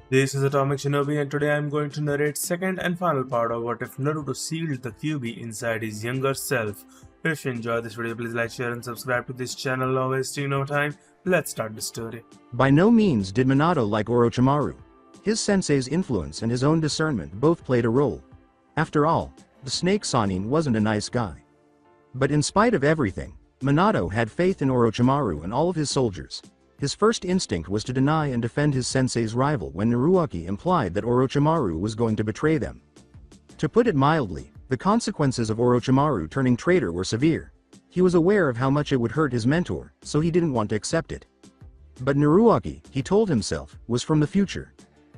This is Atomic Shinobi and today I am going to narrate second and final part of what if Naruto sealed the Kyuubi inside his younger self. If you enjoyed this video, please like, share and subscribe to this channel. Now wasting no time, let's start the story. By no means did Minato like Orochimaru. His sensei's influence and his own discernment both played a role. After all, the snake Sanin wasn't a nice guy. But in spite of everything, Minato had faith in Orochimaru and all of his soldiers. His first instinct was to deny and defend his sensei's rival when Naruto implied that Orochimaru was going to betray them. To put it mildly, the consequences of Orochimaru turning traitor were severe. He was aware of how much it would hurt his mentor, so he didn't want to accept it. But Naruto, he told himself, was from the future.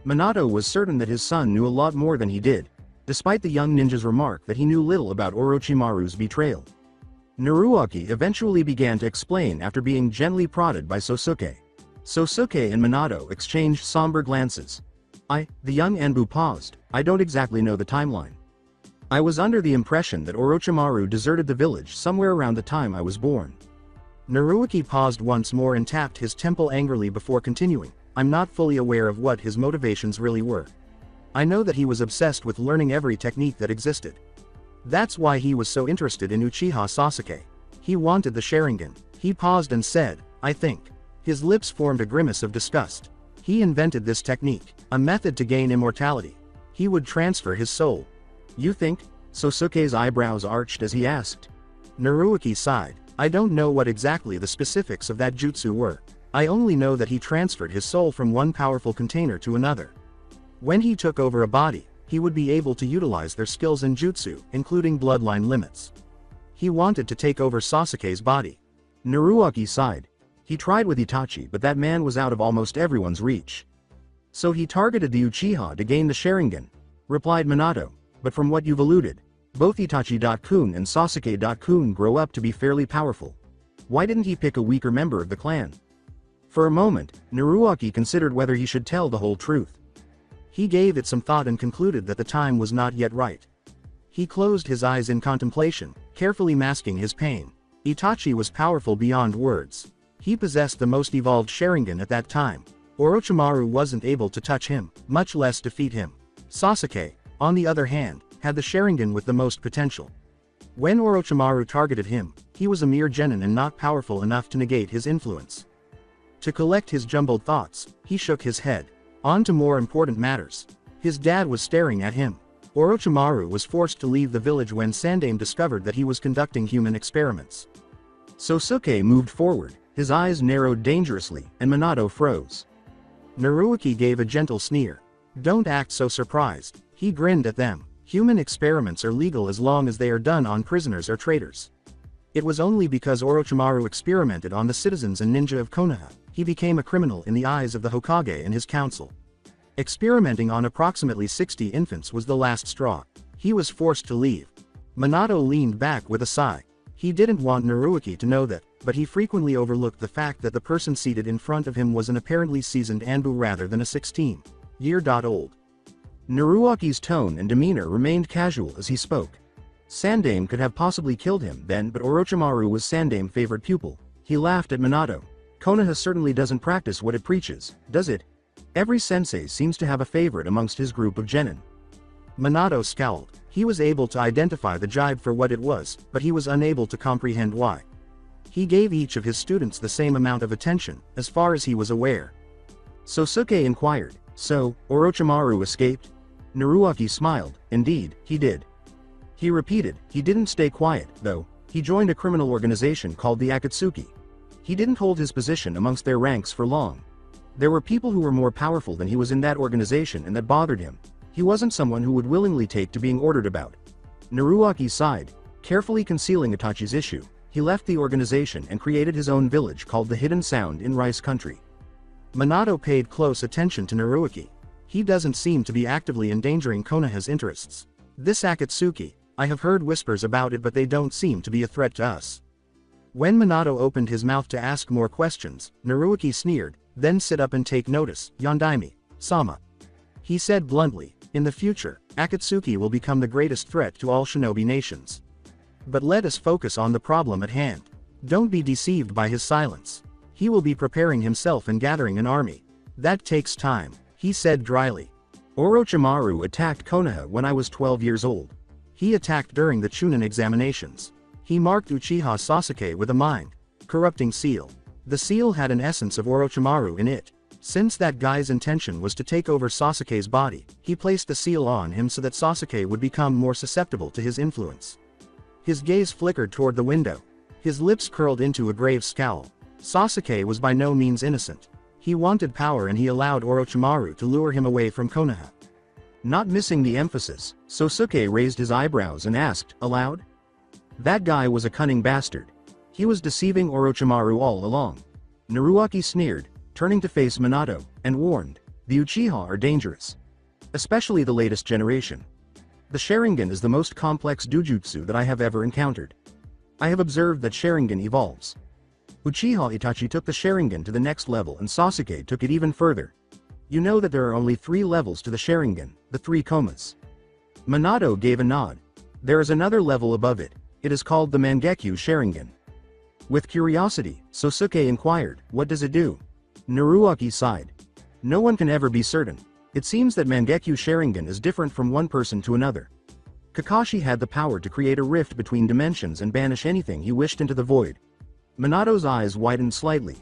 Minato was certain that his son knew a lot more than he did, despite the young ninja's remark that he knew little about Orochimaru's betrayal. Naruto eventually began to explain after being gently prodded by Sosuke. Sosuke and Minato exchanged somber glances. The young Anbu paused. I don't exactly know the timeline. I was under the impression that Orochimaru deserted the village somewhere around the time I was born. Naruto paused once more and tapped his temple angrily before continuing. I'm not fully aware of what his motivations really were. I know that he was obsessed with learning every technique that existed. That's why he was so interested in Uchiha Sasuke. He wanted the Sharingan. He paused and said, I think. His lips formed a grimace of disgust. He invented this technique, a method to gain immortality. He would transfer his soul. You think? Sosuke's eyebrows arched as he asked. Naruto sighed. I don't know what exactly the specifics of that jutsu were. I only know that he transferred his soul from one powerful container to another. When he took over a body, he would be able to utilize their skills in jutsu, including bloodline limits. He wanted to take over Sasuke's body. Naruto sighed. He tried with Itachi, but that man was out of almost everyone's reach. So he targeted the Uchiha to gain the Sharingan, replied Minato. But from what you've alluded, both Itachi-kun and Sasuke-kun grow up to be fairly powerful. Why didn't he pick a weaker member of the clan? For a moment, Naruto considered whether he should tell the whole truth. He gave it some thought and concluded that the time was not yet right. He closed his eyes in contemplation, carefully masking his pain. Itachi was powerful beyond words. He possessed the most evolved Sharingan at that time. Orochimaru wasn't able to touch him, much less defeat him. Sasuke, on the other hand, had the Sharingan with the most potential. When Orochimaru targeted him, he was a mere genin and not powerful enough to negate his influence. To collect his jumbled thoughts, he shook his head. On to more important matters. His dad was staring at him. Orochimaru was forced to leave the village when Sandaime discovered that he was conducting human experiments. Sosuke moved forward, his eyes narrowed dangerously, and Minato froze. Naruto gave a gentle sneer. Don't act so surprised. He grinned at them. Human experiments are legal as long as they are done on prisoners or traitors. It was only because Orochimaru experimented on the citizens and ninja of Konoha, he became a criminal in the eyes of the Hokage and his council. Experimenting on approximately 60 infants was the last straw. He was forced to leave. Minato leaned back with a sigh. He didn't want Naruto to know that, but he frequently overlooked the fact that the person seated in front of him was an apparently seasoned Anbu rather than a 16-year-old. Naruto's tone and demeanor remained casual as he spoke. Sandaime could have possibly killed him then, but Orochimaru was Sandaime's favorite pupil. He laughed at Minato. Konoha certainly doesn't practice what it preaches, does it? Every sensei seems to have a favorite amongst his group of genin. Minato scowled. He was able to identify the jibe for what it was, but he was unable to comprehend why. He gave each of his students the same amount of attention, as far as he was aware. Sosuke inquired, so, Orochimaru escaped? Naruto smiled. Indeed, he did. He repeated, he didn't stay quiet, though. He joined a criminal organization called the Akatsuki. He didn't hold his position amongst their ranks for long. There were people who were more powerful than he was in that organization and that bothered him. He wasn't someone who would willingly take to being ordered about. Naruto sighed. Carefully concealing Itachi's issue, he left the organization and created his own village called the Hidden Sound in Rice Country. Minato paid close attention to Naruto. He doesn't seem to be actively endangering Konoha's interests. This Akatsuki, I have heard whispers about it, but they don't seem to be a threat to us. When Minato opened his mouth to ask more questions, Naruto sneered, then sit up and take notice, Yondaime-sama. He said bluntly, in the future, Akatsuki will become the greatest threat to all shinobi nations. But let us focus on the problem at hand. Don't be deceived by his silence. He will be preparing himself and gathering an army. That takes time. He said dryly. Orochimaru attacked Konoha when I was 12 years old. He attacked during the Chunin examinations. He marked Uchiha Sasuke with a mind-corrupting seal. The seal had an essence of Orochimaru in it. Since that guy's intention was to take over Sasuke's body, he placed the seal on him so that Sasuke would become more susceptible to his influence. His gaze flickered toward the window. His lips curled into a grave scowl. Sasuke was by no means innocent. He wanted power and he allowed Orochimaru to lure him away from Konoha. Not missing the emphasis, Sosuke raised his eyebrows and asked, aloud? That guy was a cunning bastard. He was deceiving Orochimaru all along. Naruaki sneered, turning to face Minato, and warned, the Uchiha are dangerous. Especially the latest generation. The Sharingan is the most complex dujutsu that I have ever encountered. I have observed that Sharingan evolves. Uchiha Itachi took the Sharingan to the next level and Sasuke took it even further. You know that there are only 3 levels to the Sharingan, the 3 komas. Minato gave a nod. There is another level above it. It is called the Mangekyo Sharingan. With curiosity, Sosuke inquired, what does it do? Naruaki sighed. No one can ever be certain. It seems that Mangekyo Sharingan is different from one person to another. Kakashi had the power to create a rift between dimensions and banish anything he wished into the void. Minato's eyes widened slightly.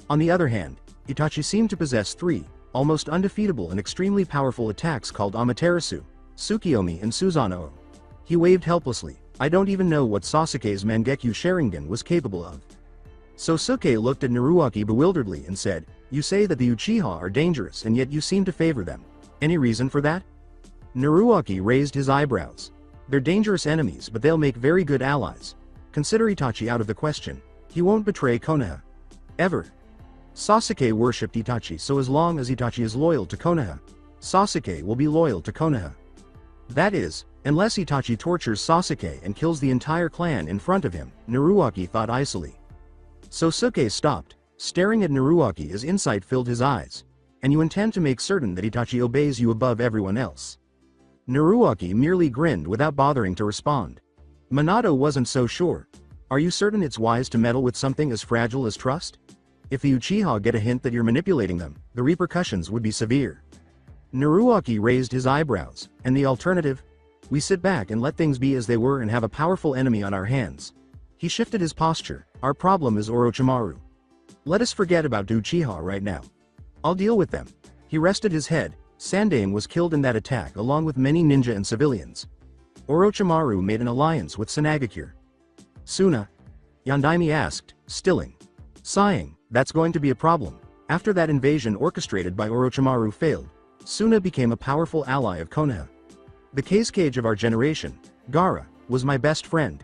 On the other hand, Itachi seemed to possess 3, almost undefeatable and extremely powerful attacks called Amaterasu, Tsukiyomi and Susanoo. He waved helplessly. I don't even know what Sasuke's Mangekyo Sharingan was capable of. Sosuke looked at Naruaki bewilderedly and said, you say that the Uchiha are dangerous and yet you seem to favor them. Any reason for that? Naruaki raised his eyebrows. They're dangerous enemies but they'll make very good allies. Consider Itachi out of the question. He won't betray Konoha. Ever. Sasuke worshipped Itachi, so as long as Itachi is loyal to Konoha, Sasuke will be loyal to Konoha. That is, unless Itachi tortures Sasuke and kills the entire clan in front of him, Naruaki thought icily. Sosuke stopped, staring at Naruaki as insight filled his eyes. And you intend to make certain that Itachi obeys you above everyone else. Naruaki merely grinned without bothering to respond. Minato wasn't so sure. Are you certain it's wise to meddle with something as fragile as trust? If the Uchiha get a hint that you're manipulating them, the repercussions would be severe. Naruaki raised his eyebrows, and the alternative? We sit back and let things be as they were and have a powerful enemy on our hands. He shifted his posture. Our problem is Orochimaru. Let us forget about the Uchiha right now. I'll deal with them. He rested his head. Sandaime was killed in that attack along with many ninja and civilians. Orochimaru made an alliance with Tsunagakure. Suna? Yandaime asked, stilling. Sighing, that's going to be a problem. After that invasion orchestrated by Orochimaru failed, Suna became a powerful ally of Konoha. The case of our generation, Gaara, was my best friend.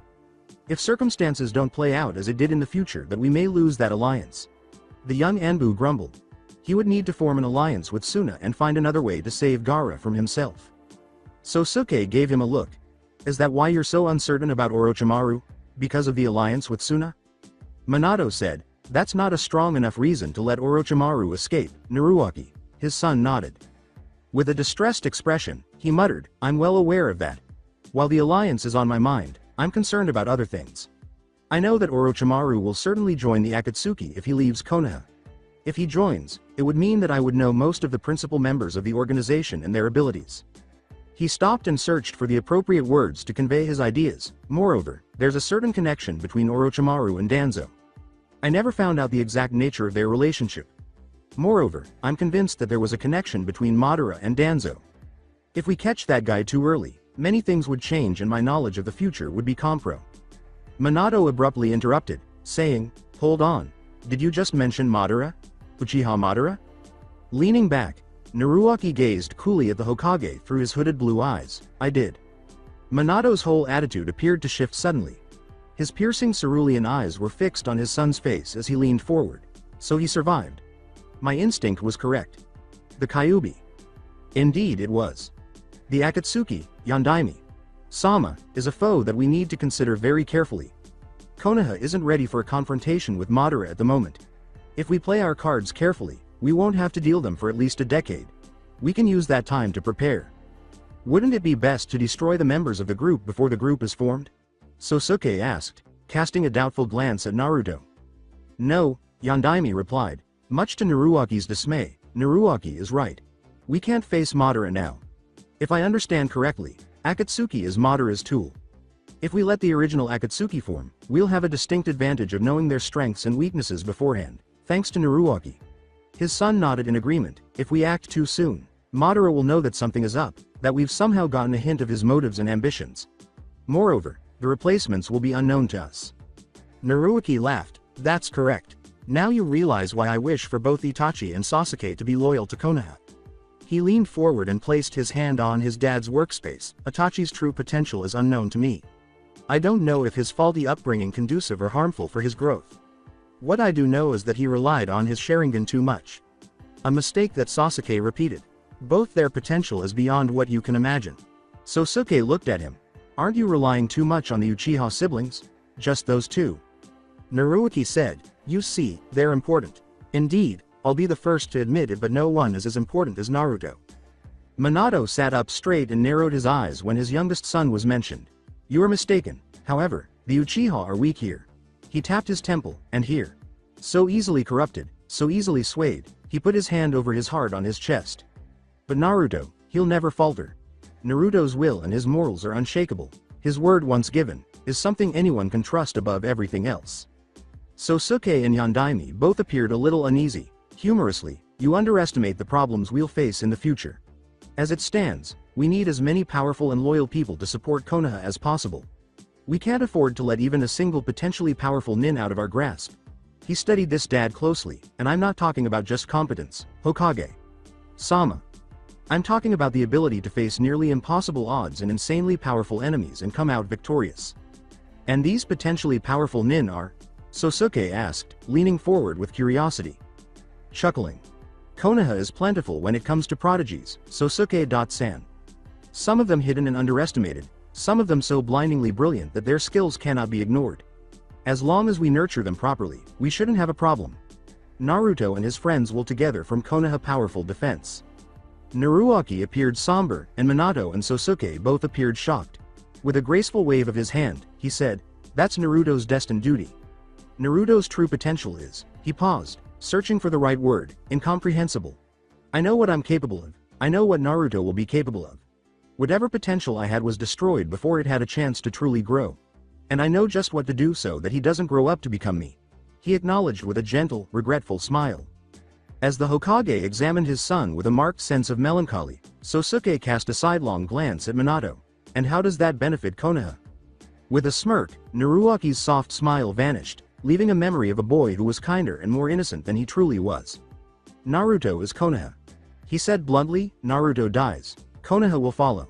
If circumstances don't play out as it did in the future, that we may lose that alliance. The young Anbu grumbled. He would need to form an alliance with Suna and find another way to save Gaara from himself. Sosuke gave him a look. Is that why you're so uncertain about Orochimaru? Because of the alliance with Suna? Minato said, that's not a strong enough reason to let Orochimaru escape. Naruaki, his son, nodded. With a distressed expression, he muttered, I'm well aware of that. While the alliance is on my mind, I'm concerned about other things. I know that Orochimaru will certainly join the Akatsuki if he leaves Konoha. If he joins, it would mean that I would know most of the principal members of the organization and their abilities. He stopped and searched for the appropriate words to convey his ideas. Moreover, there's a certain connection between Orochimaru and Danzo. I never found out the exact nature of their relationship. Moreover, I'm convinced that there was a connection between Madara and Danzo. If we catch that guy too early, many things would change and my knowledge of the future would be compro. Minato abruptly interrupted, saying, hold on, did you just mention Madara? Uchiha Madara? Leaning back, Naruaki gazed coolly at the Hokage through his hooded blue eyes. I did. Minato's whole attitude appeared to shift suddenly. His piercing cerulean eyes were fixed on his son's face as he leaned forward. So he survived. My instinct was correct. The Kyuubi. Indeed it was. The Akatsuki, Yandaime. Sama, is a foe that we need to consider very carefully. Konoha isn't ready for a confrontation with Madara at the moment. If we play our cards carefully, we won't have to deal them for at least a decade. We can use that time to prepare. Wouldn't it be best to destroy the members of the group before the group is formed? Sosuke asked, casting a doubtful glance at Naruto. No, Yandaime replied. Much to Naruaki's dismay, Naruaki is right. We can't face Madara now. If I understand correctly, Akatsuki is Madara's tool. If we let the original Akatsuki form, we'll have a distinct advantage of knowing their strengths and weaknesses beforehand, thanks to Naruto. His son nodded in agreement. If we act too soon, Madara will know that something is up, that we've somehow gotten a hint of his motives and ambitions. Moreover, the replacements will be unknown to us. Naruto laughed. That's correct. Now you realize why I wish for both Itachi and Sasuke to be loyal to Konoha. He leaned forward and placed his hand on his dad's workspace. Itachi's true potential is unknown to me. I don't know if his faulty upbringing conducive or harmful for his growth. What I do know is that he relied on his Sharingan too much. A mistake that Sasuke repeated. Both their potential is beyond what you can imagine. Sasuke looked at him. Aren't you relying too much on the Uchiha siblings? Just those two? Naruto said, you see, they're important. Indeed, I'll be the first to admit it, but no one is as important as Naruto. Minato sat up straight and narrowed his eyes when his youngest son was mentioned. You are mistaken, however, the Uchiha are weak here. He tapped his temple, and here. So easily corrupted, so easily swayed, he put his hand over his heart on his chest. But Naruto, he'll never falter. Naruto's will and his morals are unshakable. His word once given, is something anyone can trust above everything else. Sasuke and Yondaime both appeared a little uneasy. Humorously, you underestimate the problems we'll face in the future. As it stands, we need as many powerful and loyal people to support Konoha as possible. We can't afford to let even a single potentially powerful nin out of our grasp. He studied this dad closely, and I'm not talking about just competence, Hokage. Sama. I'm talking about the ability to face nearly impossible odds and insanely powerful enemies and come out victorious. And these potentially powerful nin are? Sasuke asked, leaning forward with curiosity. Chuckling. Konoha is plentiful when it comes to prodigies, Sasuke-san. Some of them hidden and underestimated, some of them so blindingly brilliant that their skills cannot be ignored. As long as we nurture them properly, we shouldn't have a problem. Naruto and his friends will together form Konoha powerful defense. Naruto appeared somber, and Minato and Sasuke both appeared shocked. With a graceful wave of his hand, he said, that's Naruto's destined duty. Naruto's true potential is, he paused, searching for the right word, incomprehensible. I know what I'm capable of. I know what Naruto will be capable of. Whatever potential I had was destroyed before it had a chance to truly grow. And I know just what to do so that he doesn't grow up to become me. He acknowledged with a gentle, regretful smile. As the Hokage examined his son with a marked sense of melancholy, Sasuke cast a sidelong glance at Minato. And how does that benefit Konoha? With a smirk, Naruto's soft smile vanished, leaving a memory of a boy who was kinder and more innocent than he truly was. Naruto is Konoha. He said bluntly, Naruto dies, Konoha will follow.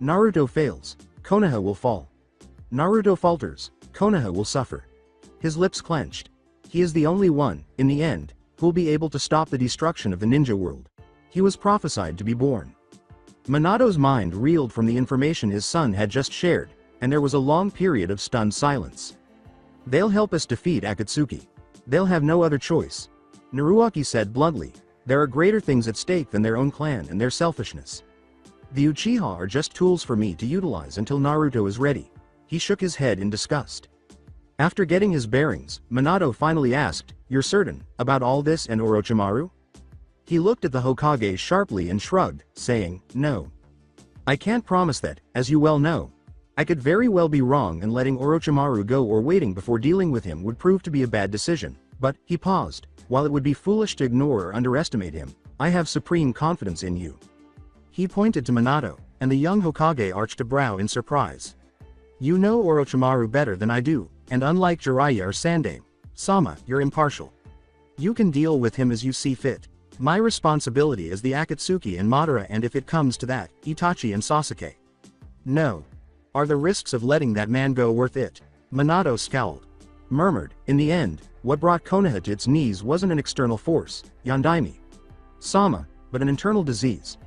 Naruto fails, Konoha will fall. Naruto falters, Konoha will suffer. His lips clenched. He is the only one, in the end, who'll be able to stop the destruction of the ninja world. He was prophesied to be born. Minato's mind reeled from the information his son had just shared, and there was a long period of stunned silence. They'll help us defeat Akatsuki. They'll have no other choice. Naruto said bluntly, there are greater things at stake than their own clan and their selfishness. The Uchiha are just tools for me to utilize until Naruto is ready. He shook his head in disgust. After getting his bearings, Minato finally asked, you're certain about all this and Orochimaru? He looked at the Hokage sharply and shrugged, saying, no. I can't promise that, as you well know. I could very well be wrong, and letting Orochimaru go or waiting before dealing with him would prove to be a bad decision, but, he paused, while it would be foolish to ignore or underestimate him, I have supreme confidence in you. He pointed to Minato, and the young Hokage arched a brow in surprise. You know Orochimaru better than I do, and unlike Jiraiya or Sandaime, Sama, you're impartial. You can deal with him as you see fit. My responsibility is the Akatsuki and Madara, and if it comes to that, Itachi and Sasuke. No. Are the risks of letting that man go worth it? Minato scowled. Murmured, in the end, what brought Konoha to its knees wasn't an external force, Yondaime. Sama, but an internal disease.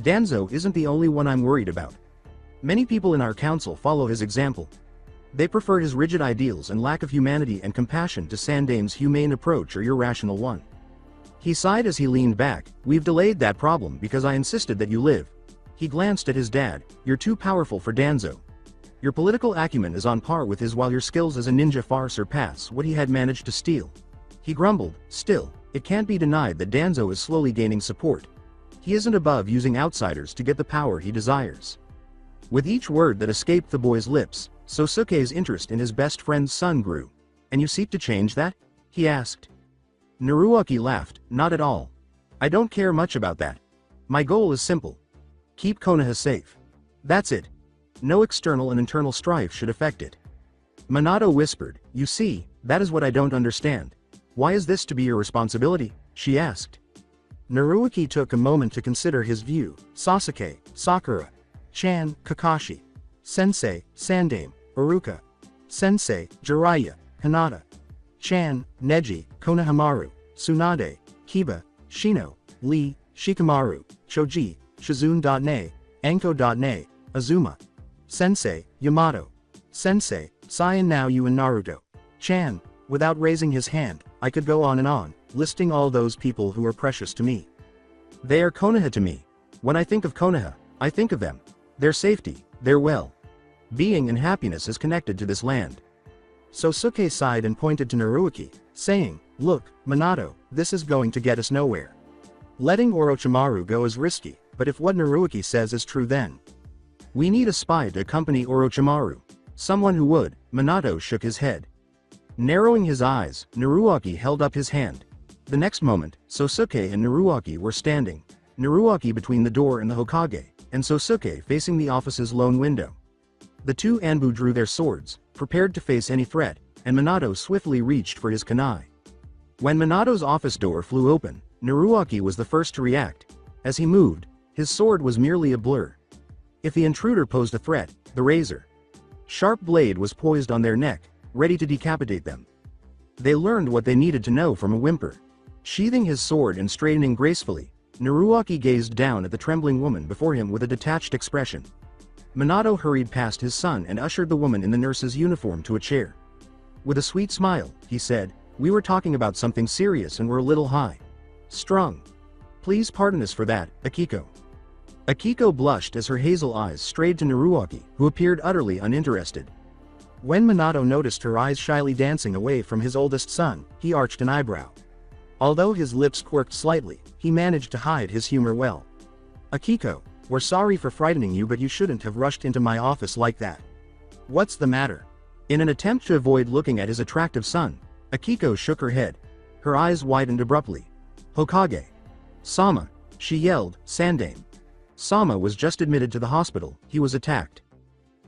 Danzo isn't the only one I'm worried about. Many people in our council follow his example. They prefer his rigid ideals and lack of humanity and compassion to Sandaime's humane approach or irrational one. He sighed as he leaned back, we've delayed that problem because I insisted that you live. He glanced at his dad, you're too powerful for Danzo. Your political acumen is on par with his while your skills as a ninja far surpass what he had managed to steal. He grumbled, still, it can't be denied that Danzo is slowly gaining support. He isn't above using outsiders to get the power he desires. With each word that escaped the boy's lips, Sosuke's interest in his best friend's son grew. And you seek to change that? He asked. Naruaki laughed, not at all. I don't care much about that. My goal is simple. Keep Konoha safe. That's it. No external and internal strife should affect it. Minato whispered, you see, that is what I don't understand. Why is this to be your responsibility? She asked. Naruaki took a moment to consider his view. Sasuke, Sakura, Chan, Kakashi, Sensei, Sandaime, Iruka, Sensei, Jiraiya, Hinata, Chan, Neji, Konohamaru, Tsunade, Kiba, Shino, Lee, Shikamaru, Choji, Shizune.ne, Anko.ne, Azuma, Sensei, Yamato, Sensei, Saiyan Naoyu and Naruto. Chan, without raising his hand, I could go on and on, listing all those people who are precious to me. They are Konoha to me. When I think of Konoha, I think of them. Their safety, their well-being and happiness is connected to this land. Sosuke sighed and pointed to Naruaki, saying, look, Minato, this is going to get us nowhere. Letting Orochimaru go is risky, but if what Naruaki says is true then. We need a spy to accompany Orochimaru. Someone who would. Minato shook his head. Narrowing his eyes, Naruaki held up his hand. The next moment, Sosuke and Naruaki were standing. Naruaki between the door and the Hokage, and Sosuke facing the office's lone window. The two Anbu drew their swords, prepared to face any threat, and Minato swiftly reached for his kunai. When Minato's office door flew open, Naruaki was the first to react. As he moved, his sword was merely a blur. If the intruder posed a threat, the razor sharp blade was poised on their neck, ready to decapitate them. They learned what they needed to know from a whimper. Sheathing his sword and straightening gracefully, Naruaki gazed down at the trembling woman before him with a detached expression. Minato hurried past his son and ushered the woman in the nurse's uniform to a chair. With a sweet smile, he said, we were talking about something serious and were a little high-strung. Please pardon us for that, Akiko. Akiko blushed as her hazel eyes strayed to Naruaki, who appeared utterly uninterested. When Minato noticed her eyes shyly dancing away from his oldest son, he arched an eyebrow. Although his lips quirked slightly, he managed to hide his humor well. Akiko, we're sorry for frightening you, but you shouldn't have rushed into my office like that. What's the matter? In an attempt to avoid looking at his attractive son, Akiko shook her head. Her eyes widened abruptly. Hokage. Sama, she yelled, Sandaime. Sama was just admitted to the hospital, he was attacked.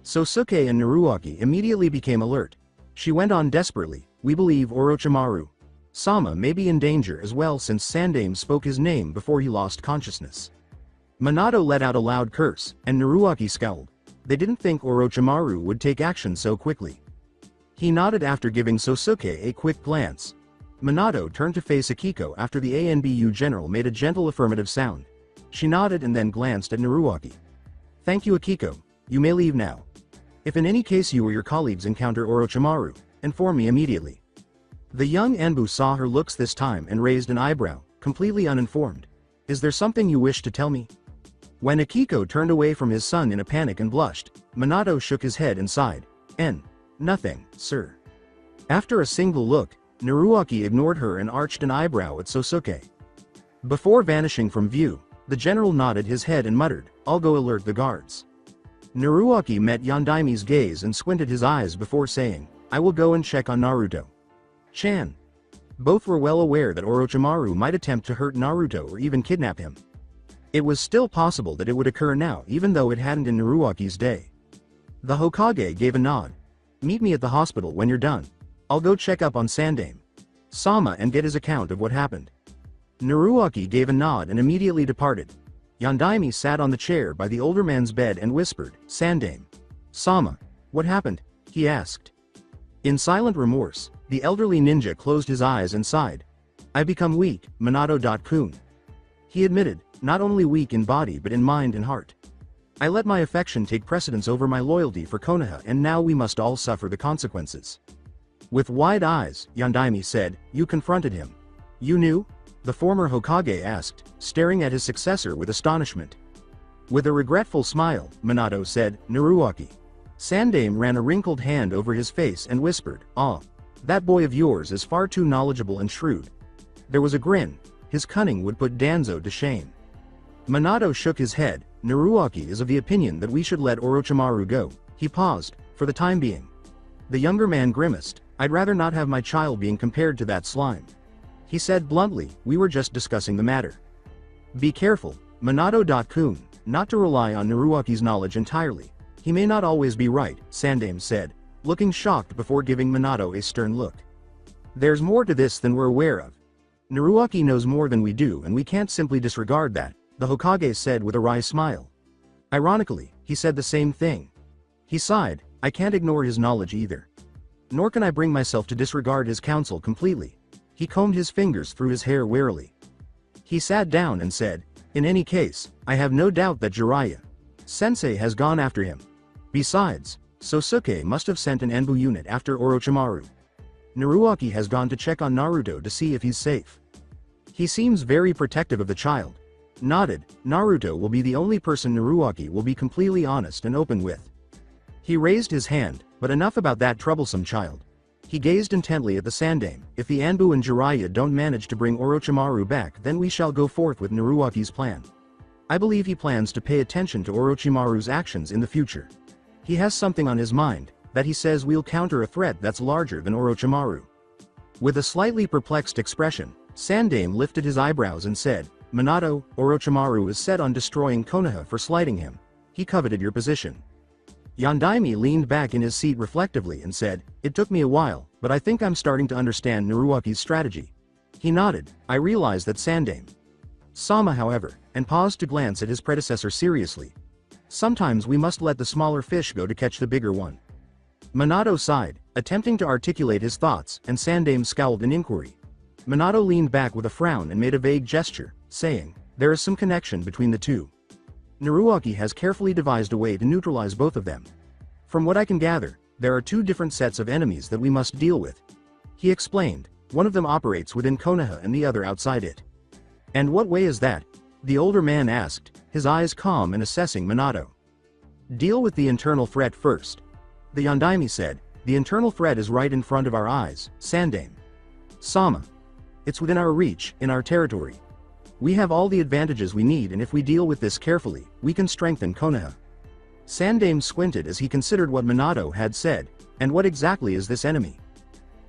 Sosuke and Naruaki immediately became alert. She went on desperately, we believe Orochimaru. Sama may be in danger as well since Sandaime spoke his name before he lost consciousness. Minato let out a loud curse, and Naruaki scowled. They didn't think Orochimaru would take action so quickly. He nodded after giving Sosuke a quick glance. Minato turned to face Akiko after the ANBU general made a gentle affirmative sound. She nodded and then glanced at Naruaki. Thank you, Akiko. You may leave now. If in any case you or your colleagues encounter Orochimaru, inform me immediately. The young Anbu saw her looks this time and raised an eyebrow, completely uninformed. Is there something you wish to tell me? When Akiko turned away from his son in a panic and blushed, Minato shook his head and sighed. Nothing, sir. After a single look, Naruaki ignored her and arched an eyebrow at Sosuke. Before vanishing from view, the general nodded his head and muttered, I'll go alert the guards. Naruaki met Yondaime's gaze and squinted his eyes before saying, I will go and check on Naruto. Chan. Both were well aware that Orochimaru might attempt to hurt Naruto or even kidnap him. It was still possible that it would occur now even though it hadn't in Naruaki's day. The Hokage gave a nod. Meet me at the hospital when you're done. I'll go check up on Sandaime Sama and get his account of what happened. Naruaki gave a nod and immediately departed. Yondaime sat on the chair by the older man's bed and whispered, Sandaime Sama, what happened? He asked. In silent remorse, the elderly ninja closed his eyes and sighed. I become weak, Minato.kun. He admitted, not only weak in body but in mind and heart. I let my affection take precedence over my loyalty for Konoha and now we must all suffer the consequences. With wide eyes, Yondaime said, you confronted him. You knew? The former Hokage asked, staring at his successor with astonishment. With a regretful smile, Minato said, Naruaki. Sandaime ran a wrinkled hand over his face and whispered, that boy of yours is far too knowledgeable and shrewd. There was a grin. His cunning would put Danzo to shame. Minato shook his head. Naruaki is of the opinion that we should let Orochimaru go. He paused, for the time being. The younger man grimaced. I'd rather not have my child being compared to that slime. He said bluntly, we were just discussing the matter. Be careful, Minato-kun, not to rely on Naruaki's knowledge entirely. He may not always be right, Sandaime said, looking shocked before giving Minato a stern look. There's more to this than we're aware of. Naruaki knows more than we do and we can't simply disregard that, the Hokage said with a wry smile. Ironically, he said the same thing. He sighed, I can't ignore his knowledge either. Nor can I bring myself to disregard his counsel completely. He combed his fingers through his hair warily. He sat down and said, in any case, I have no doubt that Jiraiya Sensei has gone after him. Besides, Sosuke must have sent an Enbu unit after Orochimaru. Naruaki has gone to check on Naruto to see if he's safe. He seems very protective of the child. Nodded, Naruto will be the only person Naruaki will be completely honest and open with. He raised his hand, but enough about that troublesome child. He gazed intently at the Sandaime. If the Anbu and Jiraiya don't manage to bring Orochimaru back, then we shall go forth with Naruaki's plan. I believe he plans to pay attention to Orochimaru's actions in the future. He has something on his mind, that he says we'll counter a threat that's larger than Orochimaru. With a slightly perplexed expression, Sandaime lifted his eyebrows and said, Minato, Orochimaru is set on destroying Konoha for slighting him. He coveted your position. Yondaime leaned back in his seat reflectively and said, it took me a while, but I think I'm starting to understand Naruaki's strategy. He nodded. I realized that Sandaime Sama however, and paused to glance at his predecessor seriously. Sometimes we must let the smaller fish go to catch the bigger one. Minato sighed, attempting to articulate his thoughts, and Sandaime scowled in inquiry. Minato leaned back with a frown and made a vague gesture, saying, there is some connection between the two. Naruaki has carefully devised a way to neutralize both of them. From what I can gather, there are two different sets of enemies that we must deal with. He explained, one of them operates within Konoha and the other outside it. And what way is that? The older man asked, his eyes calm and assessing Minato. Deal with the internal threat first. The Yondaime said, the internal threat is right in front of our eyes, Sandaime Sama. It's within our reach, in our territory. We have all the advantages we need, and if we deal with this carefully, we can strengthen Konoha. Sandaime squinted as he considered what Minato had said, and what exactly is this enemy?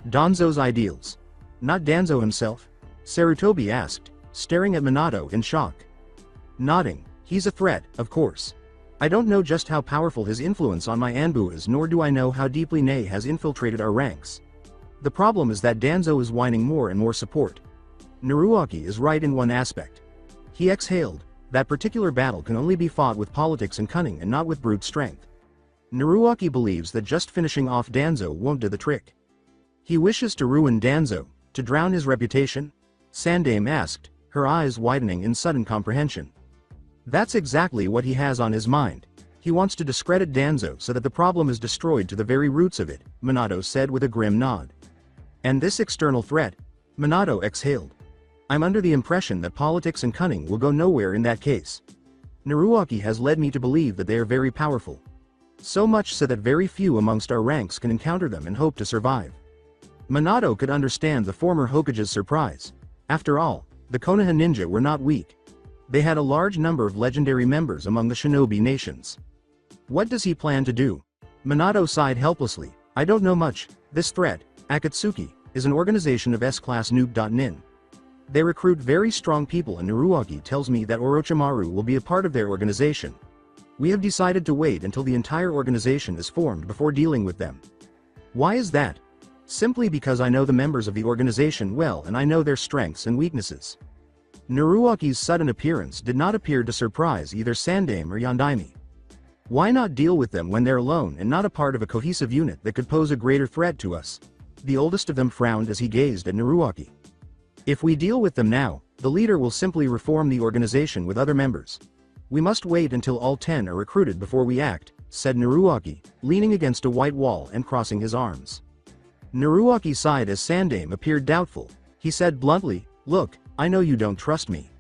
Danzo's ideals. Not Danzo himself? Sarutobi asked, staring at Minato in shock. Nodding, he's a threat, of course. I don't know just how powerful his influence on my Anbu is, nor do I know how deeply Ne has infiltrated our ranks. The problem is that Danzo is whining more and more support. Naruaki is right in one aspect. He exhaled, that particular battle can only be fought with politics and cunning and not with brute strength. Naruaki believes that just finishing off Danzo won't do the trick. He wishes to ruin Danzo, to drown his reputation? Sandaime asked, her eyes widening in sudden comprehension. That's exactly what he has on his mind. He wants to discredit Danzo so that the problem is destroyed to the very roots of it, Minato said with a grim nod. And this external threat? Minato exhaled. I'm under the impression that politics and cunning will go nowhere in that case. Naruaki has led me to believe that they are very powerful. So much so that very few amongst our ranks can encounter them and hope to survive. Minato could understand the former Hokage's surprise. After all, the Konoha ninja were not weak. They had a large number of legendary members among the shinobi nations. What does he plan to do? Minato sighed helplessly. I don't know much. This threat, Akatsuki, is an organization of S-class noob.nin. They recruit very strong people, and Naruaki tells me that Orochimaru will be a part of their organization. We have decided to wait until the entire organization is formed before dealing with them. Why is that? Simply because I know the members of the organization well and I know their strengths and weaknesses. Naruaki's sudden appearance did not appear to surprise either Sandaime or Yondaime. Why not deal with them when they're alone and not a part of a cohesive unit that could pose a greater threat to us? The oldest of them frowned as he gazed at Naruaki. If we deal with them now, the leader will simply reform the organization with other members. We must wait until all 10 are recruited before we act, said Naruaki, leaning against a white wall and crossing his arms. Naruaki sighed as Sandaime appeared doubtful. He said bluntly, look, I know you don't trust me.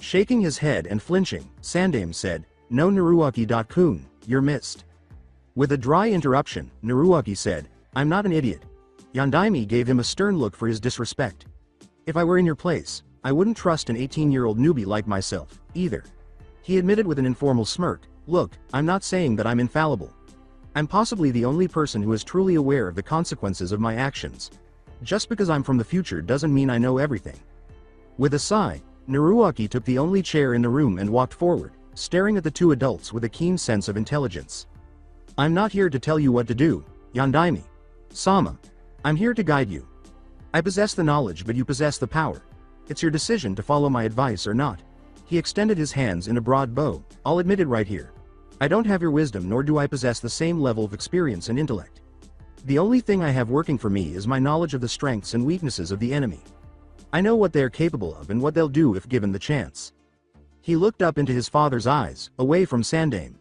Shaking his head and flinching, Sandaime said, no Naruaki-kun, you're missed. With a dry interruption, Naruaki said, I'm not an idiot. Yondaime gave him a stern look for his disrespect. If I were in your place, I wouldn't trust an 18-year-old newbie like myself, either. He admitted with an informal smirk, "Look, I'm not saying that I'm infallible. I'm possibly the only person who is truly aware of the consequences of my actions. Just because I'm from the future doesn't mean I know everything." With a sigh, Naruaki took the only chair in the room and walked forward, staring at the two adults with a keen sense of intelligence. "I'm not here to tell you what to do, Yandaime Sama. I'm here to guide you. I possess the knowledge, but you possess the power. It's your decision to follow my advice or not." He extended his hands in a broad bow. "I'll admit it right here. I don't have your wisdom, nor do I possess the same level of experience and intellect. The only thing I have working for me is my knowledge of the strengths and weaknesses of the enemy. I know what they are capable of and what they'll do if given the chance." He looked up into his father's eyes, away from Sandaime.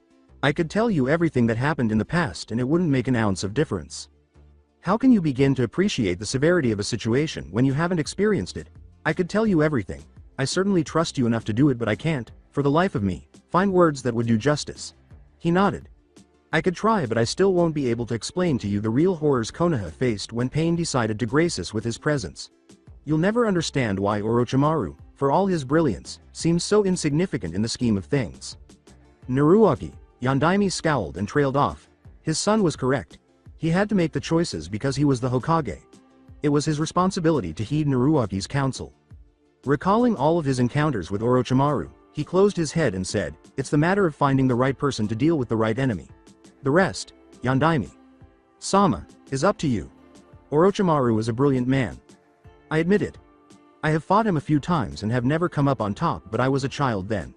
"I could tell you everything that happened in the past and it wouldn't make an ounce of difference. How can you begin to appreciate the severity of a situation when you haven't experienced it? I could tell you everything. I certainly trust you enough to do it, but I can't, for the life of me, find words that would do justice." He nodded. "I could try, but I still won't be able to explain to you the real horrors Konoha faced when Pain decided to grace us with his presence. You'll never understand why Orochimaru, for all his brilliance, seems so insignificant in the scheme of things." Naruaki, Yandaime scowled and trailed off. His son was correct. He had to make the choices because he was the Hokage. It was his responsibility to heed Naruaki's counsel. Recalling all of his encounters with Orochimaru, he closed his head and said, "It's the matter of finding the right person to deal with the right enemy. The rest, Yandaime Sama, is up to you. Orochimaru is a brilliant man. I admit it. I have fought him a few times and have never come up on top, but I was a child then."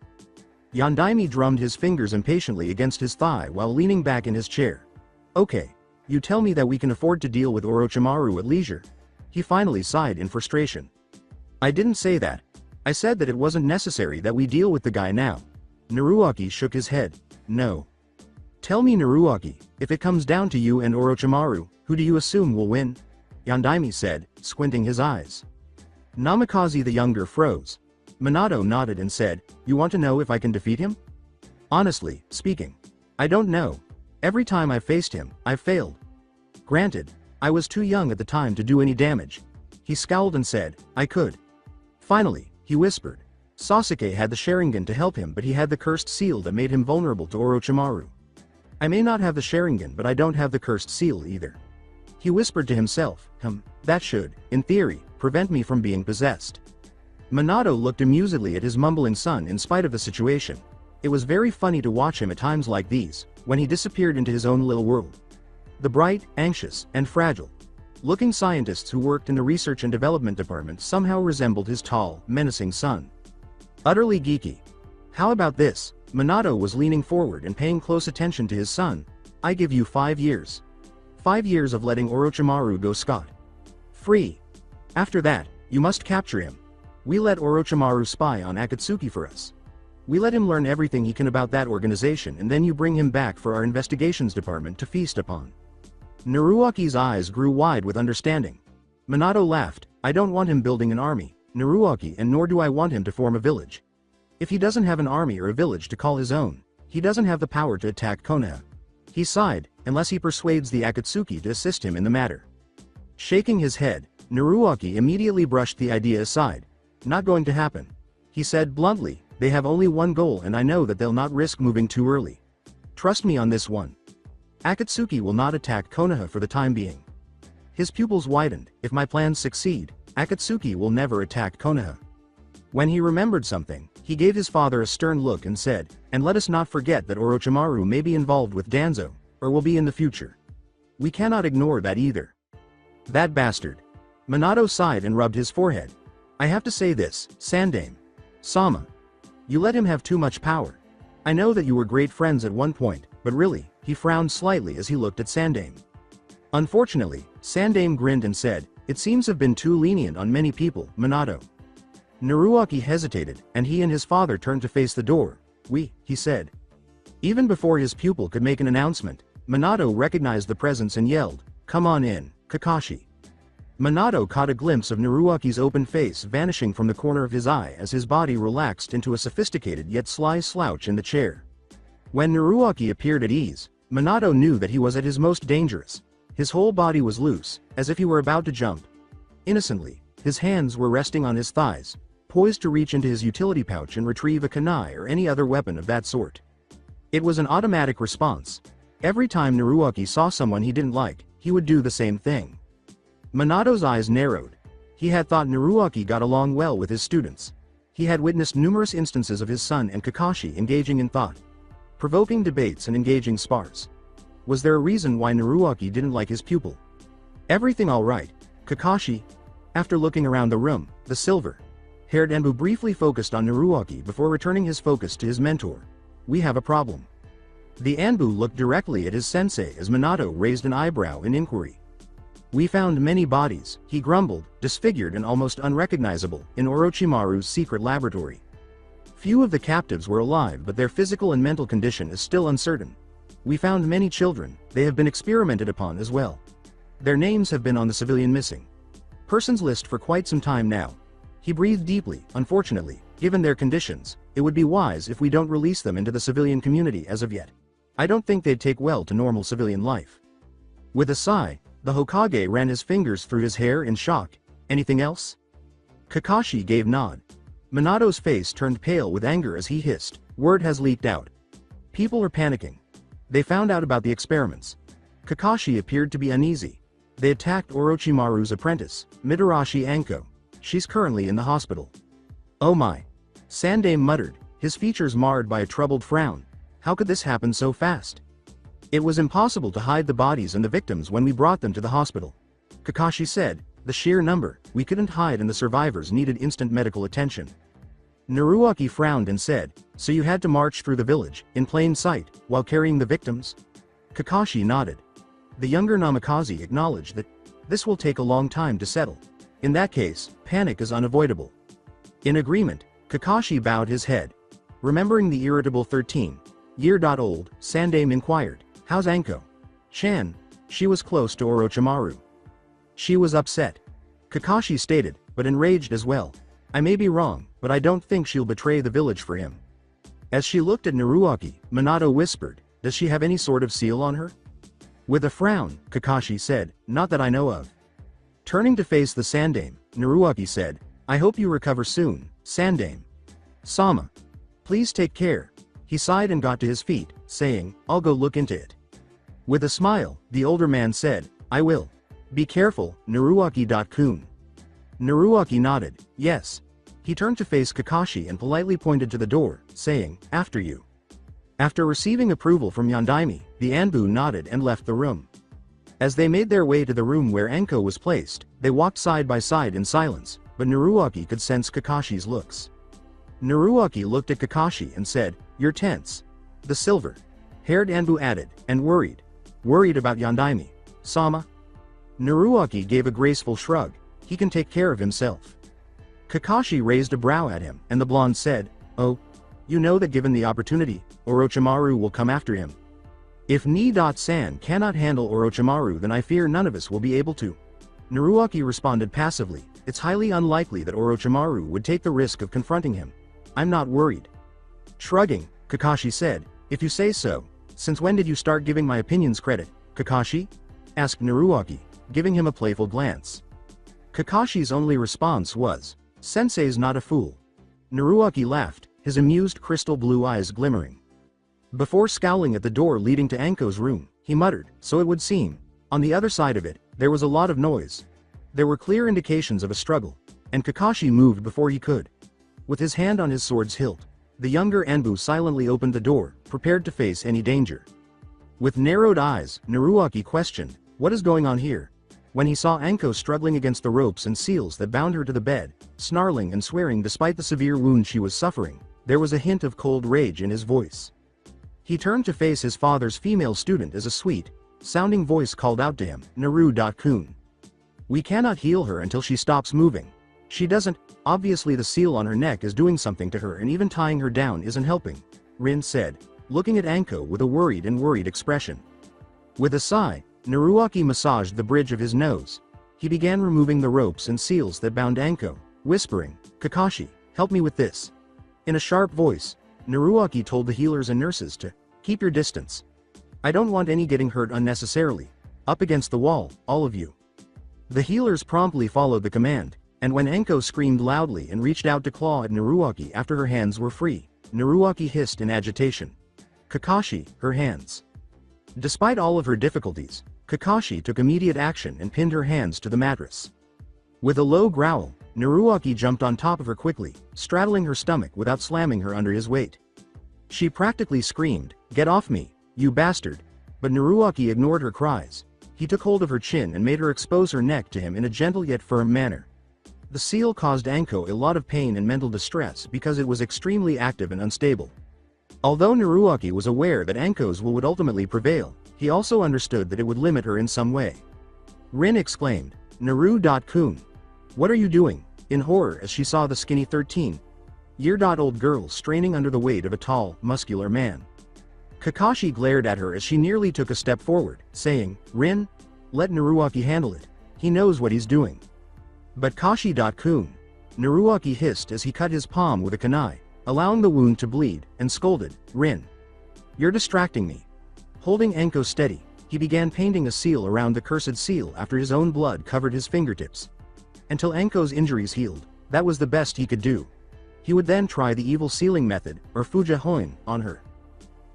Yandaime drummed his fingers impatiently against his thigh while leaning back in his chair. "Okay. You tell me that we can afford to deal with Orochimaru at leisure." He finally sighed in frustration. "I didn't say that. I said that it wasn't necessary that we deal with the guy now." Naruaki shook his head. "No. Tell me, Naruaki, if it comes down to you and Orochimaru, who do you assume will win?" Yandaime said, squinting his eyes. Namikaze the younger froze. Minato nodded and said, "You want to know if I can defeat him? Honestly speaking, I don't know. Every time I've faced him, I've failed. Granted, I was too young at the time to do any damage." He scowled and said, "I could." Finally, he whispered. "Sasuke had the Sharingan to help him, but he had the cursed seal that made him vulnerable to Orochimaru. I may not have the Sharingan, but I don't have the cursed seal either." He whispered to himself, that should, in theory, prevent me from being possessed." Minato looked amusedly at his mumbling son in spite of the situation. It was very funny to watch him at times like these, when he disappeared into his own little world. The bright, anxious, and fragile-looking scientists who worked in the research and development department somehow resembled his tall, menacing son. Utterly geeky. "How about this?" Minato was leaning forward and paying close attention to his son. "I give you 5 years. 5 years of letting Orochimaru go scot-free. After that, you must capture him. We let Orochimaru spy on Akatsuki for us. We let him learn everything he can about that organization, and then you bring him back for our investigations department to feast upon." Naruaki's eyes grew wide with understanding. Minato laughed. "I don't want him building an army, Naruaki, and nor do I want him to form a village. If he doesn't have an army or a village to call his own, he doesn't have the power to attack Konoha." He sighed, "unless he persuades the Akatsuki to assist him in the matter." Shaking his head, Naruaki immediately brushed the idea aside. "Not going to happen." He said bluntly, "They have only one goal, and I know that they'll not risk moving too early. Trust me on this one. Akatsuki will not attack Konoha for the time being." His pupils widened. "If my plans succeed, Akatsuki will never attack Konoha." When he remembered something, he gave his father a stern look and said, "And let us not forget that Orochimaru may be involved with Danzo, or will be in the future. We cannot ignore that either." "That bastard." Minato sighed and rubbed his forehead. "I have to say this, Sandaime Sama. You let him have too much power. I know that you were great friends at one point, but really," he frowned slightly as he looked at Sandaime. Unfortunately, Sandaime grinned and said, "It seems to have been too lenient on many people, Minato." Naruaki hesitated, and he and his father turned to face the door. He said. Even before his pupil could make an announcement, Minato recognized the presence and yelled, "Come on in, Kakashi." Minato caught a glimpse of Naruaki's open face vanishing from the corner of his eye as his body relaxed into a sophisticated yet sly slouch in the chair. When Naruaki appeared at ease, Minato knew that he was at his most dangerous. His whole body was loose, as if he were about to jump. Innocently, his hands were resting on his thighs. poised to reach into his utility pouch and retrieve a kunai or any other weapon of that sort. It was an automatic response. Every time Naruaki saw someone he didn't like, he would do the same thing. Minato's eyes narrowed. He had thought Naruaki got along well with his students. He had witnessed numerous instances of his son and Kakashi engaging in thought-provoking debates and engaging spars. Was there a reason why Naruaki didn't like his pupil? Everything all right, Kakashi? After looking around the room, the silver-haired Anbu briefly focused on Naruaki before returning his focus to his mentor. We have a problem. The Anbu looked directly at his sensei as Minato raised an eyebrow in inquiry. We found many bodies, he grumbled, disfigured and almost unrecognizable, in Orochimaru's secret laboratory. Few of the captives were alive, but their physical and mental condition is still uncertain. We found many children, they have been experimented upon as well. Their names have been on the civilian missing persons list for quite some time now. He breathed deeply. Unfortunately, given their conditions, it would be wise if we don't release them into the civilian community as of yet. I don't think they'd take well to normal civilian life. With a sigh, the Hokage ran his fingers through his hair in shock. Anything else? Kakashi gave nod. Minato's face turned pale with anger as he hissed, word has leaked out. People are panicking. They found out about the experiments. Kakashi appeared to be uneasy. They attacked Orochimaru's apprentice, Mitarashi Anko. She's currently in the hospital. Oh my. Sandaime muttered, his features marred by a troubled frown. How could this happen so fast? It was impossible to hide the bodies and the victims when we brought them to the hospital. Kakashi said, the sheer number, we couldn't hide and the survivors needed instant medical attention. Naruaki frowned and said, so you had to march through the village, in plain sight, while carrying the victims? Kakashi nodded. The younger Namikaze acknowledged that this will take a long time to settle. In that case, panic is unavoidable. In agreement, Kakashi bowed his head. Remembering the irritable 13-year-old, Sandaime inquired, how's Anko? Chan. She was close to Orochimaru. She was upset. Kakashi stated, but enraged as well. I may be wrong, but I don't think she'll betray the village for him. As she looked at Naruaki, Minato whispered, does she have any sort of seal on her? With a frown, Kakashi said, not that I know of. Turning to face the Sandaime, Naruaki said, I hope you recover soon, Sandaime. Sama. Please take care. He sighed and got to his feet, saying, I'll go look into it. With a smile, the older man said, I will. Be careful, Naruaki-kun. Naruaki nodded, yes. He turned to face Kakashi and politely pointed to the door, saying, after you. After receiving approval from Yondaime, the Anbu nodded and left the room. As they made their way to the room where Anko was placed, they walked side by side in silence, but Naruaki could sense Kakashi's looks. Naruaki looked at Kakashi and said, you're tense. The silver-haired Anbu added, and worried. Worried about Yondaime. Sama? Naruaki gave a graceful shrug. He can take care of himself. Kakashi raised a brow at him, and the blonde said, oh, you know that given the opportunity, Orochimaru will come after him. If Ni-san cannot handle Orochimaru, then I fear none of us will be able to. Naruaki responded passively, it's highly unlikely that Orochimaru would take the risk of confronting him. I'm not worried. Shrugging, Kakashi said, if you say so. Since when did you start giving my opinions credit, Kakashi? Asked Naruaki, giving him a playful glance. Kakashi's only response was, Sensei's not a fool. Naruaki laughed, his amused crystal blue eyes glimmering. Before scowling at the door leading to Anko's room, he muttered, so it would seem. On the other side of it, there was a lot of noise. There were clear indications of a struggle, and Kakashi moved before he could. With his hand on his sword's hilt, the younger Anbu silently opened the door, prepared to face any danger. With narrowed eyes, Naruaki questioned, what is going on here? When he saw Anko struggling against the ropes and seals that bound her to the bed, snarling and swearing despite the severe wound she was suffering, there was a hint of cold rage in his voice. He turned to face his father's female student as a sweet-sounding voice called out to him, Naru-kun. We cannot heal her until she stops moving. She doesn't, obviously the seal on her neck is doing something to her and even tying her down isn't helping, Rin said, looking at Anko with a worried expression. With a sigh, Naruaki massaged the bridge of his nose. He began removing the ropes and seals that bound Anko, whispering, Kakashi, help me with this. In a sharp voice, Naruaki told the healers and nurses to keep your distance. I don't want any getting hurt unnecessarily. Up against the wall, all of you. The healers promptly followed the command. And when Enko screamed loudly and reached out to claw at Naruaki after her hands were free, Naruaki hissed in agitation. Kakashi, her hands. Despite all of her difficulties, Kakashi took immediate action and pinned her hands to the mattress. With a low growl, Naruaki jumped on top of her quickly, straddling her stomach without slamming her under his weight. She practically screamed, "Get off me, you bastard!" But Naruaki ignored her cries. He took hold of her chin and made her expose her neck to him in a gentle yet firm manner. The seal caused Anko a lot of pain and mental distress because it was extremely active and unstable. Although Naruaki was aware that Anko's will would ultimately prevail, he also understood that it would limit her in some way. Rin exclaimed, "Naru-kun. What are you doing?" in horror as she saw the skinny 13-year-old girl straining under the weight of a tall, muscular man. Kakashi glared at her as she nearly took a step forward, saying, "Rin, let Naruaki handle it. He knows what he's doing." "But Kashi-kun," Naruaki hissed as he cut his palm with a kunai, allowing the wound to bleed, and scolded, "Rin, you're distracting me." Holding Anko steady, he began painting a seal around the cursed seal after his own blood covered his fingertips. Until Anko's injuries healed, that was the best he could do. He would then try the evil sealing method, or Fuja-hoin, on her.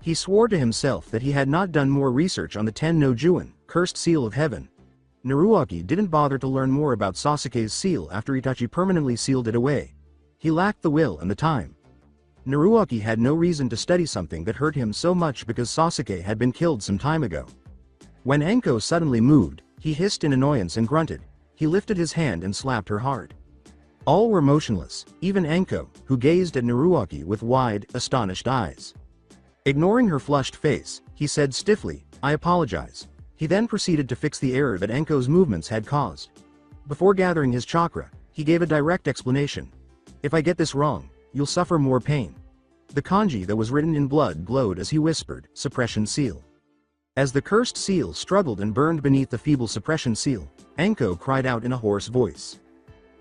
He swore to himself that he had not done more research on the Ten no Juin, cursed seal of heaven. Naruaki didn't bother to learn more about Sasuke's seal after Itachi permanently sealed it away. He lacked the will and the time. Naruaki had no reason to study something that hurt him so much because Sasuke had been killed some time ago. When Anko suddenly moved, he hissed in annoyance and grunted. He lifted his hand and slapped her hard. All were motionless, even Anko, who gazed at Naruaki with wide, astonished eyes. Ignoring her flushed face, he said stiffly, "I apologize." He then proceeded to fix the error that Anko's movements had caused. Before gathering his chakra, he gave a direct explanation. "If I get this wrong, you'll suffer more pain." The kanji that was written in blood glowed as he whispered, "Suppression seal." As the cursed seal struggled and burned beneath the feeble suppression seal, Anko cried out in a hoarse voice.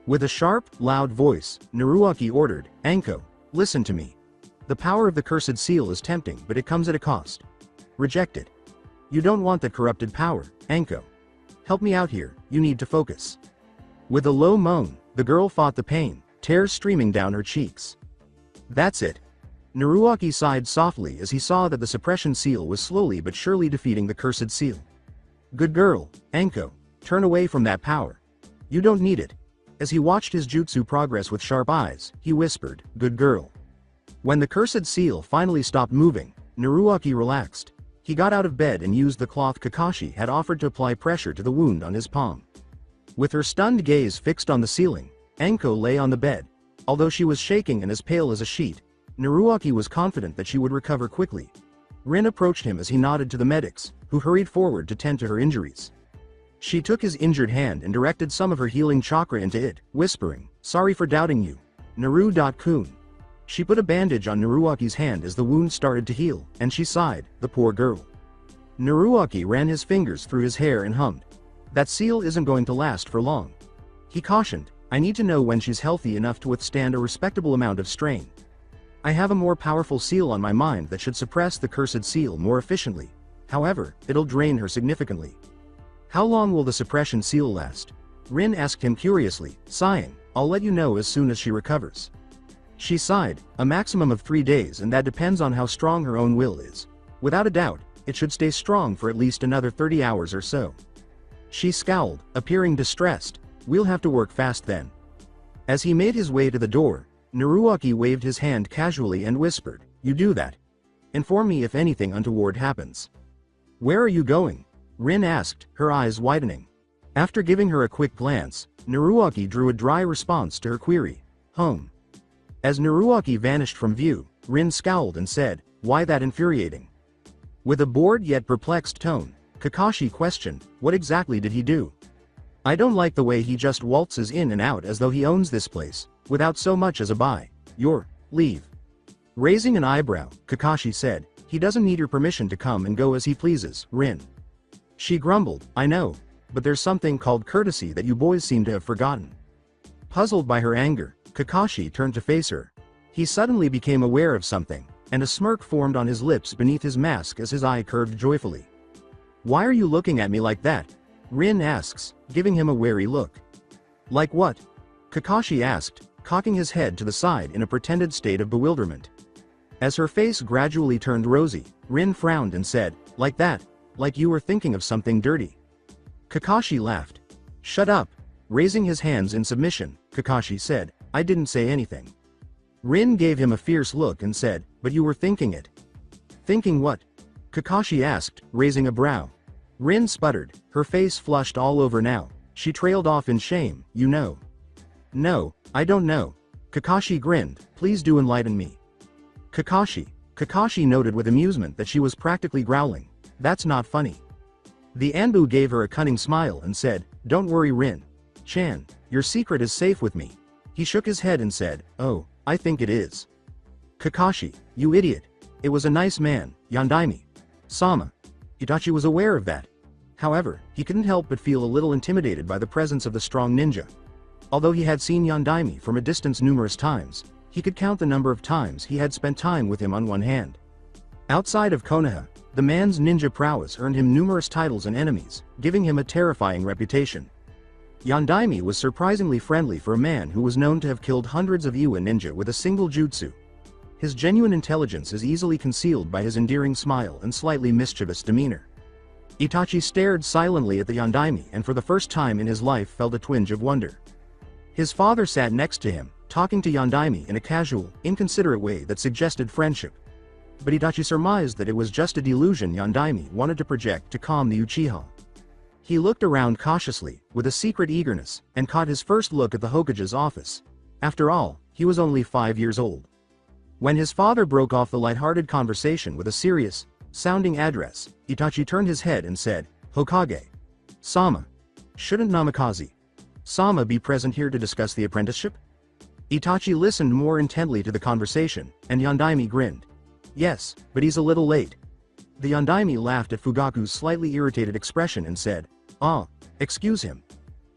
With a sharp, loud voice, Naruaki ordered, "Anko, listen to me. The power of the cursed seal is tempting, but it comes at a cost. Reject it. You don't want that corrupted power, Anko. Help me out here, you need to focus." With a low moan, the girl fought the pain, tears streaming down her cheeks. "That's it." Naruaki sighed softly as he saw that the suppression seal was slowly but surely defeating the cursed seal. "Good girl, Anko. Turn away from that power. You don't need it." As he watched his jutsu progress with sharp eyes, he whispered, "Good girl." When the cursed seal finally stopped moving, Naruaki relaxed. He got out of bed and used the cloth Kakashi had offered to apply pressure to the wound on his palm. With her stunned gaze fixed on the ceiling, Anko lay on the bed. Although she was shaking and as pale as a sheet, Naruaki was confident that she would recover quickly. Rin approached him as he nodded to the medics, who hurried forward to tend to her injuries. She took his injured hand and directed some of her healing chakra into it, whispering, "Sorry for doubting you, Naru-kun." She put a bandage on Naruaki's hand as the wound started to heal, and she sighed, "The poor girl." Naruaki ran his fingers through his hair and hummed. "That seal isn't going to last for long." He cautioned, "I need to know when she's healthy enough to withstand a respectable amount of strain. I have a more powerful seal on my mind that should suppress the cursed seal more efficiently. However, it'll drain her significantly." "How long will the suppression seal last?" Rin asked him curiously, sighing, "I'll let you know as soon as she recovers." She sighed, "A maximum of 3 days, and that depends on how strong her own will is. Without a doubt, it should stay strong for at least another 30 hours or so." She scowled, appearing distressed. "We'll have to work fast then." As he made his way to the door, Naruaki waved his hand casually and whispered, "You do that. Inform me if anything untoward happens." "Where are you going?" Rin asked, her eyes widening. After giving her a quick glance, Naruaki drew a dry response to her query, "Home." As Naruaki vanished from view, Rin scowled and said, "Why that infuriating?" With a bored yet perplexed tone, Kakashi questioned, "What exactly did he do?" "I don't like the way he just waltzes in and out as though he owns this place, without so much as a by your leave." Raising an eyebrow, Kakashi said, "He doesn't need your permission to come and go as he pleases, Rin." She grumbled, "I know, but there's something called courtesy that you boys seem to have forgotten." Puzzled by her anger, Kakashi turned to face her. He suddenly became aware of something, and a smirk formed on his lips beneath his mask as his eye curved joyfully. "Why are you looking at me like that?" Rin asks, giving him a wary look. "Like what?" Kakashi asked, cocking his head to the side in a pretended state of bewilderment. As her face gradually turned rosy, Rin frowned and said, "Like that? Like you were thinking of something dirty?" Kakashi laughed. "Shut up." Raising his hands in submission, Kakashi said, "I didn't say anything." Rin gave him a fierce look and said, "But you were thinking it." "Thinking what?" Kakashi asked, raising a brow. Rin sputtered, her face flushed all over now. She trailed off in shame, "You know." "No, I don't know." Kakashi grinned, "Please do enlighten me." Kakashi noted with amusement that she was practically growling. "That's not funny." The Anbu gave her a cunning smile and said, "Don't worry Rin-chan, your secret is safe with me." He shook his head and said, "Oh, I think it is." Kakashi, "You idiot. It was a nice man, Yandaime-sama." Itachi was aware of that. However, he couldn't help but feel a little intimidated by the presence of the strong ninja. Although he had seen Yandaime from a distance numerous times, he could count the number of times he had spent time with him on one hand. Outside of Konoha, the man's ninja prowess earned him numerous titles and enemies, giving him a terrifying reputation. Yandaime was surprisingly friendly for a man who was known to have killed hundreds of Iwa ninja with a single jutsu. His genuine intelligence is easily concealed by his endearing smile and slightly mischievous demeanor. Itachi stared silently at the Yandaime and for the first time in his life felt a twinge of wonder. His father sat next to him, talking to Yandaime in a casual, inconsiderate way that suggested friendship. But Itachi surmised that it was just a delusion Yandaime wanted to project to calm the Uchiha. He looked around cautiously, with a secret eagerness, and caught his first look at the Hokage's office. After all, he was only 5 years old. When his father broke off the lighthearted conversation with a serious sounding address, Itachi turned his head and said, "Hokage-sama. Shouldn't Namikaze-sama be present here to discuss the apprenticeship?" Itachi listened more intently to the conversation, and Yandaime grinned. "Yes, but he's a little late." The Yandaime laughed at Fugaku's slightly irritated expression and said, "Excuse him.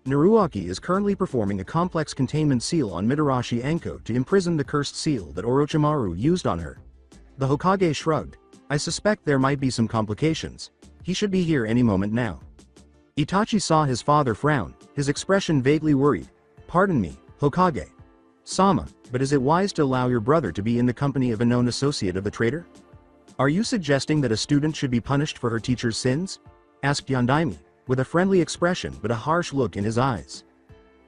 Naruaki is currently performing a complex containment seal on Mitarashi Anko to imprison the cursed seal that Orochimaru used on her." The Hokage shrugged. "I suspect there might be some complications. He should be here any moment now." Itachi saw his father frown, his expression vaguely worried. "Pardon me, Hokage-sama, but is it wise to allow your brother to be in the company of a known associate of the traitor? Are you suggesting that a student should be punished for her teacher's sins?" asked Yandaime, with a friendly expression but a harsh look in his eyes.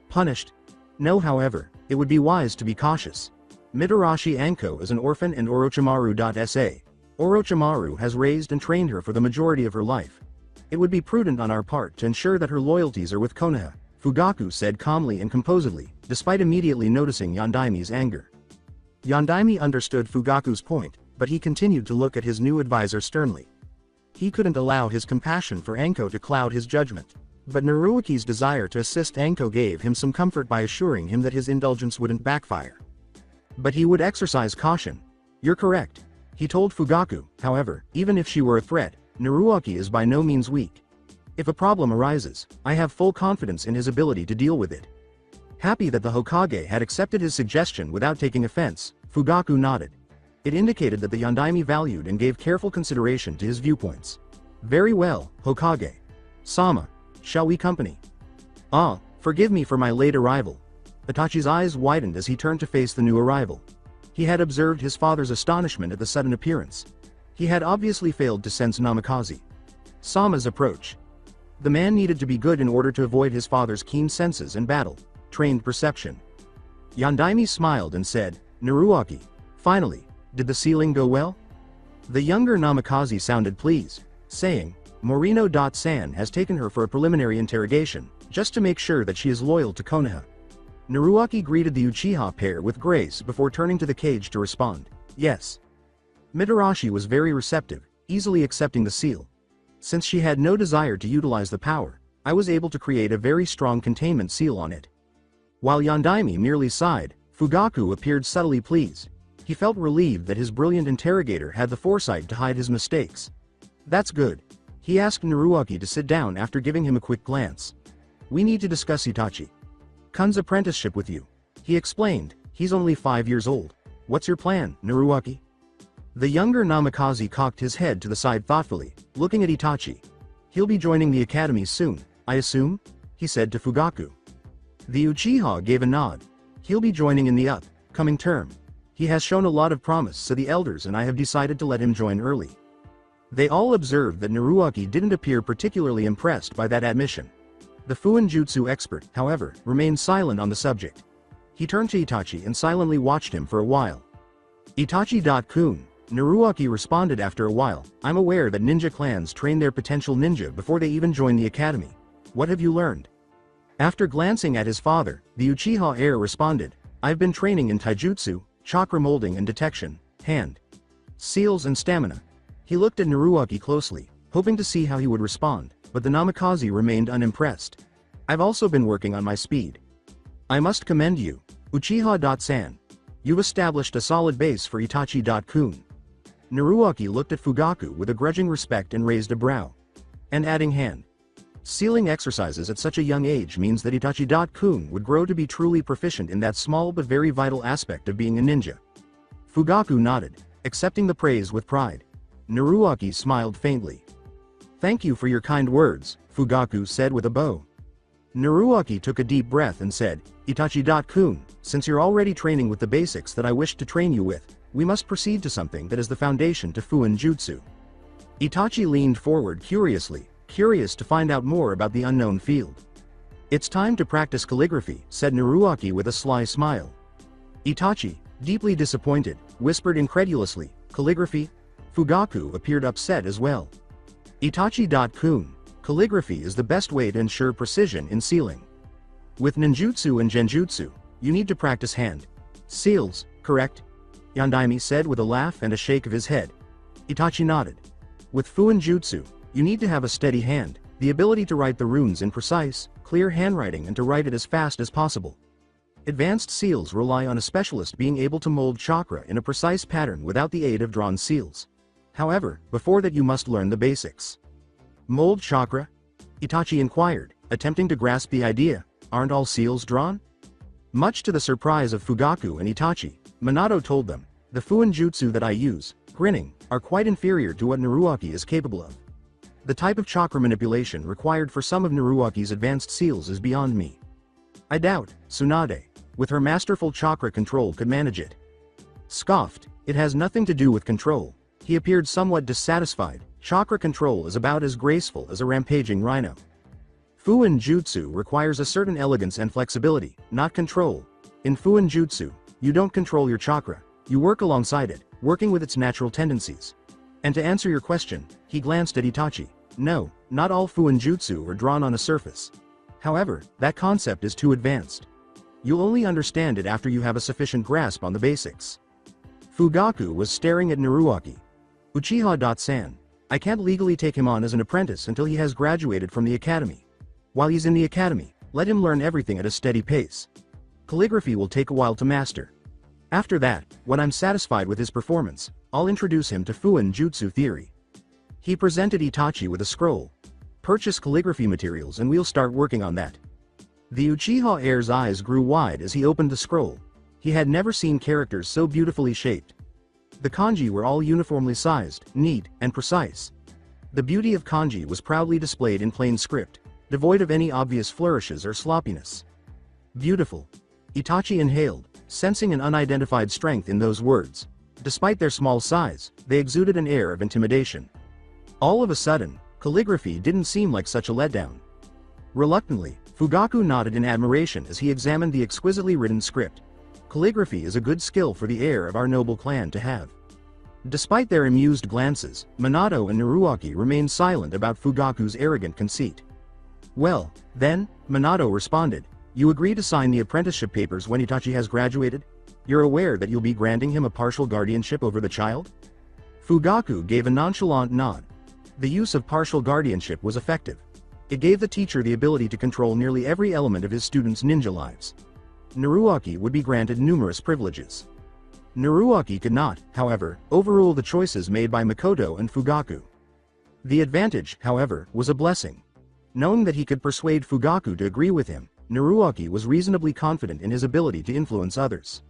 "Punished? No, however, it would be wise to be cautious. Mitarashi Anko is an orphan and Orochimaru.sa. Orochimaru has raised and trained her for the majority of her life. It would be prudent on our part to ensure that her loyalties are with Konoha," Fugaku said calmly and composedly, despite immediately noticing Yandaime's anger. Yandaime understood Fugaku's point, but he continued to look at his new advisor sternly. He couldn't allow his compassion for Anko to cloud his judgment. But Naruaki's desire to assist Anko gave him some comfort by assuring him that his indulgence wouldn't backfire. But he would exercise caution. "You're correct," he told Fugaku. "However, even if she were a threat, Naruaki is by no means weak. If a problem arises, I have full confidence in his ability to deal with it." Happy that the Hokage had accepted his suggestion without taking offense, Fugaku nodded. It indicated that the Yandaime valued and gave careful consideration to his viewpoints. "Very well, Hokage-sama. Shall we company?" Forgive me for my late arrival." Itachi's eyes widened as he turned to face the new arrival. He had observed his father's astonishment at the sudden appearance. He had obviously failed to sense Namikaze-sama's approach. The man needed to be good in order to avoid his father's keen senses and battle-trained perception. Yandaime smiled and said, "Naruaki, finally, did the sealing go well?" The younger Namikaze sounded pleased, saying, "Morino.san has taken her for a preliminary interrogation, just to make sure that she is loyal to Konoha." Naruaki greeted the Uchiha pair with grace before turning to the cage to respond, "Yes." Mitarashi was very receptive, easily accepting the seal. "Since she had no desire to utilize the power, I was able to create a very strong containment seal on it." While Yandaime merely sighed, Fugaku appeared subtly pleased. He felt relieved that his brilliant interrogator had the foresight to hide his mistakes. "That's good." He asked Naruaki to sit down after giving him a quick glance. "We need to discuss Itachi-kun's apprenticeship with you," he explained. "He's only 5 years old. What's your plan, Naruaki?" The younger Namikaze cocked his head to the side thoughtfully, looking at Itachi. "He'll be joining the academy soon, I assume?" he said to Fugaku. The Uchiha gave a nod. He'll be joining in the upcoming term. He has shown a lot of promise, so the elders and I have decided to let him join early. They all observed that Naruaki didn't appear particularly impressed by that admission. The Fuinjutsu expert, however, remained silent on the subject. He turned to Itachi and silently watched him for a while. Itachi-kun, Naruaki responded after a while, I'm aware that ninja clans train their potential ninja before they even join the academy. What have you learned? After glancing at his father, the Uchiha heir responded, I've been training in taijutsu, chakra molding and detection, hand seals and stamina. He looked at Naruaki closely, hoping to see how he would respond, but the Namikaze remained unimpressed. I've also been working on my speed. I must commend you, Uchiha-san. You've established a solid base for Itachi-kun. Naruaki looked at Fugaku with a grudging respect and raised a brow. And adding hand sealing exercises at such a young age means that Itachi-kun would grow to be truly proficient in that small but very vital aspect of being a ninja. Fugaku nodded, accepting the praise with pride. Naruaki smiled faintly. Thank you for your kind words, Fugaku said with a bow. Naruaki took a deep breath and said, Itachi-kun, since you're already training with the basics that I wished to train you with, we must proceed to something that is the foundation to Fuinjutsu. Itachi leaned forward curiously, curious to find out more about the unknown field. It's time to practice calligraphy, said Naruaki with a sly smile. Itachi, deeply disappointed, whispered incredulously, calligraphy? Fugaku appeared upset as well. Itachi-kun, calligraphy is the best way to ensure precision in sealing. With ninjutsu and genjutsu, you need to practice hand seals, correct? Yandaime said with a laugh and a shake of his head. Itachi nodded. With Fuinjutsu, you need to have a steady hand, the ability to write the runes in precise, clear handwriting and to write it as fast as possible. Advanced seals rely on a specialist being able to mold chakra in a precise pattern without the aid of drawn seals. However, before that you must learn the basics. Mold chakra? Itachi inquired, attempting to grasp the idea. Aren't all seals drawn? Much to the surprise of Fugaku and Itachi, Minato told them, the Fuinjutsu that I use, grinning, are quite inferior to what Naruaki is capable of. The type of chakra manipulation required for some of Naruaki's advanced seals is beyond me. I doubt Tsunade, with her masterful chakra control, could manage it. Scoffed, it has nothing to do with control. He appeared somewhat dissatisfied. Chakra control is about as graceful as a rampaging rhino. Fuinjutsu requires a certain elegance and flexibility, not control. In Fuinjutsu, you don't control your chakra, you work alongside it, working with its natural tendencies. And to answer your question, he glanced at Itachi. No, not all Fuinjutsu are drawn on a surface. However, that concept is too advanced. You'll only understand it after you have a sufficient grasp on the basics. Fugaku was staring at Naruaki. Uchiha-san, I can't legally take him on as an apprentice until he has graduated from the academy. While he's in the academy, let him learn everything at a steady pace. Calligraphy will take a while to master. After that, when I'm satisfied with his performance, I'll introduce him to Fuinjutsu theory. He presented Itachi with a scroll. Purchase calligraphy materials and we'll start working on that. The Uchiha heir's eyes grew wide as he opened the scroll. He had never seen characters so beautifully shaped. The kanji were all uniformly sized, neat, and precise. The beauty of kanji was proudly displayed in plain script, devoid of any obvious flourishes or sloppiness. Beautiful. Itachi inhaled, sensing an unidentified strength in those words. Despite their small size, they exuded an air of intimidation. All of a sudden, calligraphy didn't seem like such a letdown. Reluctantly, Fugaku nodded in admiration as he examined the exquisitely written script. Calligraphy is a good skill for the heir of our noble clan to have. Despite their amused glances, Minato and Naruaki remained silent about Fugaku's arrogant conceit. Well, then, Minato responded, you agree to sign the apprenticeship papers when Itachi has graduated? You're aware that you'll be granting him a partial guardianship over the child? Fugaku gave a nonchalant nod. The use of partial guardianship was effective. It gave the teacher the ability to control nearly every element of his students' ninja lives. Naruaki would be granted numerous privileges. Naruaki could not, however, overrule the choices made by Mikoto and Fugaku. The advantage, however, was a blessing. Knowing that he could persuade Fugaku to agree with him, Naruaki was reasonably confident in his ability to influence others.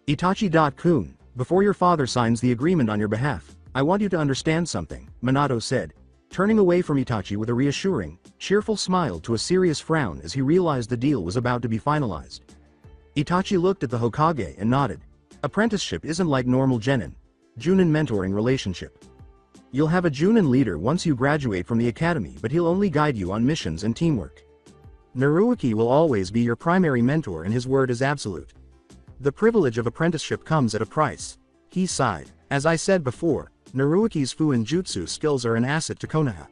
Itachi-kun, before your father signs the agreement on your behalf, I want you to understand something, Minato said. turning away from Itachi with a reassuring, cheerful smile to a serious frown as he realized the deal was about to be finalized. Itachi looked at the Hokage and nodded. Apprenticeship isn't like normal Junin mentoring relationship. You'll have a Junin leader once you graduate from the academy, but he'll only guide you on missions and teamwork. Naruto will always be your primary mentor and his word is absolute. The privilege of apprenticeship comes at a price. He sighed. As I said before, Naruto's Fuin Jutsu skills are an asset to Konoha.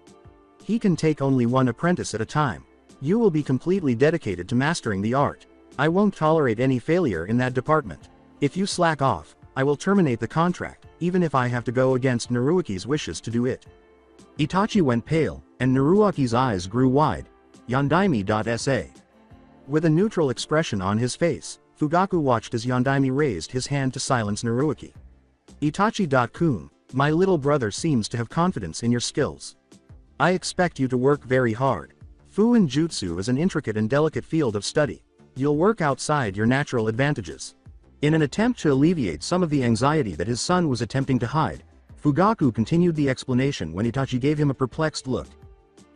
He can take only one apprentice at a time. You will be completely dedicated to mastering the art. I won't tolerate any failure in that department. If you slack off, I will terminate the contract, even if I have to go against Naruto's wishes to do it. Itachi went pale, and Naruto's eyes grew wide. Yondaime.sa. With a neutral expression on his face, Fugaku watched as Yondaime raised his hand to silence Naruto. Itachi.kun, my little brother seems to have confidence in your skills. I expect you to work very hard. Fuin Jutsu is an intricate and delicate field of study. You'll work outside your natural advantages. In an attempt to alleviate some of the anxiety that his son was attempting to hide, Fugaku continued the explanation when Itachi gave him a perplexed look.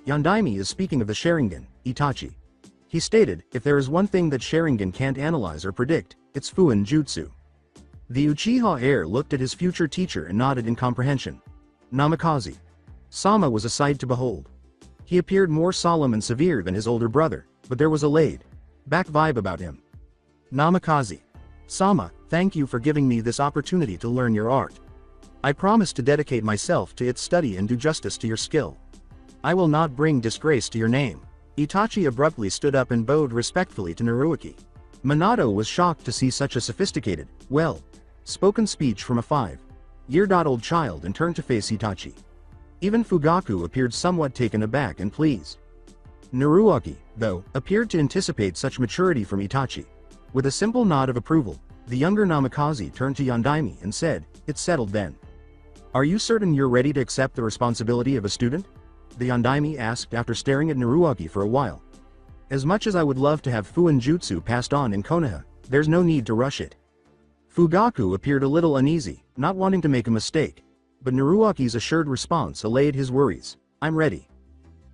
Yondaime is speaking of the Sharingan, Itachi. He stated, if there is one thing that Sharingan can't analyze or predict, it's Fuin Jutsu. The Uchiha heir looked at his future teacher and nodded in comprehension. Namikaze Sama was a sight to behold. He appeared more solemn and severe than his older brother, but there was a laid-back vibe about him. Namikaze Sama, thank you for giving me this opportunity to learn your art. I promise to dedicate myself to its study and do justice to your skill. I will not bring disgrace to your name. Itachi abruptly stood up and bowed respectfully to Naruto. Minato was shocked to see such a sophisticated, well-spoken speech from a 5-year-old child and turned to face Itachi. Even Fugaku appeared somewhat taken aback and pleased. Naruto, though, appeared to anticipate such maturity from Itachi. With a simple nod of approval, the younger Namikaze turned to Yondaime and said, it's settled then. Are you certain you're ready to accept the responsibility of a student? The Yondaime asked after staring at Naruto for a while. As much as I would love to have Fuin Jutsu passed on in Konoha, there's no need to rush it. Fugaku appeared a little uneasy, not wanting to make a mistake, but Naruto's assured response allayed his worries. I'm ready.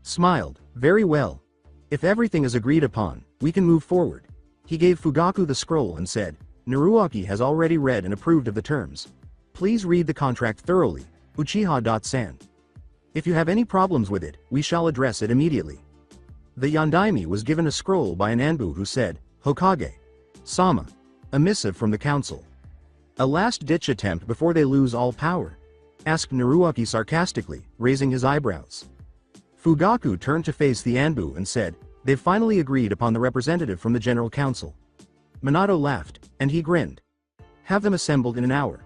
Smiled, very well. If everything is agreed upon, we can move forward. He gave Fugaku the scroll and said, Naruto has already read and approved of the terms. Please read the contract thoroughly, Uchiha.san. If you have any problems with it, we shall address it immediately. The Yondaime was given a scroll by an Anbu who said, Hokage Sama. A missive from the council. A last-ditch attempt before they lose all power? Asked Naruto sarcastically, raising his eyebrows. Fugaku turned to face the Anbu and said, they've finally agreed upon the representative from the General Council. Minato laughed, and he grinned. Have them assembled in an hour.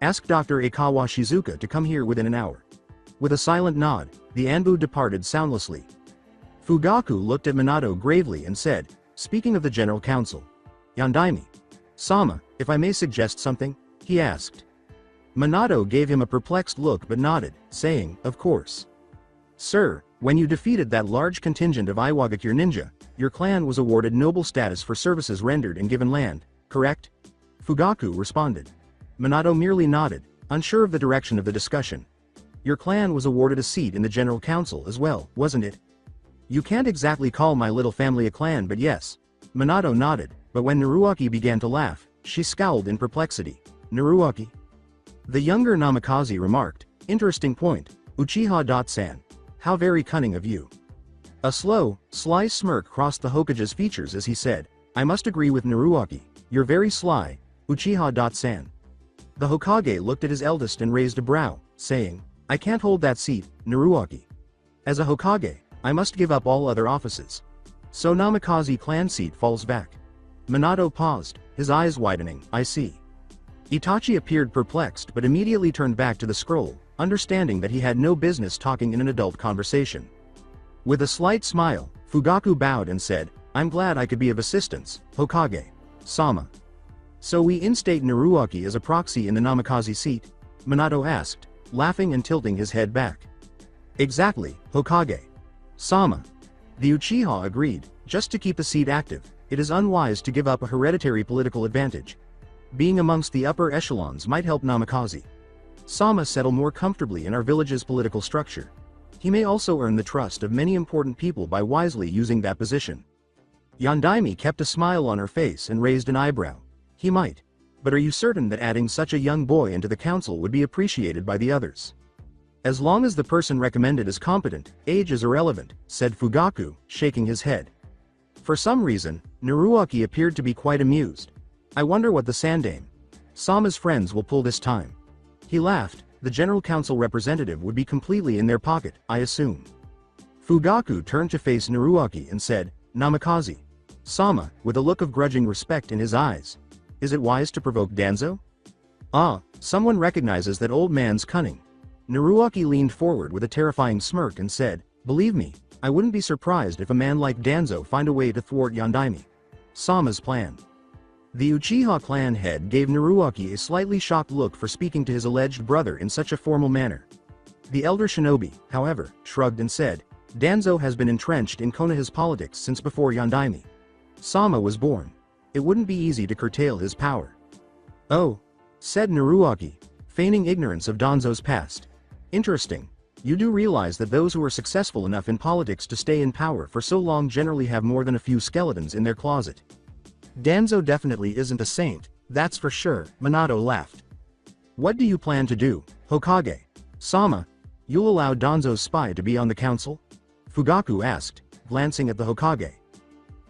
Ask Dr. Aikawa Shizuka to come here within an hour. With a silent nod, the Anbu departed soundlessly. Fugaku looked at Minato gravely and said, speaking of the General Council. Yondaime Sama, if I may suggest something? He asked. Minato gave him a perplexed look but nodded, saying, of course. Sir, when you defeated that large contingent of Iwagakure ninja, your clan was awarded noble status for services rendered in given land, correct? Fugaku responded. Minato merely nodded, unsure of the direction of the discussion. Your clan was awarded a seat in the General Council as well, wasn't it? You can't exactly call my little family a clan, but yes. Minato nodded, but when Naruto began to laugh, she scowled in perplexity. Naruto? The younger Namikaze remarked, interesting point, Uchiha.san. How very cunning of you. A slow, sly smirk crossed the Hokage's features as he said, I must agree with Naruto, you're very sly, Uchiha.san. The Hokage looked at his eldest and raised a brow, saying, I can't hold that seat, Naruto. As a Hokage, I must give up all other offices. So Namikaze clan seat falls back. Minato paused, his eyes widening, I see. Itachi appeared perplexed but immediately turned back to the scroll, understanding that he had no business talking in an adult conversation. With a slight smile, Fugaku bowed and said, I'm glad I could be of assistance, Hokage Sama. So we instate Naruto as a proxy in the Namikaze seat? Minato asked, laughing and tilting his head back. Exactly, Hokage Sama. The Uchiha agreed, just to keep the seat active, it is unwise to give up a hereditary political advantage. Being amongst the upper echelons might help Namikaze Sama settle more comfortably in our village's political structure. He may also earn the trust of many important people by wisely using that position. Yondaime kept a smile on her face and raised an eyebrow. He might. But are you certain that adding such a young boy into the council would be appreciated by the others? As long as the person recommended is competent, age is irrelevant, said Fugaku, shaking his head. For some reason, Naruaki appeared to be quite amused. I wonder what the Sandame, Sama's friends will pull this time. He laughed. The general council representative would be completely in their pocket, I assume. Fugaku turned to face Naruaki and said, Namikaze. Sama, with a look of grudging respect in his eyes. Is it wise to provoke Danzo? Ah, someone recognizes that old man's cunning. Naruaki leaned forward with a terrifying smirk and said, believe me, I wouldn't be surprised if a man like Danzo find a way to thwart Yondaime Sama's plan. The Uchiha clan head gave Naruaki a slightly shocked look for speaking to his alleged brother in such a formal manner. The elder shinobi, however, shrugged and said, Danzo has been entrenched in Konoha's politics since before Yondaime Sama was born. It wouldn't be easy to curtail his power. Oh, said Naruaki, feigning ignorance of Danzo's past. Interesting. You do realize that those who are successful enough in politics to stay in power for so long generally have more than a few skeletons in their closet. Danzo definitely isn't a saint, that's for sure, Minato laughed. What do you plan to do, Hokage? Sama, you'll allow Danzo's spy to be on the council? Fugaku asked, glancing at the Hokage.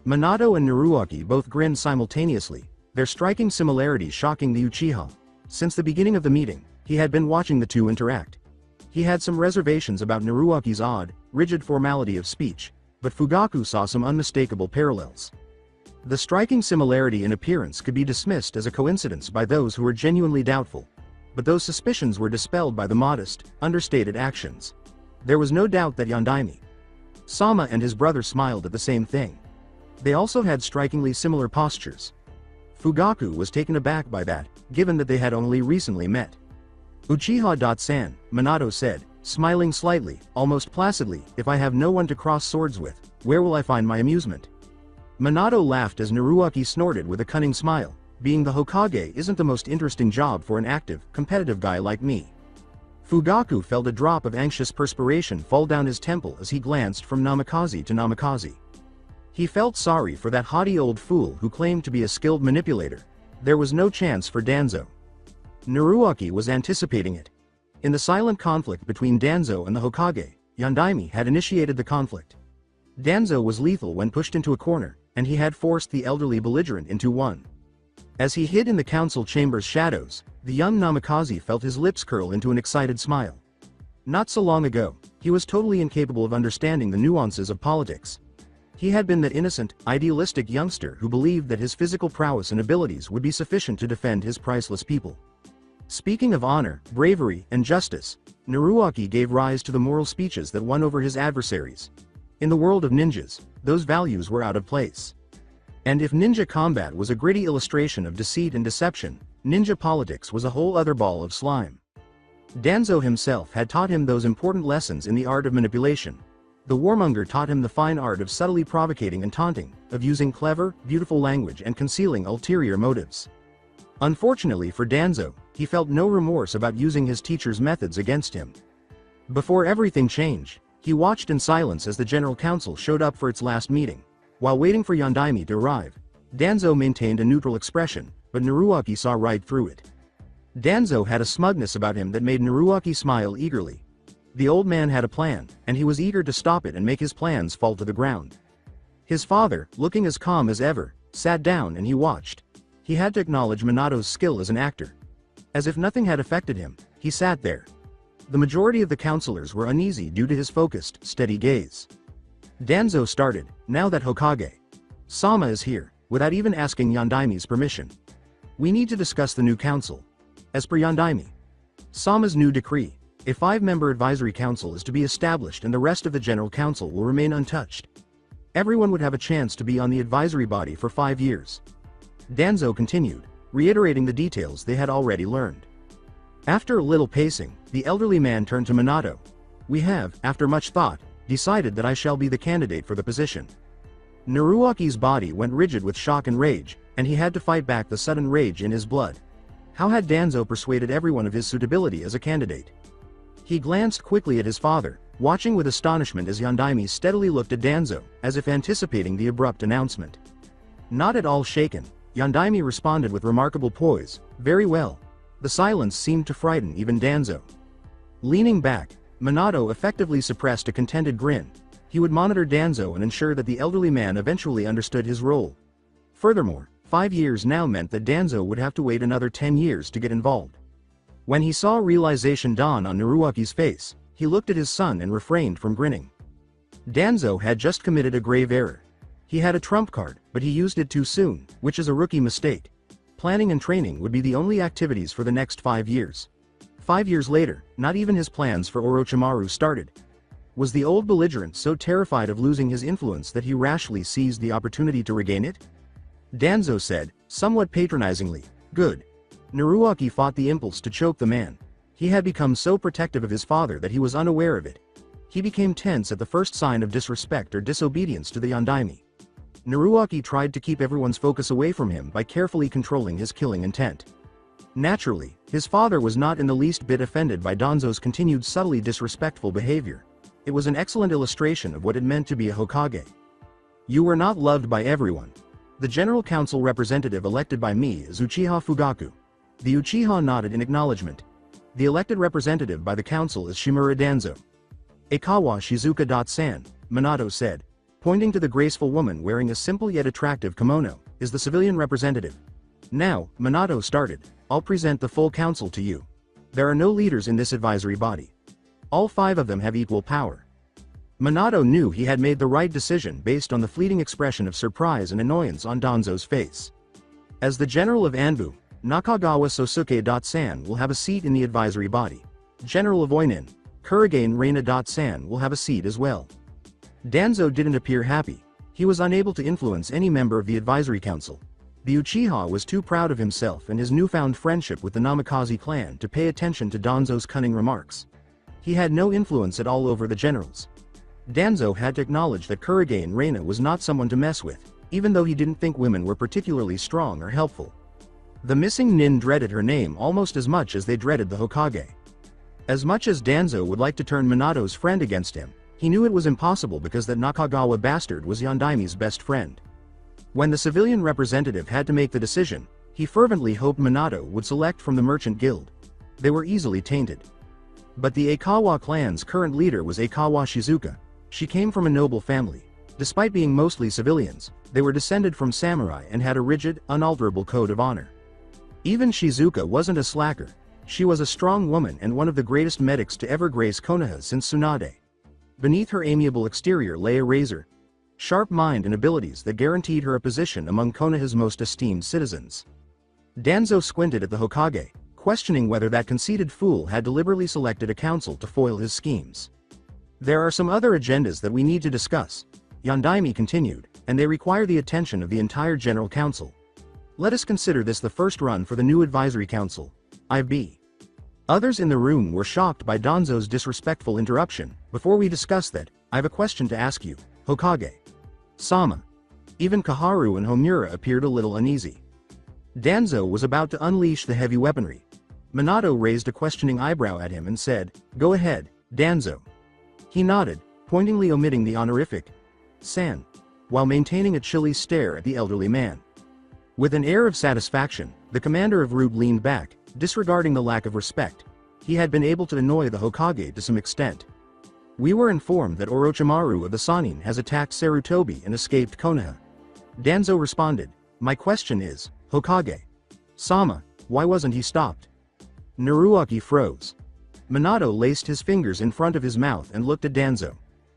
Minato and Naruaki both grinned simultaneously, their striking similarities shocking the Uchiha. Since the beginning of the meeting, he had been watching the two interact. He had some reservations about Naruaki's odd, rigid formality of speech, but Fugaku saw some unmistakable parallels. The striking similarity in appearance could be dismissed as a coincidence by those who were genuinely doubtful, but those suspicions were dispelled by the modest, understated actions. There was no doubt that Yondaime Sama and his brother smiled at the same thing. They also had strikingly similar postures. Fugaku was taken aback by that, given that they had only recently met. Uchiha-san, Minato said, smiling slightly, almost placidly, if I have no one to cross swords with, where will I find my amusement? Minato laughed as Naruaki snorted with a cunning smile, being the Hokage isn't the most interesting job for an active, competitive guy like me. Fugaku felt a drop of anxious perspiration fall down his temple as he glanced from Namikaze to Namikaze. He felt sorry for that haughty old fool who claimed to be a skilled manipulator. There was no chance for Danzo. Naruaki was anticipating it. In the silent conflict between Danzo and the Hokage, Yondaime had initiated the conflict. Danzo was lethal when pushed into a corner, and he had forced the elderly belligerent into one. As he hid in the council chamber's shadows, the young Namikaze felt his lips curl into an excited smile. Not so long ago, he was totally incapable of understanding the nuances of politics. He had been that innocent, idealistic youngster who believed that his physical prowess and abilities would be sufficient to defend his priceless people. Speaking of honor, bravery, and justice, Naruaki gave rise to the moral speeches that won over his adversaries. In the world of ninjas, those values were out of place. And if ninja combat was a gritty illustration of deceit and deception, ninja politics was a whole other ball of slime. Danzo himself had taught him those important lessons in the art of manipulation. The warmonger taught him the fine art of subtly provocating and taunting, of using clever, beautiful language and concealing ulterior motives. Unfortunately for Danzo, he felt no remorse about using his teacher's methods against him. Before everything changed, he watched in silence as the General Council showed up for its last meeting. While waiting for Yondaime to arrive, Danzo maintained a neutral expression, but Naruaki saw right through it. Danzo had a smugness about him that made Naruaki smile eagerly. The old man had a plan, and he was eager to stop it and make his plans fall to the ground. His father, looking as calm as ever, sat down and he watched. He had to acknowledge Minato's skill as an actor. As if nothing had affected him, he sat there. The majority of the counselors were uneasy due to his focused, steady gaze. Danzo started, now that Hokage Sama is here, without even asking Yondaime's permission. We need to discuss the new council. As per Yondaime Sama's new decree, a 5-member advisory council is to be established and the rest of the general council will remain untouched. Everyone would have a chance to be on the advisory body for 5 years. Danzo continued, reiterating the details they had already learned. After a little pacing, the elderly man turned to Minato. We have, after much thought, decided that I shall be the candidate for the position. Naruaki's body went rigid with shock and rage, and he had to fight back the sudden rage in his blood. How had Danzo persuaded everyone of his suitability as a candidate? He glanced quickly at his father, watching with astonishment as Yondaime steadily looked at Danzo, as if anticipating the abrupt announcement. Not at all shaken, Yondaime responded with remarkable poise, "Very well." The silence seemed to frighten even Danzo. Leaning back, Minato effectively suppressed a contented grin. He would monitor Danzo and ensure that the elderly man eventually understood his role. Furthermore, 5 years now meant that Danzo would have to wait another 10 years to get involved. When he saw realization dawn on Naruaki's face, he looked at his son and refrained from grinning. Danzo had just committed a grave error. He had a trump card, but he used it too soon, which is a rookie mistake. Planning and training would be the only activities for the next 5 years. 5 years later, not even his plans for Orochimaru started. Was the old belligerent so terrified of losing his influence that he rashly seized the opportunity to regain it? Danzo said, somewhat patronizingly, "Good." Naruaki fought the impulse to choke the man. He had become so protective of his father that he was unaware of it. He became tense at the first sign of disrespect or disobedience to the Yondaime. Naruaki tried to keep everyone's focus away from him by carefully controlling his killing intent. Naturally, his father was not in the least bit offended by Danzo's continued subtly disrespectful behavior. It was an excellent illustration of what it meant to be a Hokage. "You were not loved by everyone. The General Council representative elected by me is Uchiha Fugaku." The Uchiha nodded in acknowledgement. "The elected representative by the council is Shimura Danzo." "Ikawa Shizuka-san," Minato said, pointing to the graceful woman wearing a simple yet attractive kimono, "is the civilian representative." "Now," Minato started, "I'll present the full council to you. There are no leaders in this advisory body. All 5 of them have equal power." Minato knew he had made the right decision based on the fleeting expression of surprise and annoyance on Danzo's face. As the general of Anbu, Nakagawa Sosuke-san will have a seat in the advisory body. General of Oinin, Kurigane Reina-san will have a seat as well. Danzo didn't appear happy. He was unable to influence any member of the advisory council. The Uchiha was too proud of himself and his newfound friendship with the Namikaze clan to pay attention to Danzo's cunning remarks. He had no influence at all over the generals. Danzo had to acknowledge that Kurigane Reina was not someone to mess with, even though he didn't think women were particularly strong or helpful. The missing nin dreaded her name almost as much as they dreaded the Hokage. As much as Danzo would like to turn Minato's friend against him, he knew it was impossible because that Nakagawa bastard was Yondaime's best friend. When the civilian representative had to make the decision, he fervently hoped Minato would select from the merchant guild. They were easily tainted. But the Aikawa clan's current leader was Aikawa Shizuka. She came from a noble family. Despite being mostly civilians, they were descended from samurai and had a rigid, unalterable code of honor. Even Shizuka wasn't a slacker. She was a strong woman and one of the greatest medics to ever grace Konoha since Tsunade. Beneath her amiable exterior lay a razor-sharp mind and abilities that guaranteed her a position among Konoha's most esteemed citizens. Danzo squinted at the Hokage, questioning whether that conceited fool had deliberately selected a council to foil his schemes. "There are some other agendas that we need to discuss," Yondaime continued, "and they require the attention of the entire General Council. Let us consider this the first run for the new Advisory Council, IB." Others in the room were shocked by Danzo's disrespectful interruption. "Before we discuss that, I have a question to ask you, Hokage Sama." Even Kaharu and Homura appeared a little uneasy. Danzo was about to unleash the heavy weaponry. Minato raised a questioning eyebrow at him and said, "Go ahead, Danzo." He nodded, pointedly omitting the honorific "san," while maintaining a chilly stare at the elderly man. With an air of satisfaction, the commander of Root leaned back, disregarding the lack of respect. He had been able to annoy the Hokage to some extent. "We were informed that Orochimaru of the Sannin has attacked Sarutobi and escaped Konoha." Danzo responded, "My question is, Hokage Sama, why wasn't he stopped?" Naruaki froze. Minato laced his fingers in front of his mouth and looked at Danzo.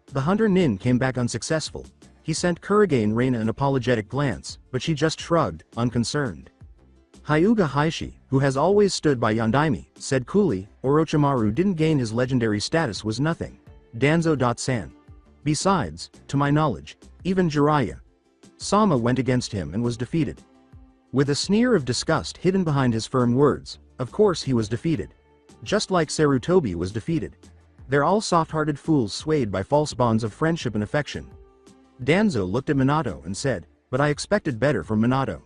The Hunter Nin came back unsuccessful. He sent Kurigane Reina an apologetic glance, but she just shrugged, unconcerned. Hyuga Heishi, who has always stood by Yondaime, said coolly, "Orochimaru didn't gain his legendary status was nothing. Danzo-san. Besides, to my knowledge, even Jiraiya Sama went against him and was defeated." With a sneer of disgust hidden behind his firm words, "Of course he was defeated. Just like Sarutobi was defeated. They're all soft-hearted fools swayed by false bonds of friendship and affection." Danzo looked at Minato and said, "But I expected better from Minato."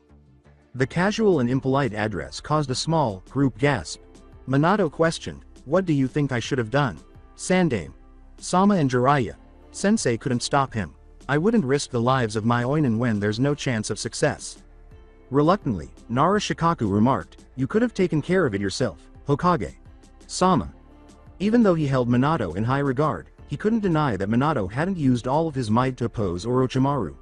The casual and impolite address caused a small, group gasp. Minato questioned, "What do you think I should have done, Sandame?" Sama and Jiraiya. Sensei couldn't stop him. I wouldn't risk the lives of my Oinin when there's no chance of success. Reluctantly, Nara Shikaku remarked, you could have taken care of it yourself, Hokage. Sama. Even though he held Minato in high regard, he couldn't deny that Minato hadn't used all of his might to oppose Orochimaru.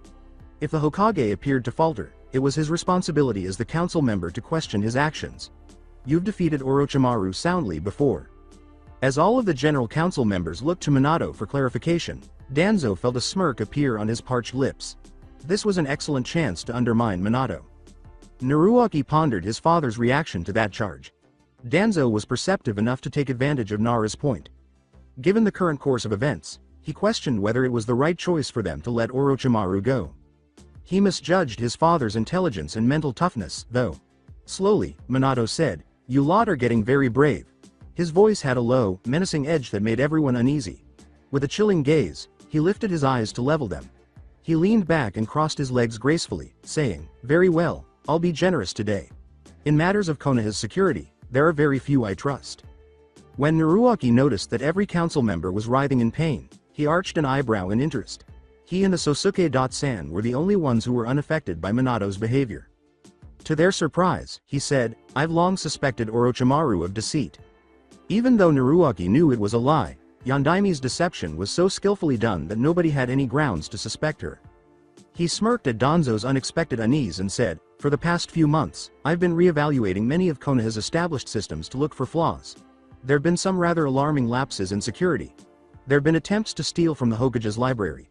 If the Hokage appeared to falter, it was his responsibility as the council member to question his actions. You've defeated Orochimaru soundly before. As all of the general council members looked to Minato for clarification, Danzo felt a smirk appear on his parched lips. This was an excellent chance to undermine Minato. Naruaki pondered his father's reaction to that charge. Danzo was perceptive enough to take advantage of Nara's point. Given the current course of events, he questioned whether it was the right choice for them to let Orochimaru go. He misjudged his father's intelligence and mental toughness, though. Slowly, Minato said, you lot are getting very brave. His voice had a low, menacing edge that made everyone uneasy. With a chilling gaze, he lifted his eyes to level them. He leaned back and crossed his legs gracefully, saying, very well, I'll be generous today. In matters of Konoha's security, there are very few I trust. When Naruaki noticed that every council member was writhing in pain, he arched an eyebrow in interest. He and the Sosuke-san were the only ones who were unaffected by Minato's behavior. To their surprise, he said, I've long suspected Orochimaru of deceit. Even though Naruaki knew it was a lie, Yondaimi's deception was so skillfully done that nobody had any grounds to suspect her. He smirked at Danzo's unexpected unease and said, for the past few months, I've been re-evaluating many of Konoha's established systems to look for flaws. There have been some rather alarming lapses in security. There have been attempts to steal from the Hokage's library.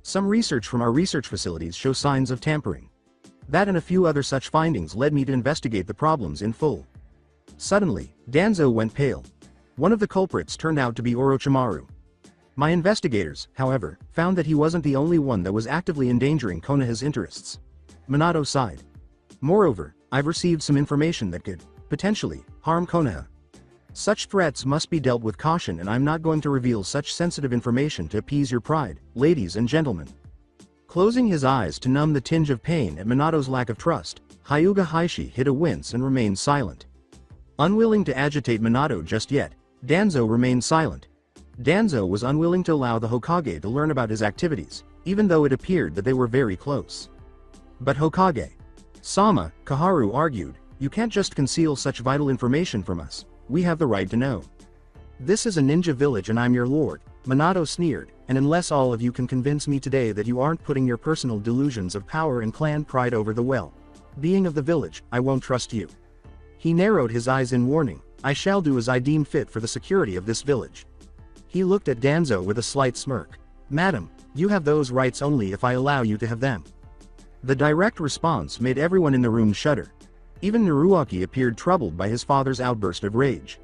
Some research from our research facilities show signs of tampering. That and a few other such findings led me to investigate the problems in full. Suddenly, Danzo went pale. One of the culprits turned out to be Orochimaru. My investigators, however, found that he wasn't the only one that was actively endangering Konoha's interests. Minato sighed. Moreover, I've received some information that could, potentially, harm Konoha. Such threats must be dealt with caution, and I'm not going to reveal such sensitive information to appease your pride, ladies and gentlemen. Closing his eyes to numb the tinge of pain at Minato's lack of trust, Hyuga Heishi hid a wince and remained silent. Unwilling to agitate Minato just yet, Danzo remained silent. Danzo was unwilling to allow the Hokage to learn about his activities, even though it appeared that they were very close. But Hokage Sama, Kaharu argued, you can't just conceal such vital information from us. We have the right to know. This is a ninja village and I'm your lord, Minato sneered, and unless all of you can convince me today that you aren't putting your personal delusions of power and clan pride over the well-being of the village, I won't trust you. He narrowed his eyes in warning, I shall do as I deem fit for the security of this village. He looked at Danzo with a slight smirk. Madam, you have those rights only if I allow you to have them. The direct response made everyone in the room shudder. Even Naruaki appeared troubled by his father's outburst of rage.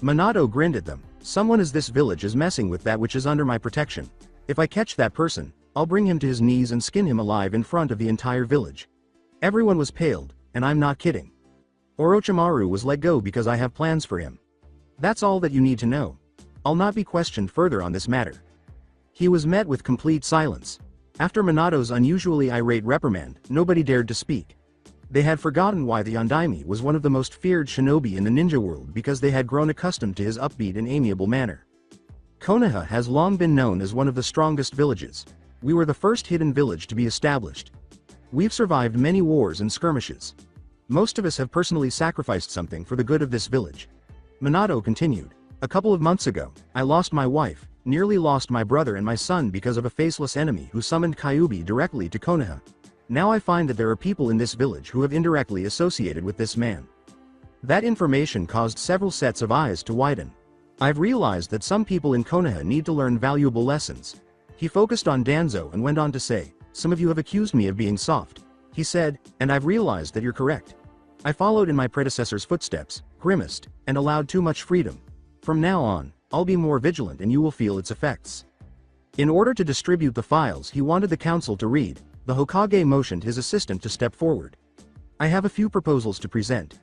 Minato grinned at them. Someone as this village is messing with that which is under my protection. If I catch that person, I'll bring him to his knees and skin him alive in front of the entire village. Everyone was paled, and I'm not kidding. Orochimaru was let go because I have plans for him. That's all that you need to know. I'll not be questioned further on this matter. He was met with complete silence. After Minato's unusually irate reprimand, nobody dared to speak. They had forgotten why the Yondaime was one of the most feared shinobi in the ninja world because they had grown accustomed to his upbeat and amiable manner. Konoha has long been known as one of the strongest villages. We were the first hidden village to be established. We've survived many wars and skirmishes. Most of us have personally sacrificed something for the good of this village. Minato continued. A couple of months ago, I lost my wife, nearly lost my brother and my son because of a faceless enemy who summoned Kyuubi directly to Konoha. Now I find that there are people in this village who have indirectly associated with this man. That information caused several sets of eyes to widen. I've realized that some people in Konoha need to learn valuable lessons. He focused on Danzo and went on to say, some of you have accused me of being soft. He said, and I've realized that you're correct. I followed in my predecessor's footsteps, grimaced, and allowed too much freedom. From now on, I'll be more vigilant and you will feel its effects. In order to distribute the files he wanted the council to read, the Hokage motioned his assistant to step forward. I have a few proposals to present.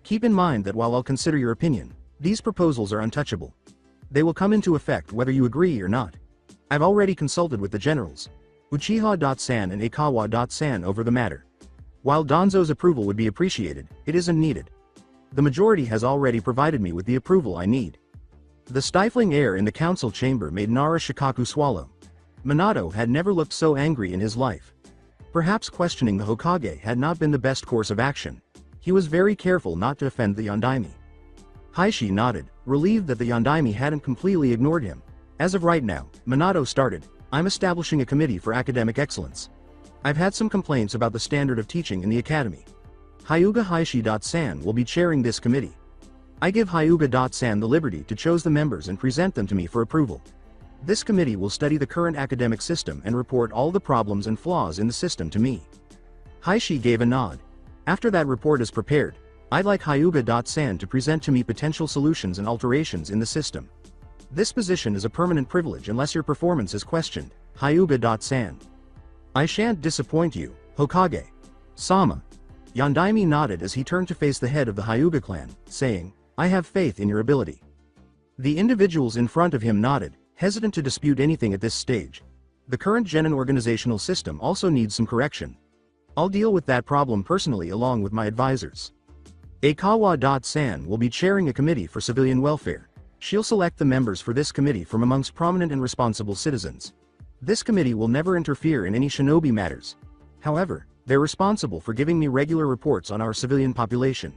Keep in mind that while I'll consider your opinion, these proposals are untouchable. They will come into effect whether you agree or not. I've already consulted with the generals, Uchiha-san and Aikawa-san over the matter. While Danzo's approval would be appreciated, it isn't needed. The majority has already provided me with the approval I need. The stifling air in the council chamber made Nara Shikaku swallow. Minato had never looked so angry in his life. Perhaps questioning the Hokage had not been the best course of action. He was very careful not to offend the Yondaime. Heishi nodded, relieved that the Yondaime hadn't completely ignored him. As of right now, Minato started, I'm establishing a committee for academic excellence. I've had some complaints about the standard of teaching in the academy. Hyuga Heishi-san will be chairing this committee. I give Hyuga-san the liberty to choose the members and present them to me for approval. This committee will study the current academic system and report all the problems and flaws in the system to me. Heishi gave a nod. After that report is prepared, I'd like Hyuga-san to present to me potential solutions and alterations in the system. This position is a permanent privilege unless your performance is questioned, Hyuga-san. I shan't disappoint you, Hokage. Sama. Yondaime nodded as he turned to face the head of the Hyuga clan, saying, I have faith in your ability. The individuals in front of him nodded, hesitant to dispute anything at this stage. The current genin organizational system also needs some correction. I'll deal with that problem personally along with my advisors. Aikawa-san will be chairing a committee for civilian welfare. She'll select the members for this committee from amongst prominent and responsible citizens. This committee will never interfere in any shinobi matters. However, they're responsible for giving me regular reports on our civilian population.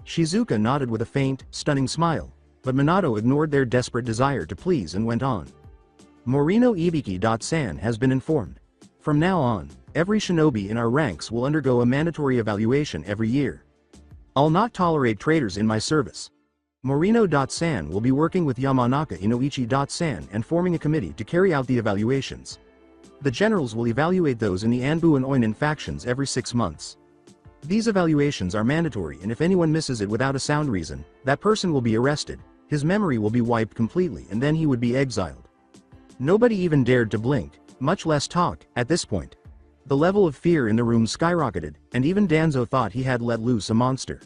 Shizuka nodded with a faint, stunning smile, but Minato ignored their desperate desire to please and went on. Morino Ibiki-san has been informed. From now on, every shinobi in our ranks will undergo a mandatory evaluation every year. I'll not tolerate traitors in my service. Morino-san will be working with Yamanaka Inoichi-san and forming a committee to carry out the evaluations. The generals will evaluate those in the Anbu and Oinin factions every 6 months. These evaluations are mandatory, and if anyone misses it without a sound reason, that person will be arrested, his memory will be wiped completely, and then he would be exiled. Nobody even dared to blink, much less talk, at this point. The level of fear in the room skyrocketed, and even Danzo thought he had let loose a monster.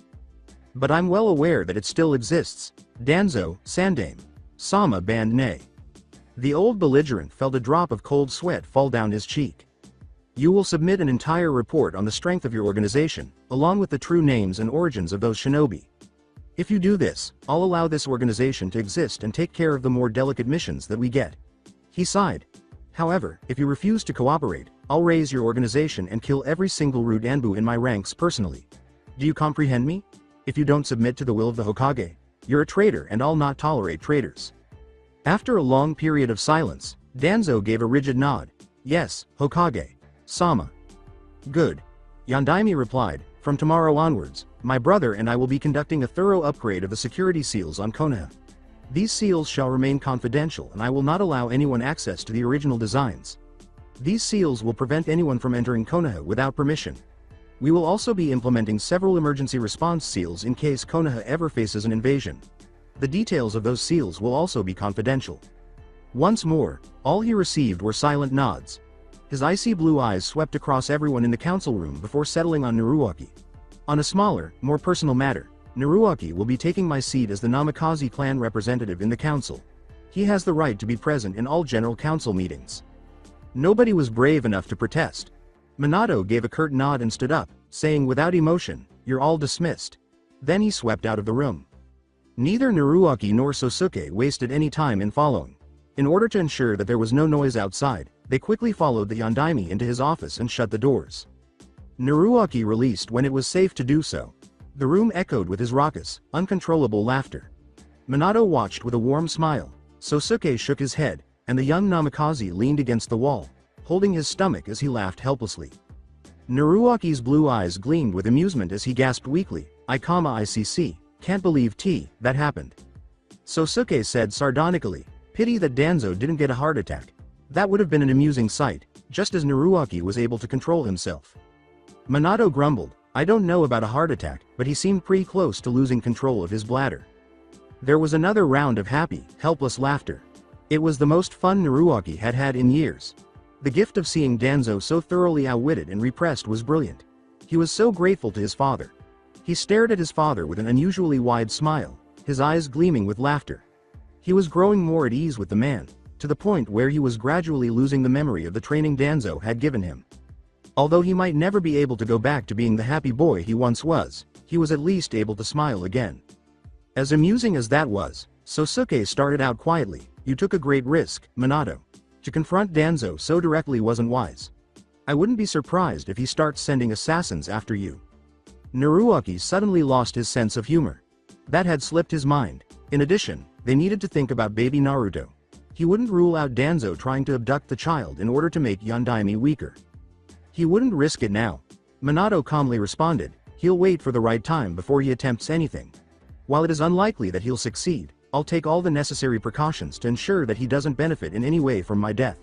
But I'm well aware that it still exists. Danzo, Sandame. Sama banned Nay. The old belligerent felt a drop of cold sweat fall down his cheek. You will submit an entire report on the strength of your organization, along with the true names and origins of those shinobi. If you do this, I'll allow this organization to exist and take care of the more delicate missions that we get. He sighed. However, if you refuse to cooperate, I'll raise your organization and kill every single root Anbu in my ranks personally. Do you comprehend me? If you don't submit to the will of the Hokage, you're a traitor, and I'll not tolerate traitors. After a long period of silence, Danzo gave a rigid nod. Yes, Hokage. Sama. Good. Yondaime replied, from tomorrow onwards, my brother and I will be conducting a thorough upgrade of the security seals on Konoha. These seals shall remain confidential, and I will not allow anyone access to the original designs. These seals will prevent anyone from entering Konoha without permission. We will also be implementing several emergency response seals in case Konoha ever faces an invasion. The details of those seals will also be confidential. Once more, all he received were silent nods. His icy blue eyes swept across everyone in the council room before settling on Naruaki. On a smaller, more personal matter, Naruaki will be taking my seat as the Namikaze clan representative in the council. He has the right to be present in all general council meetings. Nobody was brave enough to protest. Minato gave a curt nod and stood up, saying without emotion, you're all dismissed. Then he swept out of the room. Neither Naruaki nor Sosuke wasted any time in following. In order to ensure that there was no noise outside, they quickly followed the Yondaime into his office and shut the doors. Naruaki released when it was safe to do so. The room echoed with his raucous, uncontrollable laughter. Minato watched with a warm smile. Sosuke shook his head, and the young Namikaze leaned against the wall, holding his stomach as he laughed helplessly. Naruaki's blue eyes gleamed with amusement as he gasped weakly, ICC, can't believe that happened. Sosuke said sardonically, pity that Danzo didn't get a heart attack. That would have been an amusing sight, just as Naruaki was able to control himself. Minato grumbled, I don't know about a heart attack, but he seemed pretty close to losing control of his bladder. There was another round of happy, helpless laughter. It was the most fun Naruaki had had in years. The gift of seeing Danzo so thoroughly outwitted and repressed was brilliant. He was so grateful to his father. He stared at his father with an unusually wide smile, his eyes gleaming with laughter. He was growing more at ease with the man, to the point where he was gradually losing the memory of the training Danzo had given him. Although he might never be able to go back to being the happy boy he once was, he was at least able to smile again. As amusing as that was, Sosuke started out quietly. You took a great risk, Minato. To confront Danzo so directly wasn't wise. I wouldn't be surprised if he starts sending assassins after you. Naruaki suddenly lost his sense of humor. That had slipped his mind. In addition, they needed to think about baby Naruto. He wouldn't rule out Danzo trying to abduct the child in order to make Yondaime weaker. He wouldn't risk it now. Minato calmly responded, he'll wait for the right time before he attempts anything. While it is unlikely that he'll succeed, I'll take all the necessary precautions to ensure that he doesn't benefit in any way from my death.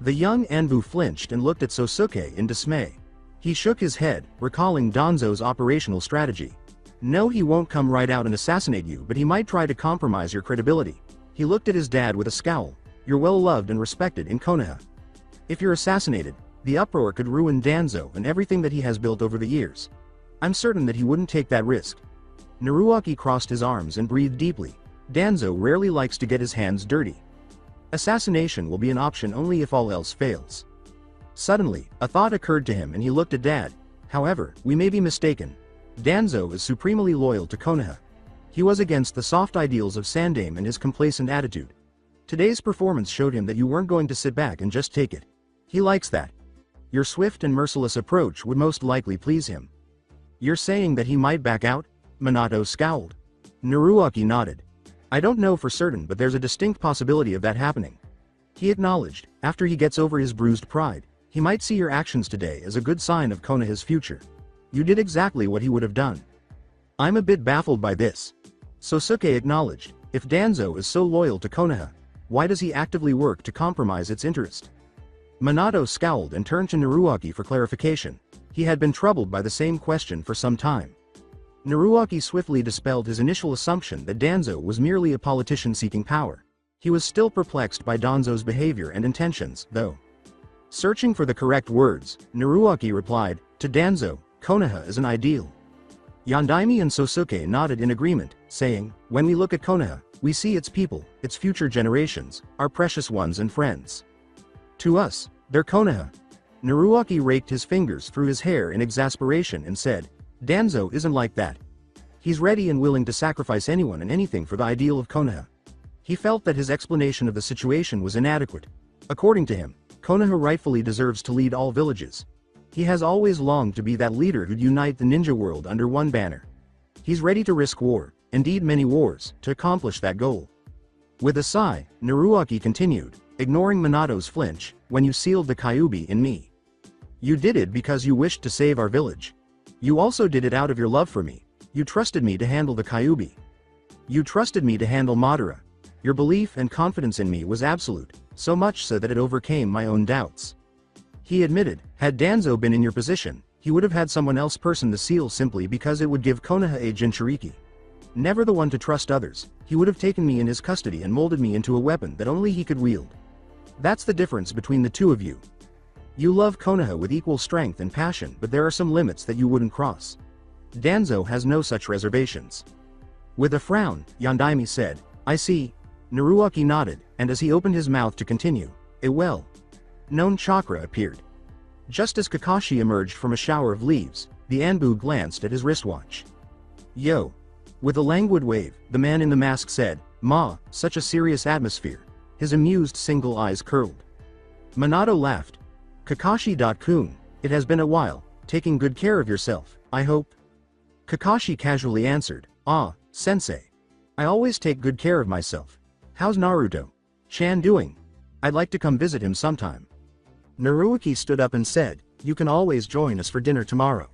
The young Anbu flinched and looked at Sosuke in dismay. He shook his head, recalling Danzo's operational strategy. No, he won't come right out and assassinate you, but he might try to compromise your credibility. He looked at his dad with a scowl. You're well loved and respected in Konoha. If you're assassinated, the uproar could ruin Danzo and everything that he has built over the years. I'm certain that he wouldn't take that risk. Naruaki crossed his arms and breathed deeply. Danzo rarely likes to get his hands dirty. Assassination will be an option only if all else fails. Suddenly, a thought occurred to him and he looked at Dad. However, we may be mistaken. Danzo is supremely loyal to Konoha. He was against the soft ideals of Sandaime and his complacent attitude. Today's performance showed him that you weren't going to sit back and just take it. He likes that. Your swift and merciless approach would most likely please him. You're saying that he might back out? Minato scowled. Naruaki nodded. I don't know for certain, but there's a distinct possibility of that happening. He acknowledged, after he gets over his bruised pride, he might see your actions today as a good sign of Konoha's future. You did exactly what he would have done. I'm a bit baffled by this. Sosuke acknowledged, if Danzo is so loyal to Konoha, why does he actively work to compromise its interest? Minato scowled and turned to Naruaki for clarification. He had been troubled by the same question for some time. Naruaki swiftly dispelled his initial assumption that Danzo was merely a politician seeking power. He was still perplexed by Danzo's behavior and intentions, though. Searching for the correct words, Naruaki replied, to Danzo, Konoha is an ideal. Yondaime and Sosuke nodded in agreement, saying, when we look at Konoha, we see its people, its future generations, our precious ones and friends. To us, they're Konoha. Naruaki raked his fingers through his hair in exasperation and said, Danzo isn't like that. He's ready and willing to sacrifice anyone and anything for the ideal of Konoha. He felt that his explanation of the situation was inadequate. According to him, Konoha rightfully deserves to lead all villages. He has always longed to be that leader who'd unite the ninja world under one banner. He's ready to risk war, indeed many wars, to accomplish that goal. With a sigh, Naruaki continued, ignoring Minato's flinch, when you sealed the Kyuubi in me. You did it because you wished to save our village. You also did it out of your love for me. You trusted me to handle the Kyuubi. You trusted me to handle Madara. Your belief and confidence in me was absolute, so much so that it overcame my own doubts. He admitted, had Danzo been in your position, he would have had someone else person the seal simply because it would give Konoha a Jinchuriki. Never the one to trust others, he would have taken me in his custody and molded me into a weapon that only he could wield. That's the difference between the two of you. You love Konoha with equal strength and passion, but there are some limits that you wouldn't cross. Danzo has no such reservations. With a frown, Yondaime said, I see. Naruaki nodded, and as he opened his mouth to continue, a well-known chakra appeared. Just as Kakashi emerged from a shower of leaves, the Anbu glanced at his wristwatch. Yo. With a languid wave, the man in the mask said, Ma, such a serious atmosphere. His amused single eyes curled. Minato laughed. Kakashi-kun, it has been a while, taking good care of yourself, I hope. Kakashi casually answered, Ah, sensei. I always take good care of myself. How's Naruto-chan doing? I'd like to come visit him sometime. Naruaki stood up and said, you can always join us for dinner tomorrow.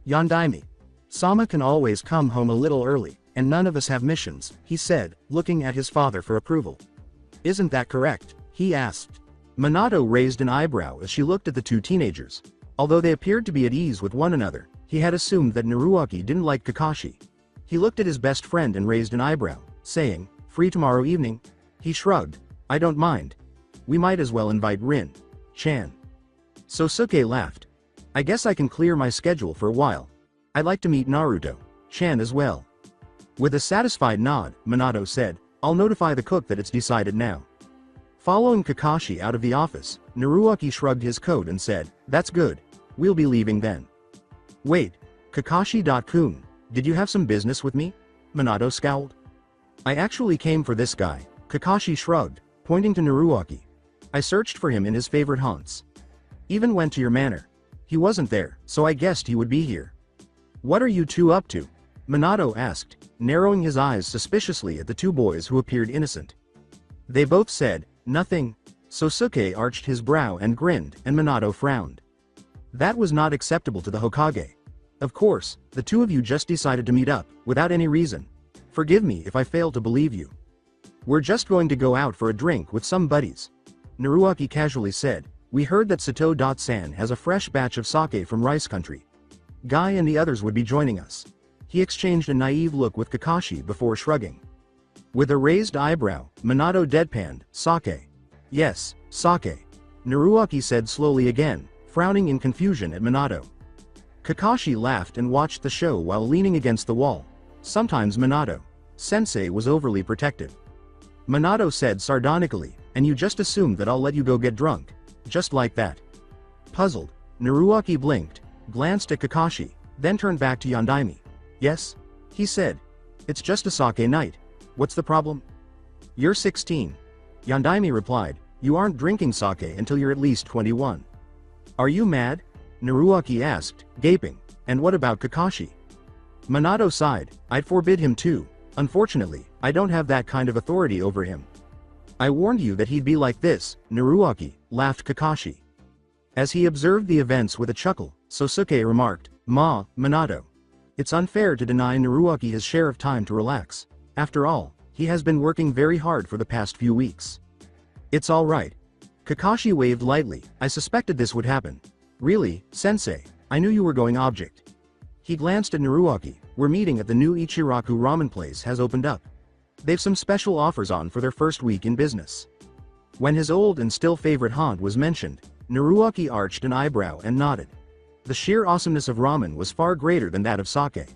Yondaime. Sama can always come home a little early, and none of us have missions, he said, looking at his father for approval. Isn't that correct? He asked. Minato raised an eyebrow as she looked at the two teenagers. Although they appeared to be at ease with one another, he had assumed that Naruaki didn't like Kakashi. He looked at his best friend and raised an eyebrow, saying, free tomorrow evening? He shrugged. I don't mind. We might as well invite Rin-chan. Sosuke laughed. I guess I can clear my schedule for a while. I'd like to meet Naruto-chan as well. With a satisfied nod, Minato said, I'll notify the cook that it's decided now. Following Kakashi out of the office, Naruaki shrugged his coat and said, that's good. We'll be leaving then. Wait. Kakashi-kun, did you have some business with me? Minato scowled. I actually came for this guy, Kakashi shrugged, pointing to Naruaki. I searched for him in his favorite haunts. Even went to your manor. He wasn't there, so I guessed he would be here. What are you two up to? Minato asked, narrowing his eyes suspiciously at the two boys who appeared innocent. They both said, nothing. Sosuke arched his brow and grinned, and Minato frowned. That was not acceptable to the Hokage. Of course, the two of you just decided to meet up, without any reason. Forgive me if I fail to believe you. We're just going to go out for a drink with some buddies. Naruaki casually said, we heard that Sato-san has a fresh batch of sake from Rice Country. Guy and the others would be joining us. He exchanged a naive look with Kakashi before shrugging. With a raised eyebrow, Minato deadpanned, sake. Yes, sake. Naruaki said slowly again, frowning in confusion at Minato. Kakashi laughed and watched the show while leaning against the wall. Sometimes Minato-sensei was overly protective. Minato said sardonically, and you just assumed that I'll let you go get drunk. Just like that. Puzzled, Naruaki blinked, glanced at Kakashi, then turned back to Yondaime. Yes? He said. It's just a sake night. What's the problem? You're 16. Yondaime replied, you aren't drinking sake until you're at least 21. Are you mad? Naruaki asked, gaping. And what about Kakashi? Minato sighed, I'd forbid him too. Unfortunately, I don't have that kind of authority over him. I warned you that he'd be like this, Naruaki, laughed Kakashi. As he observed the events with a chuckle, Sosuke remarked, Minato. It's unfair to deny Naruaki his share of time to relax. After all, he has been working very hard for the past few weeks. It's all right. Kakashi waved lightly, I suspected this would happen. Really, sensei, I knew you were going object. He glanced at Naruaki, we're meeting at the new Ichiraku ramen place has opened up. They've some special offers on for their first week in business. When his old and still favorite haunt was mentioned, Naruaki arched an eyebrow and nodded. The sheer awesomeness of ramen was far greater than that of sake.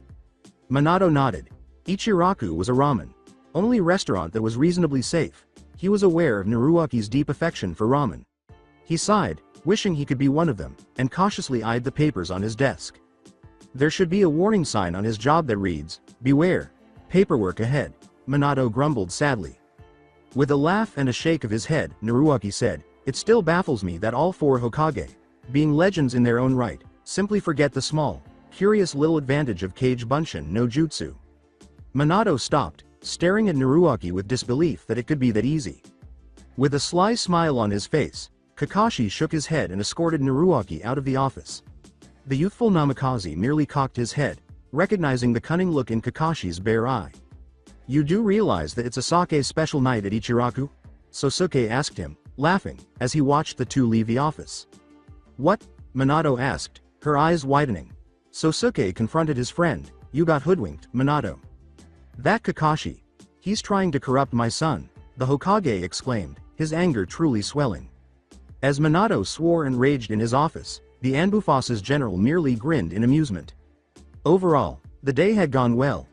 Minato nodded. Ichiraku was a ramen-only restaurant that was reasonably safe. He was aware of Naruaki's deep affection for ramen. He sighed, wishing he could be one of them, and cautiously eyed the papers on his desk. There should be a warning sign on his job that reads, beware, paperwork ahead. Minato grumbled sadly. With a laugh and a shake of his head, Naruaki said, it still baffles me that all four Hokage, being legends in their own right, simply forget the small, curious little advantage of Kage Bunshin no Jutsu. Minato stopped, staring at Naruaki with disbelief that it could be that easy. With a sly smile on his face, Kakashi shook his head and escorted Naruaki out of the office. The youthful Namikaze merely cocked his head, recognizing the cunning look in Kakashi's bare eye. You do realize that it's a sake special night at Ichiraku? Sosuke asked him, laughing, as he watched the two leave the office. What? Minato asked, her eyes widening. Sosuke confronted his friend, you got hoodwinked, Minato. That Kakashi. He's trying to corrupt my son, the Hokage exclaimed, his anger truly swelling. As Minato swore and raged in his office, the Anbufoss's general merely grinned in amusement. Overall, the day had gone well.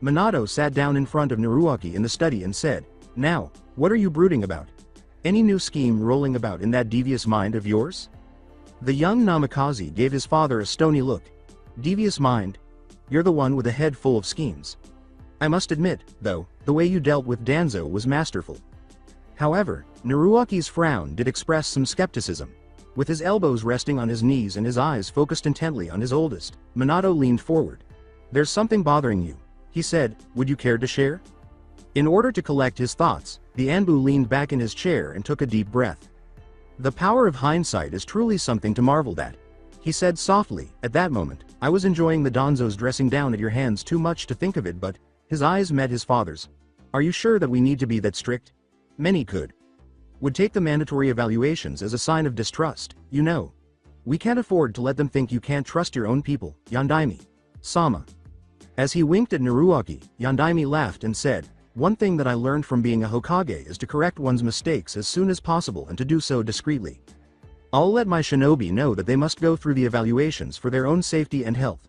Minato sat down in front of Naruaki in the study and said, now, what are you brooding about? Any new scheme rolling about in that devious mind of yours? The young Namikaze gave his father a stony look. Devious mind? You're the one with a head full of schemes. I must admit, though, the way you dealt with Danzo was masterful. However, Naruaki's frown did express some skepticism. With his elbows resting on his knees and his eyes focused intently on his oldest, Minato leaned forward. There's something bothering you, he said, would you care to share? In order to collect his thoughts, the Anbu leaned back in his chair and took a deep breath. The power of hindsight is truly something to marvel at, he said softly. At that moment, I was enjoying the Danzo's dressing down at your hands too much to think of it, but his eyes met his father's. Are you sure that we need to be that strict? Many would take the mandatory evaluations as a sign of distrust, you know. We can't afford to let them think you can't trust your own people, Yondaime. Sama. As he winked at Naruaki, Yondaime laughed and said, one thing that I learned from being a Hokage is to correct one's mistakes as soon as possible and to do so discreetly. I'll let my shinobi know that they must go through the evaluations for their own safety and health.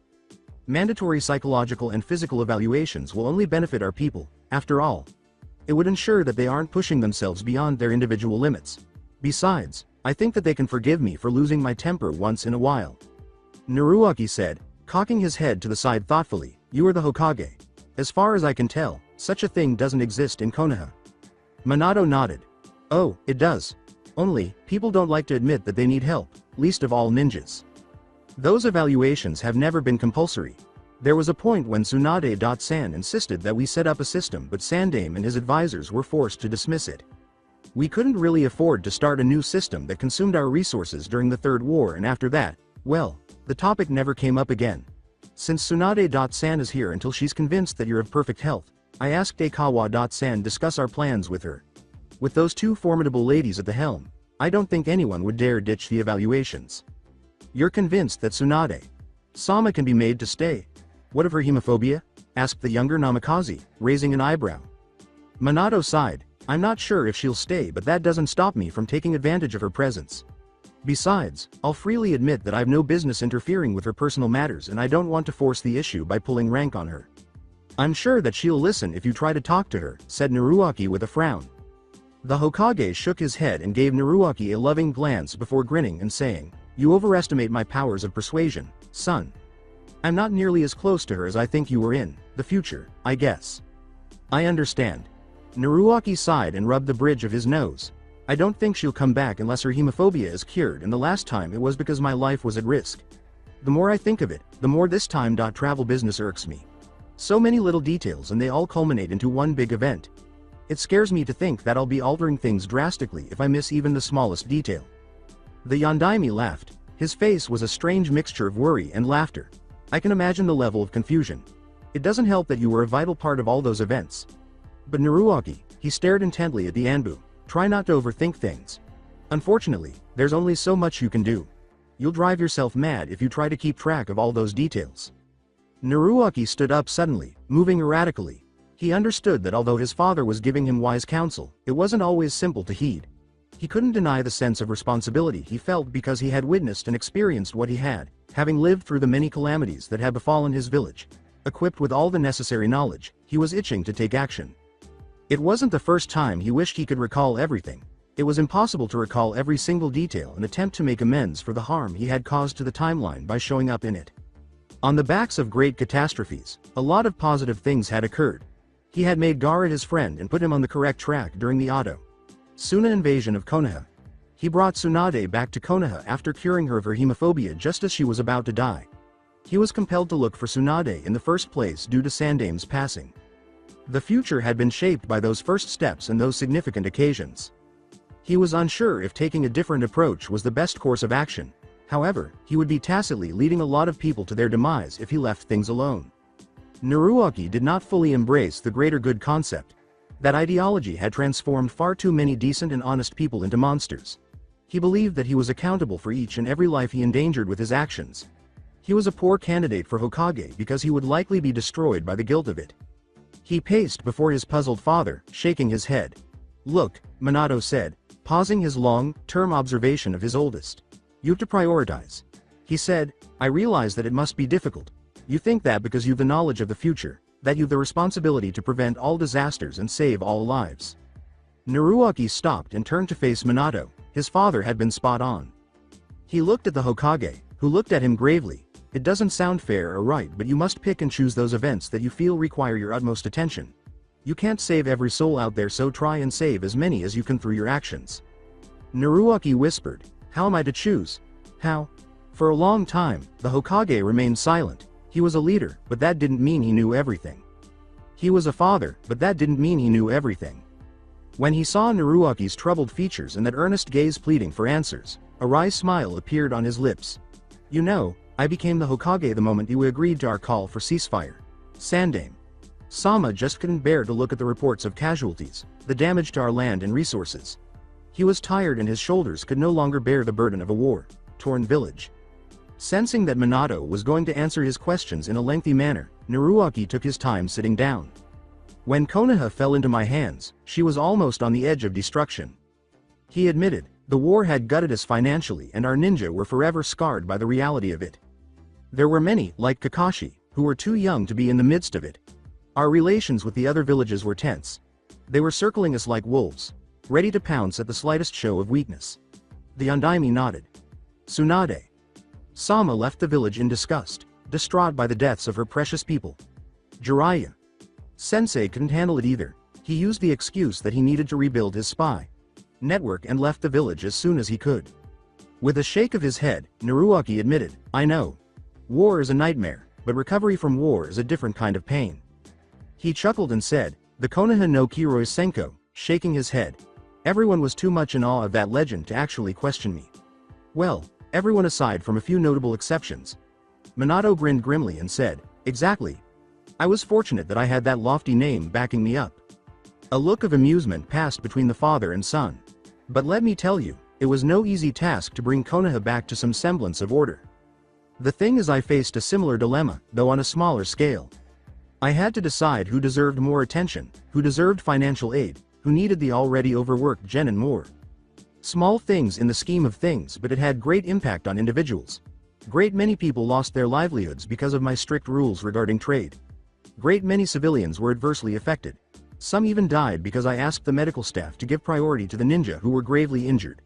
Mandatory psychological and physical evaluations will only benefit our people, after all. It would ensure that they aren't pushing themselves beyond their individual limits. Besides, I think that they can forgive me for losing my temper once in a while. Naruaki said, cocking his head to the side thoughtfully, you are the Hokage. As far as I can tell, Such a thing doesn't exist in Konoha. Minato nodded. Oh, it does. Only, people don't like to admit that they need help, least of all ninjas. Those evaluations have never been compulsory. There was a point when Tsunade.san insisted that we set up a system, but Sandame and his advisors were forced to dismiss it. We couldn't really afford to start a new system that consumed our resources during the Third War, and after that, well, the topic never came up again. Since Tsunade.san is here until she's convinced that you're of perfect health, I asked Aikawa.san discuss our plans with her. With those two formidable ladies at the helm, I don't think anyone would dare ditch the evaluations. You're convinced that Tsunade-sama can be made to stay? What of her hemophobia? Asked the younger Namikaze, raising an eyebrow. Minato sighed. I'm not sure if she'll stay, but that doesn't stop me from taking advantage of her presence. Besides, I'll freely admit that I've no business interfering with her personal matters, and I don't want to force the issue by pulling rank on her. I'm sure that she'll listen if you try to talk to her, said Naruaki with a frown. The Hokage shook his head and gave Naruaki a loving glance before grinning and saying, You overestimate my powers of persuasion, son. I'm not nearly as close to her as I think you were in the future, I guess. I understand. Naruaki sighed and rubbed the bridge of his nose. I don't think she'll come back unless her hemophobia is cured, and the last time it was because my life was at risk. The more I think of it, the more this time travel business irks me. So many little details, and they all culminate into one big event. It scares me to think that I'll be altering things drastically if I miss even the smallest detail. The Yondaime laughed. His face was a strange mixture of worry and laughter. I can imagine the level of confusion. It doesn't help that you were a vital part of all those events. But Naruaki, he stared intently at the Anbu. Try not to overthink things. Unfortunately, there's only so much you can do. You'll drive yourself mad if you try to keep track of all those details. Naruaki stood up suddenly, moving erratically. He understood that although his father was giving him wise counsel, it wasn't always simple to heed. He couldn't deny the sense of responsibility he felt because he had witnessed and experienced what he had, having lived through the many calamities that had befallen his village. Equipped with all the necessary knowledge, he was itching to take action. It wasn't the first time he wished he could recall everything. It was impossible to recall every single detail and attempt to make amends for the harm he had caused to the timeline by showing up in it. On the backs of great catastrophes, a lot of positive things had occurred. He had made Gaara his friend and put him on the correct track during the Suna invasion of Konoha. He brought Tsunade back to Konoha after curing her of her hemophobia just as she was about to die. He was compelled to look for Tsunade in the first place due to Sandame's passing. The future had been shaped by those first steps and those significant occasions. He was unsure if taking a different approach was the best course of action. However, he would be tacitly leading a lot of people to their demise if he left things alone. Naruaki did not fully embrace the greater good concept. That ideology had transformed far too many decent and honest people into monsters. He believed that he was accountable for each and every life he endangered with his actions. He was a poor candidate for Hokage because he would likely be destroyed by the guilt of it. He paced before his puzzled father, shaking his head. Look, Minato said, pausing his long-term observation of his oldest. You have to prioritize. He said, I realize that it must be difficult. You think that because you've the knowledge of the future, that you've the responsibility to prevent all disasters and save all lives. Naruaki stopped and turned to face Minato. His father had been spot on. He looked at the Hokage, who looked at him gravely. It doesn't sound fair or right, but you must pick and choose those events that you feel require your utmost attention. You can't save every soul out there, so try and save as many as you can through your actions. Naruaki whispered, How am I to choose? How? For a long time, the Hokage remained silent. He was a leader, but that didn't mean he knew everything. He was a father, but that didn't mean he knew everything. When he saw Naruaki's troubled features and that earnest gaze pleading for answers, a wry smile appeared on his lips. You know, I became the Hokage the moment you agreed to our call for ceasefire. Sama just couldn't bear to look at the reports of casualties, the damage to our land and resources. He was tired and his shoulders could no longer bear the burden of a war-torn village. Sensing that Minato was going to answer his questions in a lengthy manner, Naruaki took his time sitting down. When Konoha fell into my hands, she was almost on the edge of destruction. He admitted, the war had gutted us financially and our ninja were forever scarred by the reality of it. There were many, like Kakashi, who were too young to be in the midst of it. Our relations with the other villages were tense. They were circling us like wolves, ready to pounce at the slightest show of weakness. The Yondaime nodded. Tsunade Sama left the village in disgust, distraught by the deaths of her precious people. Jiraiya Sensei couldn't handle it either. He used the excuse that he needed to rebuild his spy network and left the village as soon as he could. With a shake of his head, Naruaki admitted, "I know. War is a nightmare, but recovery from war is a different kind of pain." He chuckled and said, "The Konoha no Kiroi Senko," shaking his head. Everyone was too much in awe of that legend to actually question me. Well, everyone aside from a few notable exceptions. Minato grinned grimly and said, "Exactly. I was fortunate that I had that lofty name backing me up." A look of amusement passed between the father and son. But let me tell you, it was no easy task to bring Konoha back to some semblance of order. The thing is, I faced a similar dilemma, though on a smaller scale. I had to decide who deserved more attention, who deserved financial aid, who needed the already overworked Genin more. Small things in the scheme of things, but it had great impact on individuals. Great many people lost their livelihoods because of my strict rules regarding trade. Great many civilians were adversely affected. Some even died because I asked the medical staff to give priority to the ninja who were gravely injured.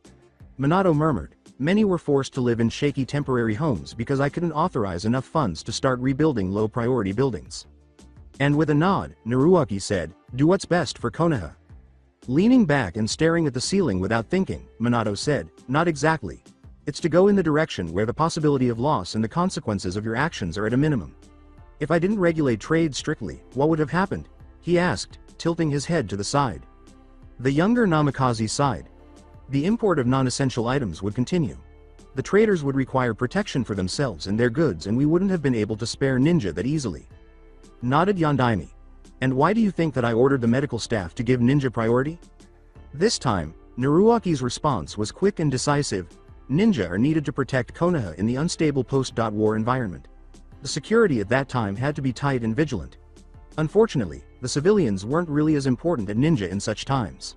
Minato murmured, "Many were forced to live in shaky temporary homes because I couldn't authorize enough funds to start rebuilding low-priority buildings." And with a nod, Naruaki said, "Do what's best for Konoha." Leaning back and staring at the ceiling without thinking, Minato said, "Not exactly. It's to go in the direction where the possibility of loss and the consequences of your actions are at a minimum." "If I didn't regulate trade strictly, what would have happened?" he asked, tilting his head to the side. The younger Namikaze sighed. "The import of non-essential items would continue. The traders would require protection for themselves and their goods, and we wouldn't have been able to spare ninja that easily." Nodded Yondaime. "And why do you think that I ordered the medical staff to give ninja priority?" This time, Naruaki's response was quick and decisive. Ninja are needed to protect Konoha in the unstable post-war environment. The security at that time had to be tight and vigilant. Unfortunately, the civilians weren't really as important as ninja in such times.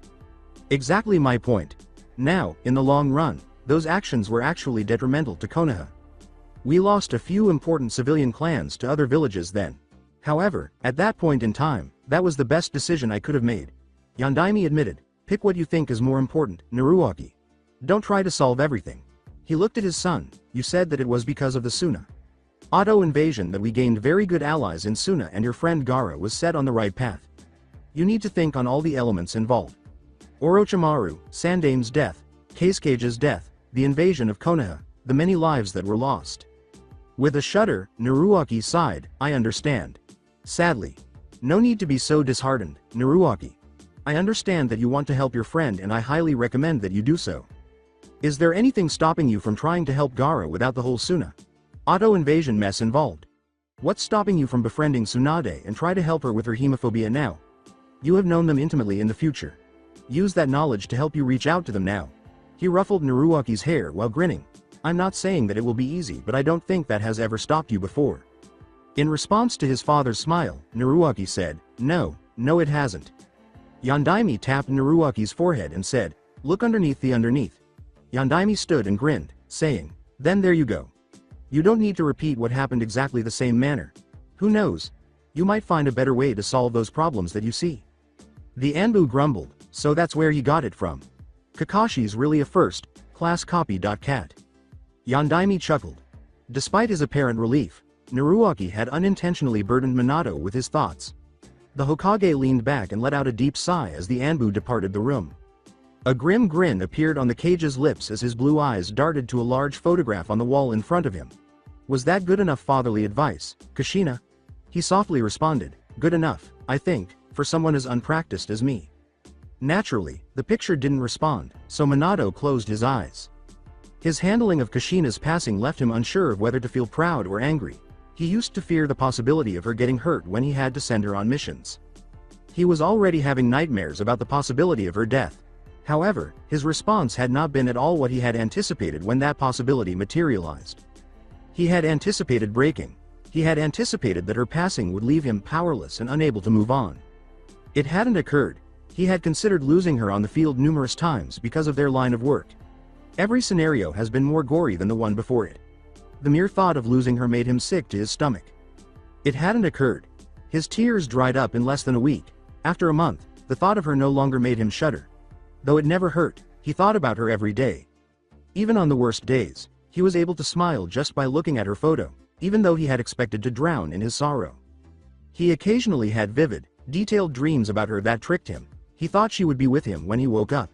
Exactly my point. Now, in the long run, those actions were actually detrimental to Konoha. We lost a few important civilian clans to other villages then. However, at that point in time, that was the best decision I could have made. Yondaime admitted, "Pick what you think is more important, Naruaki. Don't try to solve everything." He looked at his son. "You said that it was because of the Suna Auto invasion that we gained very good allies in Suna, and your friend Gaara was set on the right path. You need to think on all the elements involved. Orochimaru, Sandame's death, Kasuke's death, the invasion of Konoha, the many lives that were lost." With a shudder, Naruaki sighed, "I understand. Sadly. No need to be so disheartened, Naruaki. I understand that you want to help your friend, and I highly recommend that you do so. Is there anything stopping you from trying to help Gaara without the whole Suna Auto invasion mess involved? What's stopping you from befriending Tsunade and try to help her with her hemophobia now? You have known them intimately in the future. Use that knowledge to help you reach out to them now." He ruffled Naruaki's hair while grinning. "I'm not saying that it will be easy, but I don't think that has ever stopped you before." In response to his father's smile, Naruaki said, No, it hasn't." Yondaime tapped Naruaki's forehead and said, "Look underneath the underneath." Yondaime stood and grinned, saying, "Then there you go. You don't need to repeat what happened exactly the same manner. Who knows? You might find a better way to solve those problems that you see." The Anbu grumbled, "So that's where he got it from. Kakashi's really a first-class copy. Cat." Yondaime chuckled. Despite his apparent relief, Naruaki had unintentionally burdened Minato with his thoughts. The Hokage leaned back and let out a deep sigh as the Anbu departed the room. A grim grin appeared on the cage's lips as his blue eyes darted to a large photograph on the wall in front of him. "Was that good enough fatherly advice, Kushina?" He softly responded, "Good enough, I think, for someone as unpracticed as me." Naturally, the picture didn't respond, so Minato closed his eyes. His handling of Kushina's passing left him unsure of whether to feel proud or angry. He used to fear the possibility of her getting hurt when he had to send her on missions. He was already having nightmares about the possibility of her death. However, his response had not been at all what he had anticipated when that possibility materialized. He had anticipated breaking. He had anticipated that her passing would leave him powerless and unable to move on. It hadn't occurred. He had considered losing her on the field numerous times because of their line of work. Every scenario has been more gory than the one before it. The mere thought of losing her made him sick to his stomach. It hadn't occurred. His tears dried up in less than a week. After a month, the thought of her no longer made him shudder. Though it never hurt, he thought about her every day. Even on the worst days, he was able to smile just by looking at her photo, even though he had expected to drown in his sorrow. He occasionally had vivid, detailed dreams about her that tricked him. He thought she would be with him when he woke up.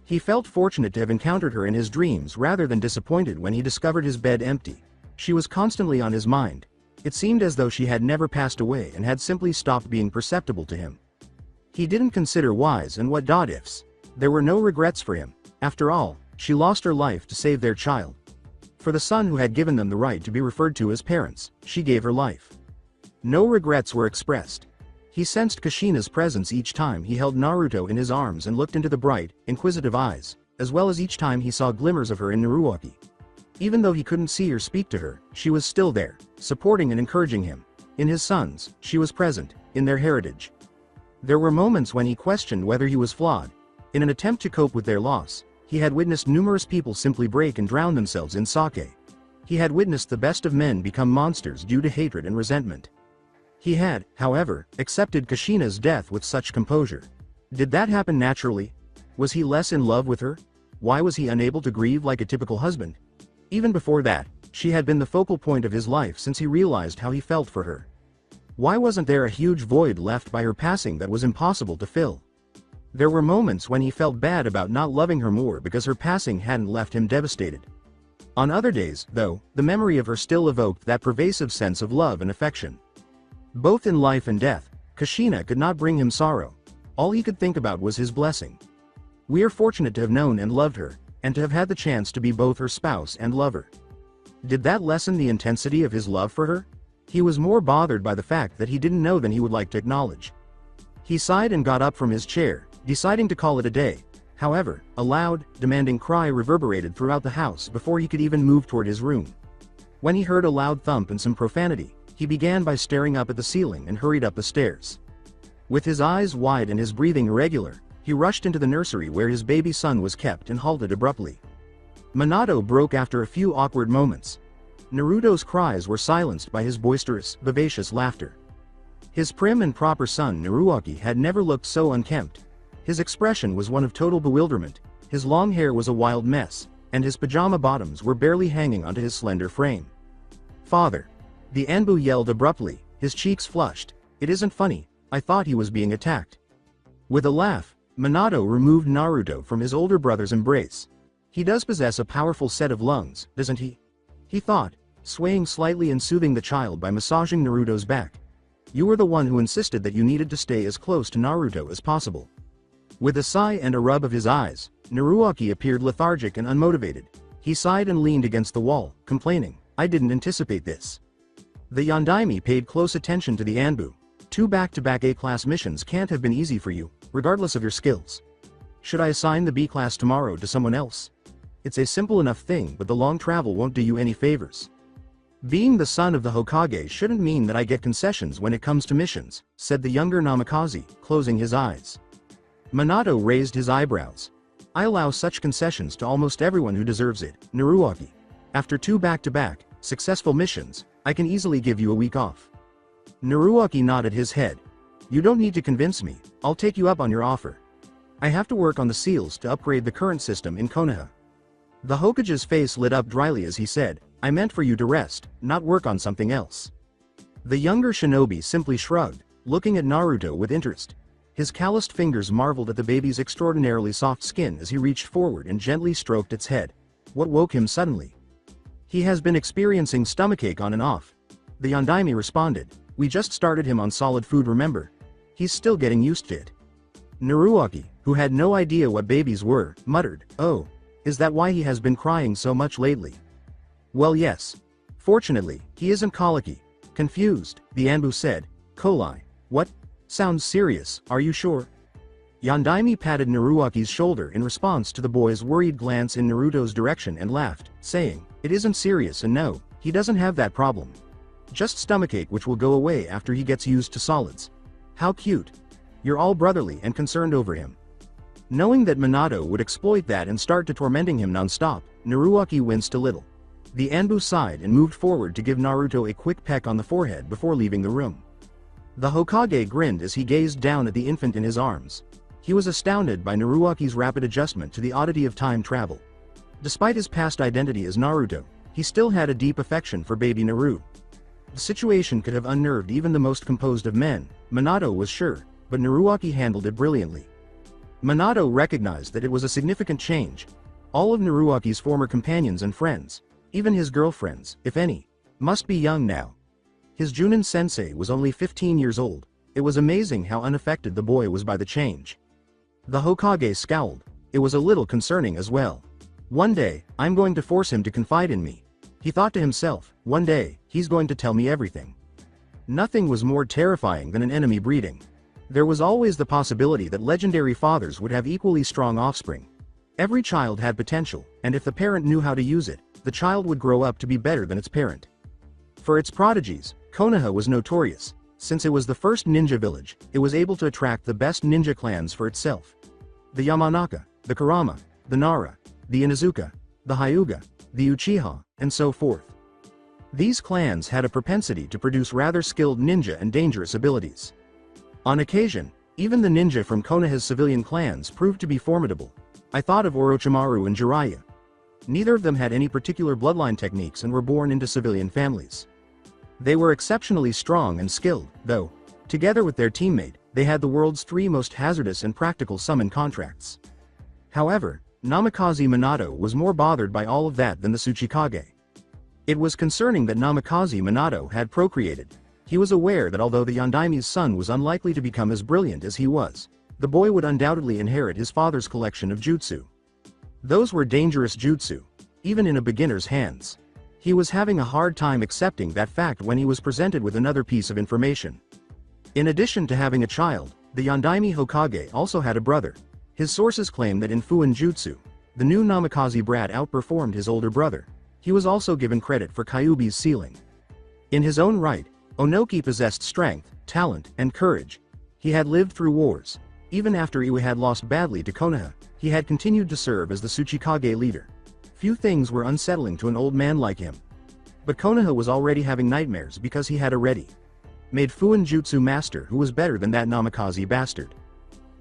He felt fortunate to have encountered her in his dreams rather than disappointed when he discovered his bed empty. She was constantly on his mind. It seemed as though she had never passed away and had simply stopped being perceptible to him. He didn't consider whys and what-ifs. There were no regrets for him. After all, she lost her life to save their child. For the son who had given them the right to be referred to as parents, she gave her life. No regrets were expressed. He sensed Kushina's presence each time he held Naruto in his arms and looked into the bright, inquisitive eyes, as well as each time he saw glimmers of her in Naruto. Even though he couldn't see or speak to her, she was still there, supporting and encouraging him. In his sons, she was present, in their heritage. There were moments when he questioned whether he was flawed. In an attempt to cope with their loss, he had witnessed numerous people simply break and drown themselves in sake. He had witnessed the best of men become monsters due to hatred and resentment. He had, however, accepted Kushina's death with such composure. Did that happen naturally? Was he less in love with her? Why was he unable to grieve like a typical husband? Even before that, she had been the focal point of his life since he realized how he felt for her. Why wasn't there a huge void left by her passing that was impossible to fill? There were moments when he felt bad about not loving her more because her passing hadn't left him devastated. On other days, though, the memory of her still evoked that pervasive sense of love and affection. Both in life and death, Kushina could not bring him sorrow. All he could think about was his blessing. We are fortunate to have known and loved her, and to have had the chance to be both her spouse and lover. Did that lessen the intensity of his love for her? He was more bothered by the fact that he didn't know than he would like to acknowledge. He sighed and got up from his chair, deciding to call it a day. However, a loud, demanding cry reverberated throughout the house before he could even move toward his room. When he heard a loud thump and some profanity, he began by staring up at the ceiling and hurried up the stairs. With his eyes wide and his breathing irregular, he rushed into the nursery where his baby son was kept and halted abruptly. Minato broke after a few awkward moments. Naruto's cries were silenced by his boisterous, vivacious laughter. His prim and proper son Naruto had never looked so unkempt. His expression was one of total bewilderment, his long hair was a wild mess, and his pajama bottoms were barely hanging onto his slender frame. "Father!" The Anbu yelled abruptly, his cheeks flushed. "It isn't funny, I thought he was being attacked." With a laugh, Minato removed Naruto from his older brother's embrace. "He does possess a powerful set of lungs, doesn't he?" he thought, swaying slightly and soothing the child by massaging Naruto's back. "You were the one who insisted that you needed to stay as close to Naruto as possible." With a sigh and a rub of his eyes, Naruto appeared lethargic and unmotivated. He sighed and leaned against the wall, complaining, "I didn't anticipate this." The Yondaime paid close attention to the Anbu. "Two back-to-back A-class missions can't have been easy for you, regardless of your skills. Should I assign the B-class tomorrow to someone else? It's a simple enough thing, but the long travel won't do you any favors. Being the son of the Hokage shouldn't mean that I get concessions when it comes to missions," said the younger Namikaze, closing his eyes. Minato raised his eyebrows. "I allow such concessions to almost everyone who deserves it, Naruto. After two back-to-back, successful missions, I can easily give you a week off." Naruto nodded his head. "You don't need to convince me, I'll take you up on your offer. I have to work on the seals to upgrade the current system in Konoha." The Hokage's face lit up dryly as he said, "I meant for you to rest, not work on something else." The younger shinobi simply shrugged, looking at Naruto with interest. His calloused fingers marveled at the baby's extraordinarily soft skin as he reached forward and gently stroked its head. What woke him suddenly? "He has been experiencing stomachache on and off," the Yondaime responded. "We just started him on solid food, remember? He's still getting used to it." Naruto, who had no idea what babies were, muttered, "Oh, is that why he has been crying so much lately?" "Well, yes. Fortunately, he isn't colicky." Confused, the Anbu said, "Coli? What? Sounds serious, are you sure?" Yondaime patted Naruto's shoulder in response to the boy's worried glance in Naruto's direction and laughed, saying, "It isn't serious, and no, he doesn't have that problem. Just stomachache which will go away after he gets used to solids." "How cute. You're all brotherly and concerned over him." Knowing that Minato would exploit that and start to tormenting him non-stop, Naruto winced a little. The Anbu sighed and moved forward to give Naruto a quick peck on the forehead before leaving the room. The Hokage grinned as he gazed down at the infant in his arms. He was astounded by Naruto's rapid adjustment to the oddity of time travel. Despite his past identity as Naruto, he still had a deep affection for baby Naru. The situation could have unnerved even the most composed of men, Minato was sure, but Naruaki handled it brilliantly. Minato recognized that it was a significant change. All of Naruaki's former companions and friends, even his girlfriends, if any, must be young now. His Junin sensei was only 15 years old. It was amazing how unaffected the boy was by the change. The Hokage scowled. It was a little concerning as well. One day, I'm going to force him to confide in me. He thought to himself, one day, he's going to tell me everything. Nothing was more terrifying than an enemy breeding. There was always the possibility that legendary fathers would have equally strong offspring. Every child had potential, and if the parent knew how to use it, the child would grow up to be better than its parent. For its prodigies, Konoha was notorious. Since it was the first ninja village, it was able to attract the best ninja clans for itself. The Yamanaka, the Kurama, the Nara, the Inuzuka, the Hyuga, the Uchiha, and so forth. These clans had a propensity to produce rather skilled ninja and dangerous abilities. On occasion, even the ninja from Konoha's civilian clans proved to be formidable. I thought of Orochimaru and Jiraiya. Neither of them had any particular bloodline techniques and were born into civilian families. They were exceptionally strong and skilled, though, together with their teammate, they had the world's 3 most hazardous and practical summon contracts. However, Namikaze Minato was more bothered by all of that than the Tsuchikage. It was concerning that Namikaze Minato had procreated. He was aware that although the Yondaime's son was unlikely to become as brilliant as he was, the boy would undoubtedly inherit his father's collection of jutsu. Those were dangerous jutsu, even in a beginner's hands. He was having a hard time accepting that fact when he was presented with another piece of information. In addition to having a child, the Yondaime Hokage also had a brother. His sources claim that in Fuin Jutsu, the new Namikaze brat outperformed his older brother. He was also given credit for Kyuubi's sealing. In his own right, Onoki possessed strength, talent, and courage. He had lived through wars. Even after Iwa had lost badly to Konoha, he had continued to serve as the Tsuchikage leader. Few things were unsettling to an old man like him. But Konoha was already having nightmares because he had a ready-made Fuin Jutsu master who was better than that Namikaze bastard.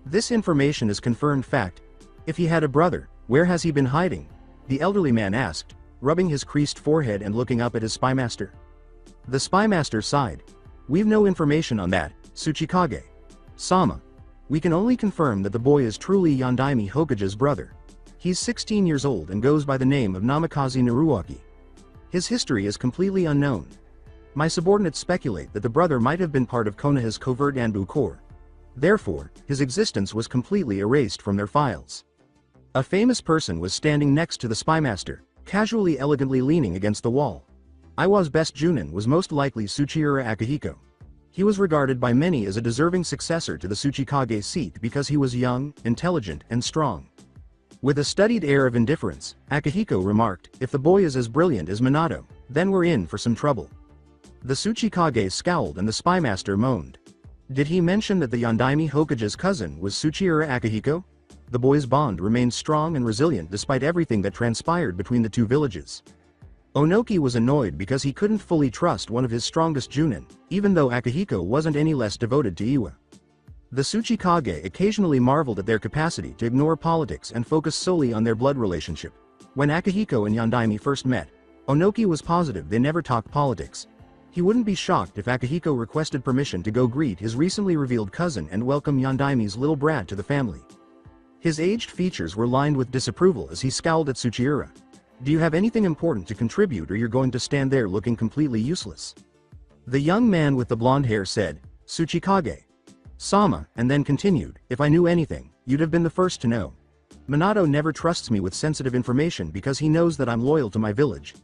This information is confirmed fact. If he had a brother, where has he been hiding? The elderly man asked, rubbing his creased forehead and looking up at his spymaster. The spymaster sighed. We've no information on that, Tsuchikage. Sama. We can only confirm that the boy is truly Yondaime Hokage's brother. He's 16 years old and goes by the name of Namikaze Naruaki. His history is completely unknown. My subordinates speculate that the brother might have been part of Konoha's covert Anbu Corps. Therefore, his existence was completely erased from their files. A famous person was standing next to the spymaster, casually elegantly leaning against the wall. Iwa's best Junin was most likely Tsuchiura Akihiko. He was regarded by many as a deserving successor to the Tsuchikage seat because he was young, intelligent, and strong. With a studied air of indifference, Akihiko remarked, if the boy is as brilliant as Minato, then we're in for some trouble. The Tsuchikage scowled and the spymaster moaned. Did he mention that the Yondaime Hokage's cousin was Tsuchiura Akihiko? The boy's bond remained strong and resilient despite everything that transpired between the two villages. Onoki was annoyed because he couldn't fully trust one of his strongest Junin, even though Akihiko wasn't any less devoted to Iwa. The Tsuchikage occasionally marveled at their capacity to ignore politics and focus solely on their blood relationship. When Akihiko and Yondaime first met, Onoki was positive they never talked politics. He wouldn't be shocked if Akihiko requested permission to go greet his recently revealed cousin and welcome Yondaime's little brat to the family. His aged features were lined with disapproval as he scowled at Tsuchiura. Do you have anything important to contribute or you're going to stand there looking completely useless? The young man with the blonde hair said, Tsuchikage. Sama, and then continued, if I knew anything, you'd have been the first to know. Minato never trusts me with sensitive information because he knows that I'm loyal to my village.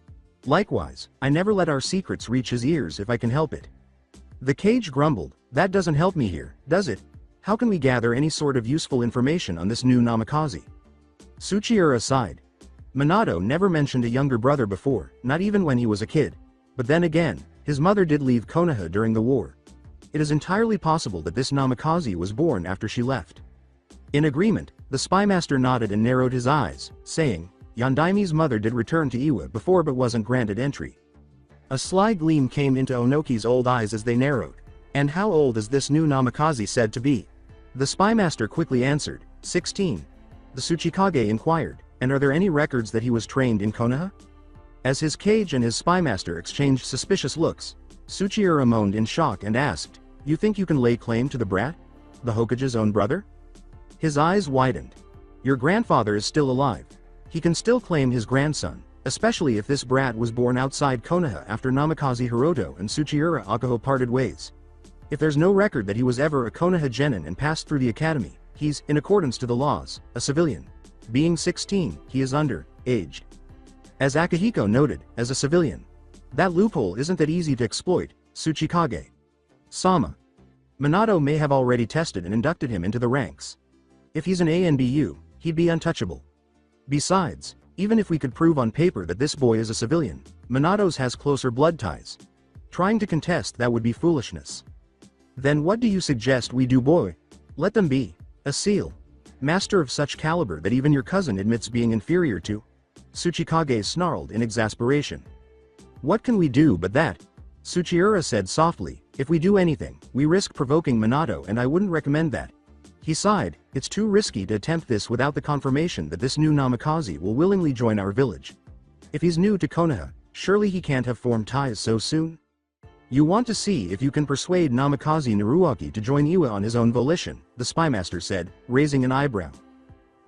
Likewise, I never let our secrets reach his ears if I can help it. The Cage grumbled, that doesn't help me here, does it? How can we gather any sort of useful information on this new Namikaze? Tsuchiura sighed. Minato never mentioned a younger brother before, not even when he was a kid. But then again, his mother did leave Konoha during the war. It is entirely possible that this Namikaze was born after she left. In agreement, the spymaster nodded and narrowed his eyes, saying, Yondaime's mother did return to Iwa before but wasn't granted entry. A sly gleam came into Onoki's old eyes as they narrowed. And how old is this new Namikaze said to be? The spymaster quickly answered, 16. The Tsuchikage inquired, and are there any records that he was trained in Konoha? As his Cage and his spymaster exchanged suspicious looks, Tsuchiura moaned in shock and asked, "You think you can lay claim to the brat? The Hokage's own brother?" His eyes widened. "Your grandfather is still alive. He can still claim his grandson, especially if this brat was born outside Konoha after Namikaze Hiroto and Tsuchiura Akaho parted ways. If there's no record that he was ever a Konoha genin and passed through the academy, he's, in accordance to the laws, a civilian. Being 16, he is aged. As Akihiko noted, as a civilian. That loophole isn't that easy to exploit, Tsuchikage. Sama. Minato may have already tested and inducted him into the ranks. If he's an ANBU, he'd be untouchable. Besides, even if we could prove on paper that this boy is a civilian, Minato's has closer blood ties. Trying to contest that would be foolishness. Then what do you suggest we do, boy? Let them be. A seal. Master of such caliber that even your cousin admits being inferior to? Tsuchikage snarled in exasperation. What can we do but that? Tsuchiura said softly, if we do anything, we risk provoking Minato and I wouldn't recommend that. He sighed, it's too risky to attempt this without the confirmation that this new Namikaze will willingly join our village. If he's new to Konoha, surely he can't have formed ties so soon? You want to see if you can persuade Namikaze Naruaki to join Iwa on his own volition, the spymaster said, raising an eyebrow.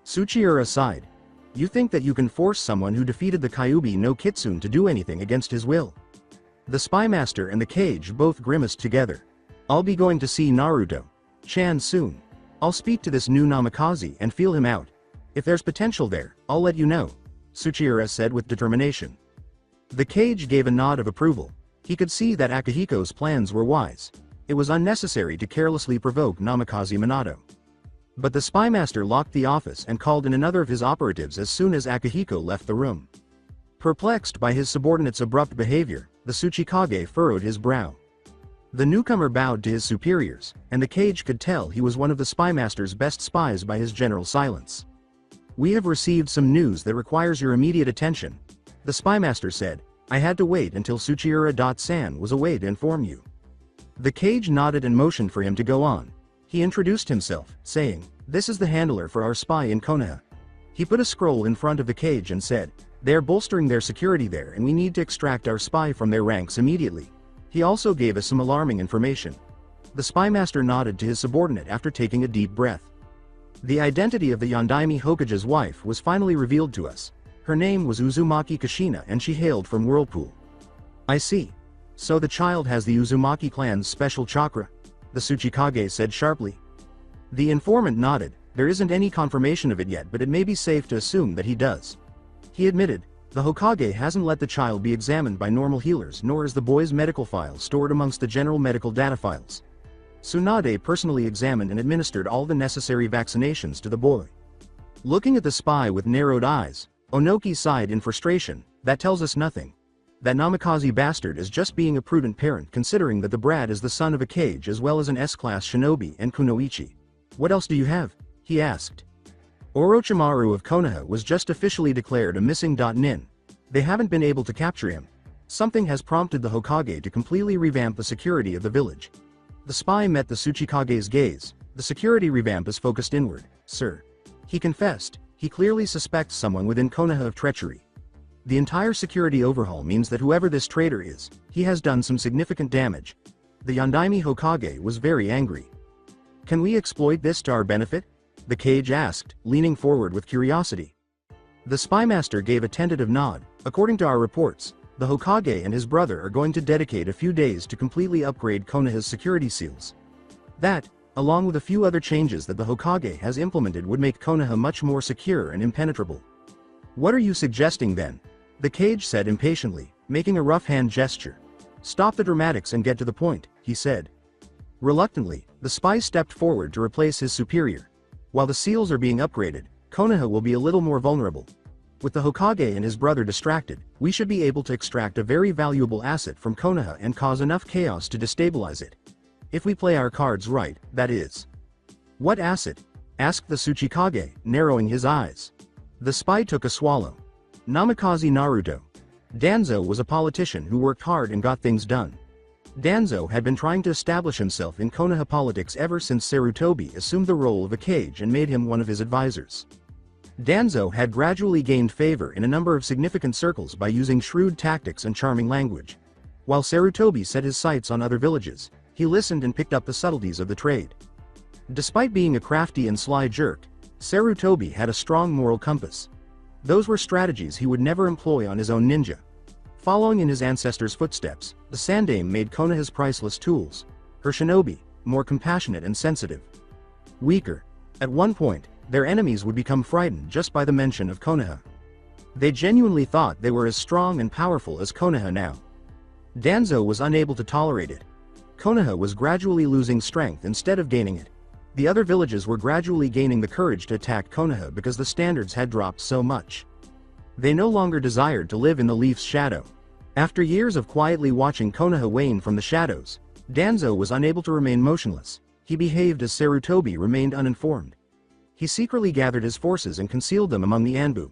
Tsuchiura sighed. You think that you can force someone who defeated the Kyuubi no Kitsune to do anything against his will? The spymaster and the cage both grimaced together. I'll be going to see Naruto-chan soon. I'll speak to this new Namikaze and feel him out. If there's potential there, I'll let you know, Tsuchiura said with determination. The cage gave a nod of approval. He could see that Akihiko's plans were wise. It was unnecessary to carelessly provoke Namikaze Minato. But the spymaster locked the office and called in another of his operatives as soon as Akihiko left the room. Perplexed by his subordinate's abrupt behavior, the Tsuchikage furrowed his brow. The newcomer bowed to his superiors, and the cage could tell he was one of the spymaster's best spies by his general silence. We have received some news that requires your immediate attention, the spymaster said. I had to wait until Tsuchiura-san was away to inform you. The cage nodded and motioned for him to go on. He introduced himself, saying, this is the handler for our spy in Konoha. He put a scroll in front of the cage and said, they are bolstering their security there and we need to extract our spy from their ranks immediately. He also gave us some alarming information. The spymaster nodded to his subordinate after taking a deep breath. The identity of the Yondaime Hokage's wife was finally revealed to us. Her name was Uzumaki Kushina and she hailed from Whirlpool. I see. So the child has the Uzumaki clan's special chakra? The Tsuchikage said sharply. The informant nodded. There isn't any confirmation of it yet, but it may be safe to assume that he does. He admitted, the Hokage hasn't let the child be examined by normal healers, nor is the boy's medical file stored amongst the general medical data files. Tsunade personally examined and administered all the necessary vaccinations to the boy. Looking at the spy with narrowed eyes, Onoki sighed in frustration. That tells us nothing. That Namikaze bastard is just being a prudent parent considering that the brat is the son of a cage as well as an S-class shinobi and kunoichi. What else do you have? He asked. Orochimaru of Konoha was just officially declared a missing. Nin. They haven't been able to capture him. Something has prompted the Hokage to completely revamp the security of the village. The spy met the Tsuchikage's gaze. The security revamp is focused inward, sir. He confessed. He clearly suspects someone within Konoha of treachery. The entire security overhaul means that whoever this traitor is, he has done some significant damage. The Yondaime Hokage was very angry. Can we exploit this to our benefit? The cage asked, leaning forward with curiosity. The spymaster gave a tentative nod. According to our reports, the Hokage and his brother are going to dedicate a few days to completely upgrade Konoha's security seals. That, along with a few other changes that the Hokage has implemented, would make Konoha much more secure and impenetrable. What are you suggesting then? The cage said impatiently, making a rough hand gesture. Stop the dramatics and get to the point, he said. Reluctantly, the spy stepped forward to replace his superior. While the seals are being upgraded, Konoha will be a little more vulnerable. With the Hokage and his brother distracted, we should be able to extract a very valuable asset from Konoha and cause enough chaos to destabilize it. If we play our cards right, that is. What asset? Asked the Tsuchikage, narrowing his eyes. The spy took a swallow. Namikaze Naruto. Danzo was a politician who worked hard and got things done. Danzo had been trying to establish himself in Konoha politics ever since Sarutobi assumed the role of a cage and made him one of his advisors. Danzo had gradually gained favor in a number of significant circles by using shrewd tactics and charming language. While Sarutobi set his sights on other villages, he listened and picked up the subtleties of the trade. Despite being a crafty and sly jerk, Sarutobi had a strong moral compass. Those were strategies he would never employ on his own ninja. Following in his ancestors' footsteps, the Sandaime made Konoha's priceless tools, her shinobi, more compassionate and sensitive. Weaker. At one point, their enemies would become frightened just by the mention of Konoha. They genuinely thought they were as strong and powerful as Konoha now. Danzo was unable to tolerate it. Konoha was gradually losing strength instead of gaining it. The other villages were gradually gaining the courage to attack Konoha because the standards had dropped so much. They no longer desired to live in the leaf's shadow. After years of quietly watching Konoha wane from the shadows, Danzo was unable to remain motionless. He behaved as Sarutobi remained uninformed. He secretly gathered his forces and concealed them among the Anbu.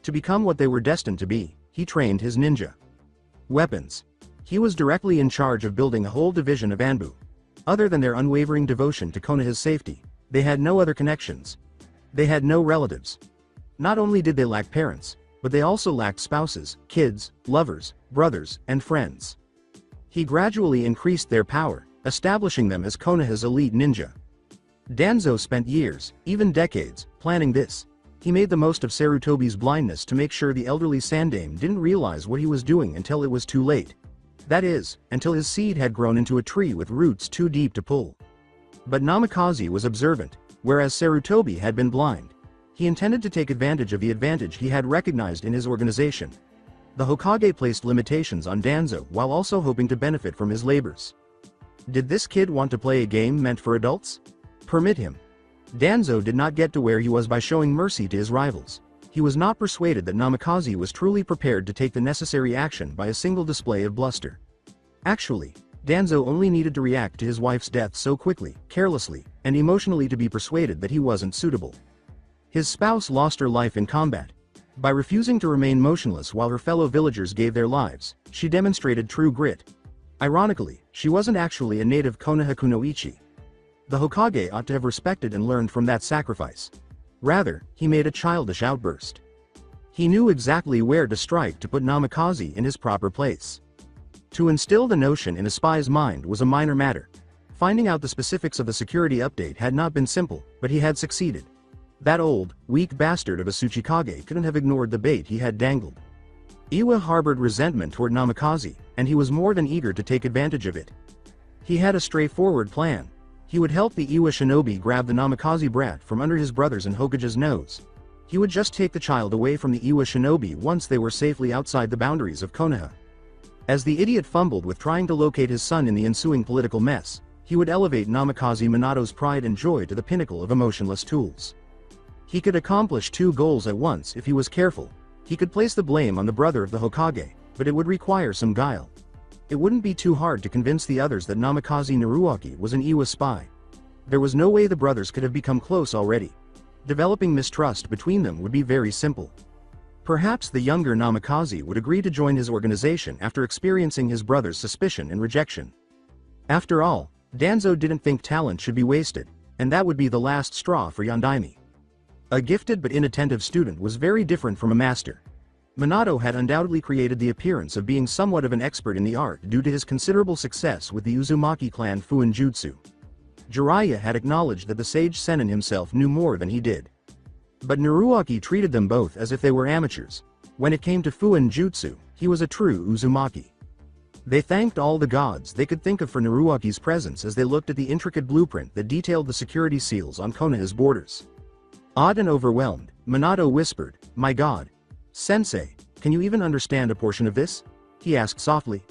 To become what they were destined to be, he trained his ninja. Weapons. He was directly in charge of building a whole division of Anbu. Other than their unwavering devotion to Konoha's safety, they had no other connections. They had no relatives. Not only did they lack parents, but they also lacked spouses, kids, lovers, brothers, and friends. He gradually increased their power, establishing them as Konoha's elite ninja. Danzo spent years, even decades, planning this. He made the most of Sarutobi's blindness to make sure the elderly Sandaime didn't realize what he was doing until it was too late. That is, until his seed had grown into a tree with roots too deep to pull. But Namikaze was observant, whereas Sarutobi had been blind. He intended to take advantage of the advantage he had recognized in his organization. The Hokage placed limitations on Danzo while also hoping to benefit from his labors. Did this kid want to play a game meant for adults? Permit him. Danzo did not get to where he was by showing mercy to his rivals. He was not persuaded that Namikaze was truly prepared to take the necessary action by a single display of bluster. Actually, Danzo only needed to react to his wife's death so quickly, carelessly, and emotionally to be persuaded that he wasn't suitable. His spouse lost her life in combat. By refusing to remain motionless while her fellow villagers gave their lives, she demonstrated true grit. Ironically, she wasn't actually a native Konoha Kunoichi. The Hokage ought to have respected and learned from that sacrifice. Rather, he made a childish outburst. He knew exactly where to strike to put Namikaze in his proper place. To instill the notion in a spy's mind was a minor matter. Finding out the specifics of the security update had not been simple, but he had succeeded. That old, weak bastard of a Tsuchikage couldn't have ignored the bait he had dangled. Iwa harbored resentment toward Namikaze, and he was more than eager to take advantage of it. He had a straightforward plan. He would help the Iwa shinobi grab the Namikaze brat from under his brothers and Hokage's nose. He would just take the child away from the Iwa shinobi once they were safely outside the boundaries of Konoha. As the idiot fumbled with trying to locate his son in the ensuing political mess, he would elevate Namikaze Minato's pride and joy to the pinnacle of emotionless tools. He could accomplish two goals at once if he was careful. He could place the blame on the brother of the Hokage, but it would require some guile. It wouldn't be too hard to convince the others that Namikaze Naruaki was an Iwa spy. There was no way the brothers could have become close already. Developing mistrust between them would be very simple. Perhaps the younger Namikaze would agree to join his organization after experiencing his brother's suspicion and rejection. After all, Danzo didn't think talent should be wasted, and that would be the last straw for Yondaime. A gifted but inattentive student was very different from a master. Minato had undoubtedly created the appearance of being somewhat of an expert in the art due to his considerable success with the Uzumaki clan Fuinjutsu. Jiraiya had acknowledged that the sage Sennin himself knew more than he did. But Naruaki treated them both as if they were amateurs. When it came to Fuinjutsu, he was a true Uzumaki. They thanked all the gods they could think of for Naruaki's presence as they looked at the intricate blueprint that detailed the security seals on Konoha's borders. Awed and overwhelmed, Minato whispered, "My god. Sensei, can you even understand a portion of this?" he asked softly.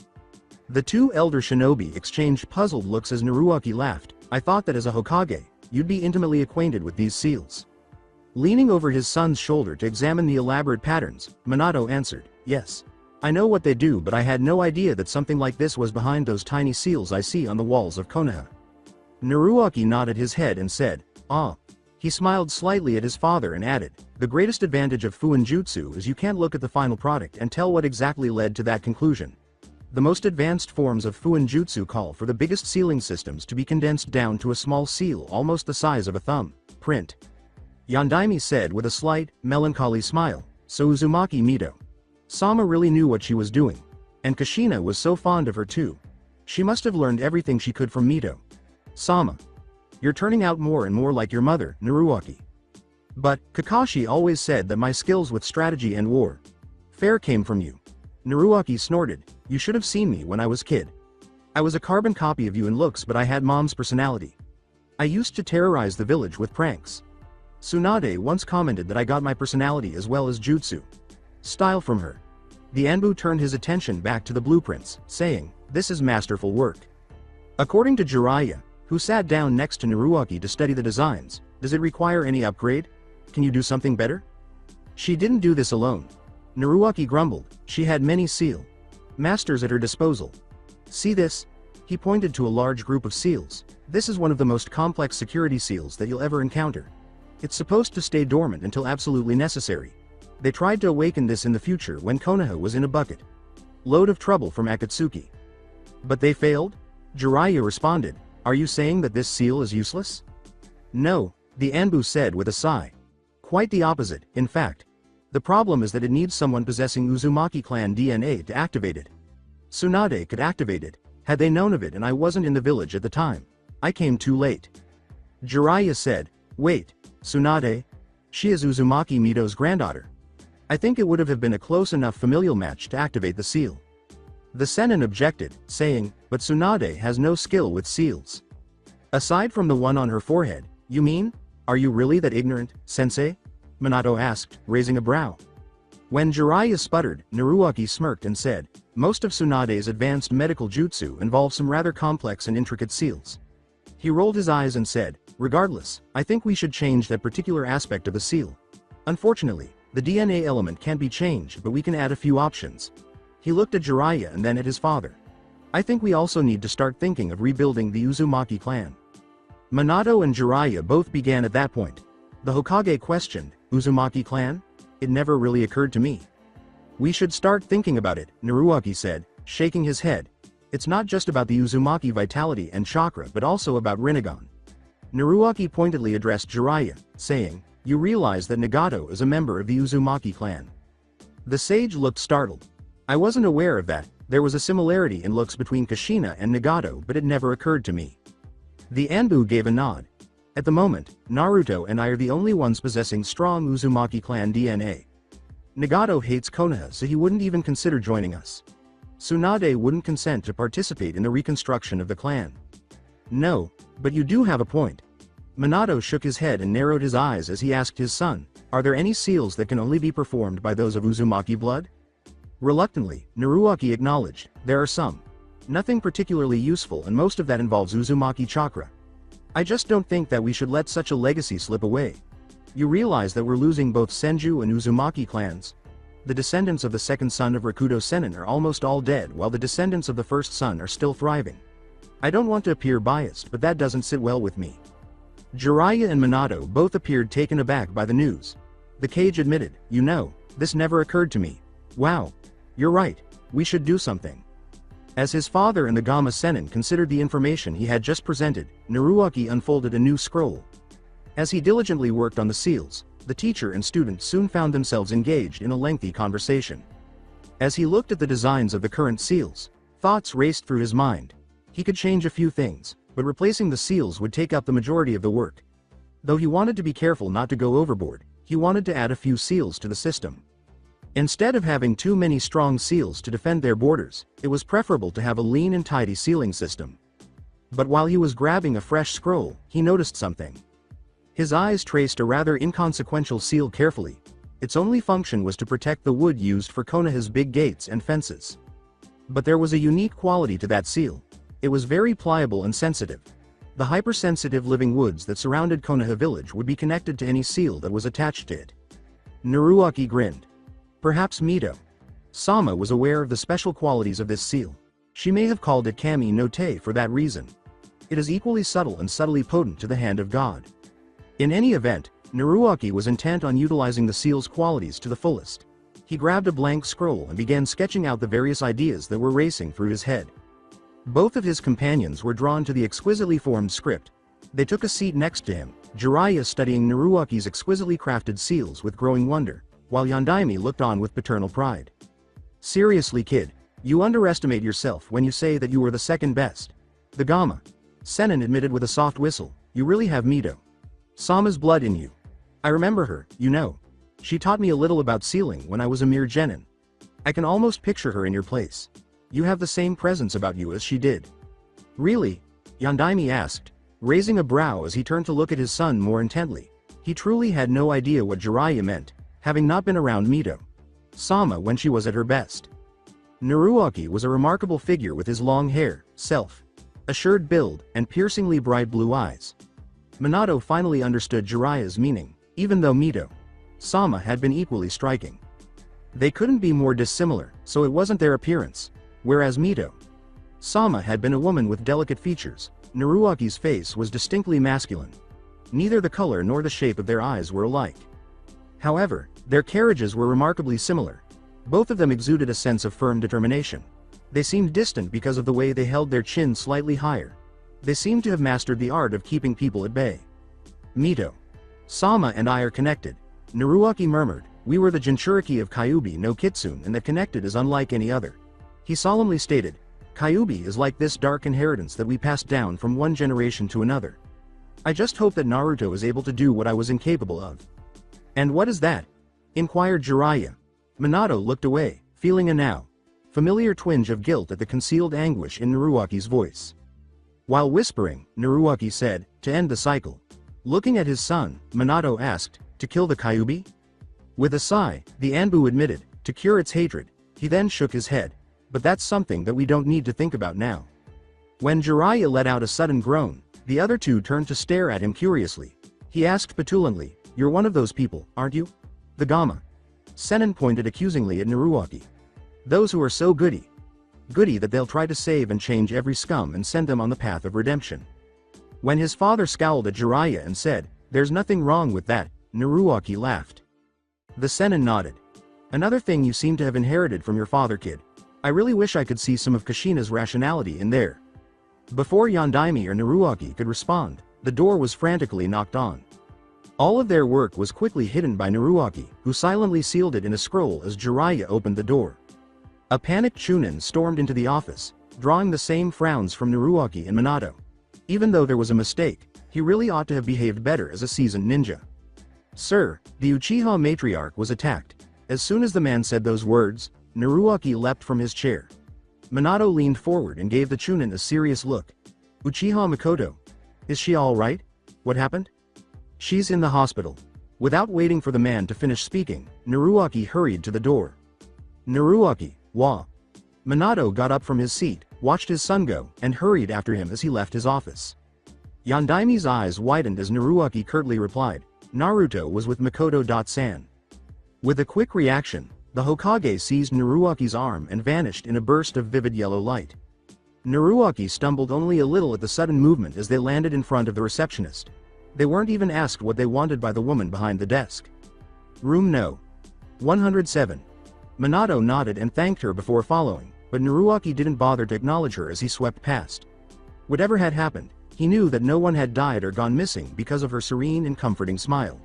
The two elder shinobi exchanged puzzled looks as Naruaki laughed. "I thought that as a Hokage, you'd be intimately acquainted with these seals." Leaning over his son's shoulder to examine the elaborate patterns, Minato answered, "Yes. I know what they do, but I had no idea that something like this was behind those tiny seals I see on the walls of Konoha." Naruaki nodded his head and said, "Ah." He smiled slightly at his father and added, "The greatest advantage of Fuinjutsu is you can't look at the final product and tell what exactly led to that conclusion. The most advanced forms of Fuinjutsu call for the biggest sealing systems to be condensed down to a small seal almost the size of a thumb print." Yondaime said with a slight, melancholy smile, "So Uzumaki Mito. Sama really knew what she was doing. And Kushina was so fond of her too. She must have learned everything she could from Mito. Sama. You're turning out more and more like your mother, Naruaki. But, Kakashi always said that my skills with strategy and war fair came from you. Naruaki snorted, you should have seen me when I was kid. I was a carbon copy of you in looks, but I had mom's personality. I used to terrorize the village with pranks. Tsunade once commented that I got my personality as well as jutsu style from her. The Anbu turned his attention back to the blueprints, saying, this is masterful work. According to Jiraiya, who sat down next to Naruaki to study the designs, does it require any upgrade? Can you do something better? She didn't do this alone. Naruaki grumbled, she had many seal masters at her disposal. See this? He pointed to a large group of seals. This is one of the most complex security seals that you'll ever encounter. It's supposed to stay dormant until absolutely necessary. They tried to awaken this in the future when Konoha was in a bucket load of trouble from Akatsuki. But they failed? Jiraiya responded, are you saying that this seal is useless? No, the Anbu said with a sigh. Quite the opposite, in fact. The problem is that it needs someone possessing Uzumaki clan DNA to activate it. Tsunade could activate it, had they known of it, and I wasn't in the village at the time. I came too late. Jiraiya said, wait, Tsunade? She is Uzumaki Mito's granddaughter. I think it would have been a close enough familial match to activate the seal. The Sennin objected, saying, but Tsunade has no skill with seals. Aside from the one on her forehead, you mean? Are you really that ignorant, sensei? Minato asked, raising a brow. When Jiraiya sputtered, Naruaki smirked and said, most of Tsunade's advanced medical jutsu involves some rather complex and intricate seals. He rolled his eyes and said, regardless, I think we should change that particular aspect of the seal. Unfortunately, the DNA element can't be changed, but we can add a few options. He looked at Jiraiya and then at his father. I think we also need to start thinking of rebuilding the Uzumaki clan. Minato and Jiraiya both began at that point. The Hokage questioned, Uzumaki clan? It never really occurred to me. We should start thinking about it, Naruaki said, shaking his head. It's not just about the Uzumaki vitality and chakra but also about Rinnegan. Naruaki pointedly addressed Jiraiya, saying, you realize that Nagato is a member of the Uzumaki clan. The sage looked startled. I wasn't aware of that. There was a similarity in looks between Kushina and Nagato, but it never occurred to me. The Anbu gave a nod. At the moment, Naruto and I are the only ones possessing strong Uzumaki clan DNA. Nagato hates Konoha, so he wouldn't even consider joining us. Tsunade wouldn't consent to participate in the reconstruction of the clan. No, but you do have a point. Minato shook his head and narrowed his eyes as he asked his son, are there any seals that can only be performed by those of Uzumaki blood? Reluctantly, Naruaki acknowledged, there are some. Nothing particularly useful, and most of that involves Uzumaki chakra. I just don't think that we should let such a legacy slip away. You realize that we're losing both Senju and Uzumaki clans. The descendants of the second son of Rakudo Sennin are almost all dead, while the descendants of the first son are still thriving. I don't want to appear biased, but that doesn't sit well with me. Jiraiya and Minato both appeared taken aback by the news. The Cage admitted, you know, this never occurred to me. Wow. You're right, we should do something. As his father and the Gamma Sennin considered the information he had just presented, Naruaki unfolded a new scroll. As he diligently worked on the seals, the teacher and student soon found themselves engaged in a lengthy conversation. As he looked at the designs of the current seals, thoughts raced through his mind. He could change a few things, but replacing the seals would take up the majority of the work. Though he wanted to be careful not to go overboard, he wanted to add a few seals to the system. Instead of having too many strong seals to defend their borders, it was preferable to have a lean and tidy sealing system. But while he was grabbing a fresh scroll, he noticed something. His eyes traced a rather inconsequential seal carefully. Its only function was to protect the wood used for Konoha's big gates and fences. But there was a unique quality to that seal. It was very pliable and sensitive. The hypersensitive living woods that surrounded Konoha village would be connected to any seal that was attached to it. Naruaki grinned. Perhaps Mito Sama was aware of the special qualities of this seal. She may have called it Kami no Te for that reason. It is equally subtle and subtly potent to the hand of God. In any event, Naruaki was intent on utilizing the seal's qualities to the fullest. He grabbed a blank scroll and began sketching out the various ideas that were racing through his head. Both of his companions were drawn to the exquisitely formed script. They took a seat next to him, Jiraiya studying Naruaki's exquisitely crafted seals with growing wonder, while Yandaime looked on with paternal pride. Seriously, kid, You underestimate yourself when you say that you were the second best. The Gamma. Senin admitted with a soft whistle, you really have Mito. Sama's blood in you. I remember her, you know. She taught me a little about sealing when I was a mere genin. I can almost picture her in your place. You have the same presence about you as she did. Really? Yandaime asked, raising a brow as he turned to look at his son more intently. He truly had no idea what Jiraiya meant, having not been around Mito Sama when she was at her best. Naruaki was a remarkable figure with his long hair, self-assured build, and piercingly bright blue eyes. Minato finally understood Jiraiya's meaning, even though Mito Sama had been equally striking. They couldn't be more dissimilar, so it wasn't their appearance. Whereas Mito Sama had been a woman with delicate features, Naruaki's face was distinctly masculine. Neither the color nor the shape of their eyes were alike. However, their carriages were remarkably similar. Both of them exuded a sense of firm determination. They seemed distant because of the way they held their chin slightly higher. They seemed to have mastered the art of keeping people at bay. Mito Sama and I are connected, Naruaki murmured. We were the Jinchuriki of Kyuubi no Kitsune, and that connected is unlike any other. He solemnly stated, Kyuubi is like this dark inheritance that we passed down from one generation to another. I just hope that Naruto is able to do what I was incapable of. And what is that? Inquired Jiraiya. Minato looked away, feeling a now familiar twinge of guilt at the concealed anguish in Naruaki's voice. While whispering, Naruaki said, to end the cycle. Looking at his son, Minato asked, to kill the Kyuubi? With a sigh, the Anbu admitted, to cure its hatred. He then shook his head. But that's something that we don't need to think about now. When Jiraiya let out a sudden groan, the other two turned to stare at him curiously. He asked petulantly, you're one of those people, aren't you? The Gamma. Senin pointed accusingly at Naruaki. Those who are so goody that they'll try to save and change every scum and send them on the path of redemption. When his father scowled at Jiraiya and said, there's nothing wrong with that, Naruaki laughed. The Senin nodded. Another thing you seem to have inherited from your father, kid. I really wish I could see some of Kushina's rationality in there. Before Yandaime or Naruaki could respond, the door was frantically knocked on. All of their work was quickly hidden by Naruaki, who silently sealed it in a scroll as Jiraiya opened the door. A panicked Chunin stormed into the office, drawing the same frowns from Naruaki and Minato. Even though there was a mistake, he really ought to have behaved better as a seasoned ninja. Sir, the Uchiha matriarch was attacked. As soon as the man said those words, Naruaki leapt from his chair. Minato leaned forward and gave the Chunin a serious look. Uchiha Mikoto. Is she all right? What happened? She's in the hospital. Without waiting for the man to finish speaking, Naruaki hurried to the door. Naruaki, wa. Minato got up from his seat, watched his son go, and hurried after him as he left his office. Yandaime's eyes widened as Naruaki curtly replied, Naruto was with Mikoto-san. With a quick reaction, the Hokage seized Naruaki's arm and vanished in a burst of vivid yellow light. Naruaki stumbled only a little at the sudden movement as they landed in front of the receptionist. They weren't even asked what they wanted by the woman behind the desk. Room No. 107. Minato nodded and thanked her before following, but Naruaki didn't bother to acknowledge her as he swept past. Whatever had happened, he knew that no one had died or gone missing because of her serene and comforting smile.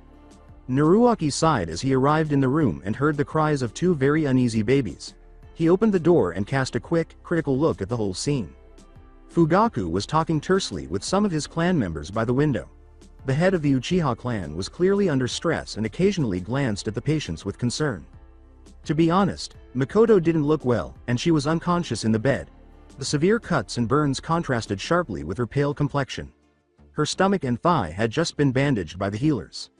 Naruaki sighed as he arrived in the room and heard the cries of two very uneasy babies. He opened the door and cast a quick, critical look at the whole scene. Fugaku was talking tersely with some of his clan members by the window. The head of the Uchiha clan was clearly under stress and occasionally glanced at the patients with concern. To be honest, Mikoto didn't look well, and she was unconscious in the bed. The severe cuts and burns contrasted sharply with her pale complexion. Her stomach and thigh had just been bandaged by the healers.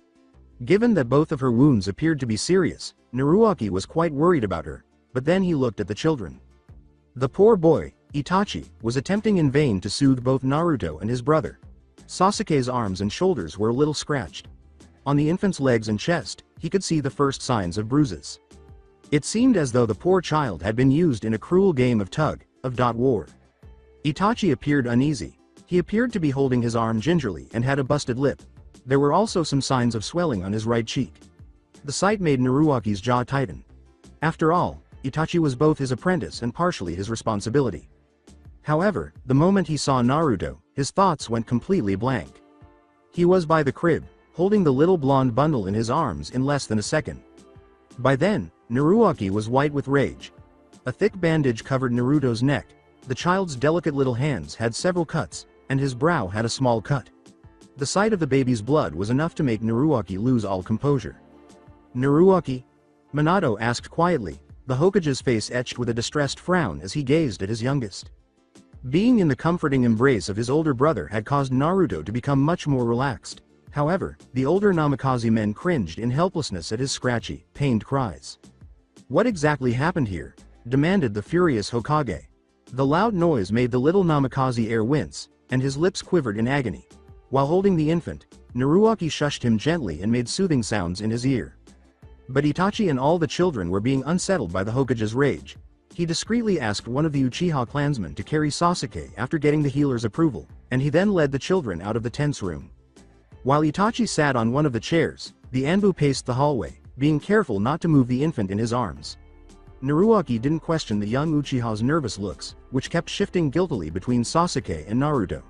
Given that both of her wounds appeared to be serious, Naruaki was quite worried about her, but then he looked at the children. The poor boy, Itachi, was attempting in vain to soothe both Naruto and his brother. Sasuke's arms and shoulders were a little scratched. On the infant's legs and chest, he could see the first signs of bruises. It seemed as though the poor child had been used in a cruel game of tug-of-war. Itachi appeared uneasy. He appeared to be holding his arm gingerly and had a busted lip. There were also some signs of swelling on his right cheek. The sight made Naruaki's jaw tighten. After all, Itachi was both his apprentice and partially his responsibility. However, the moment he saw Naruto, his thoughts went completely blank. He was by the crib, holding the little blonde bundle in his arms in less than a second. By then, Naruaki was white with rage. A thick bandage covered Naruto's neck. The child's delicate little hands had several cuts, and his brow had a small cut. The sight of the baby's blood was enough to make Naruaki lose all composure. "Naruaki?" Minato asked quietly, the Hokage's face etched with a distressed frown as he gazed at his youngest. Being in the comforting embrace of his older brother had caused Naruto to become much more relaxed. However, the older Namikaze men cringed in helplessness at his scratchy, pained cries. "What exactly happened here?" demanded the furious Hokage. The loud noise made the little Namikaze heir wince, and his lips quivered in agony. While holding the infant, Naruaki shushed him gently and made soothing sounds in his ear. But Itachi and all the children were being unsettled by the Hokage's rage. He discreetly asked one of the Uchiha clansmen to carry Sasuke after getting the healer's approval, and he then led the children out of the tense room. While Itachi sat on one of the chairs, the Anbu paced the hallway, being careful not to move the infant in his arms. Naruaki didn't question the young Uchiha's nervous looks, which kept shifting guiltily between Sasuke and Naruto.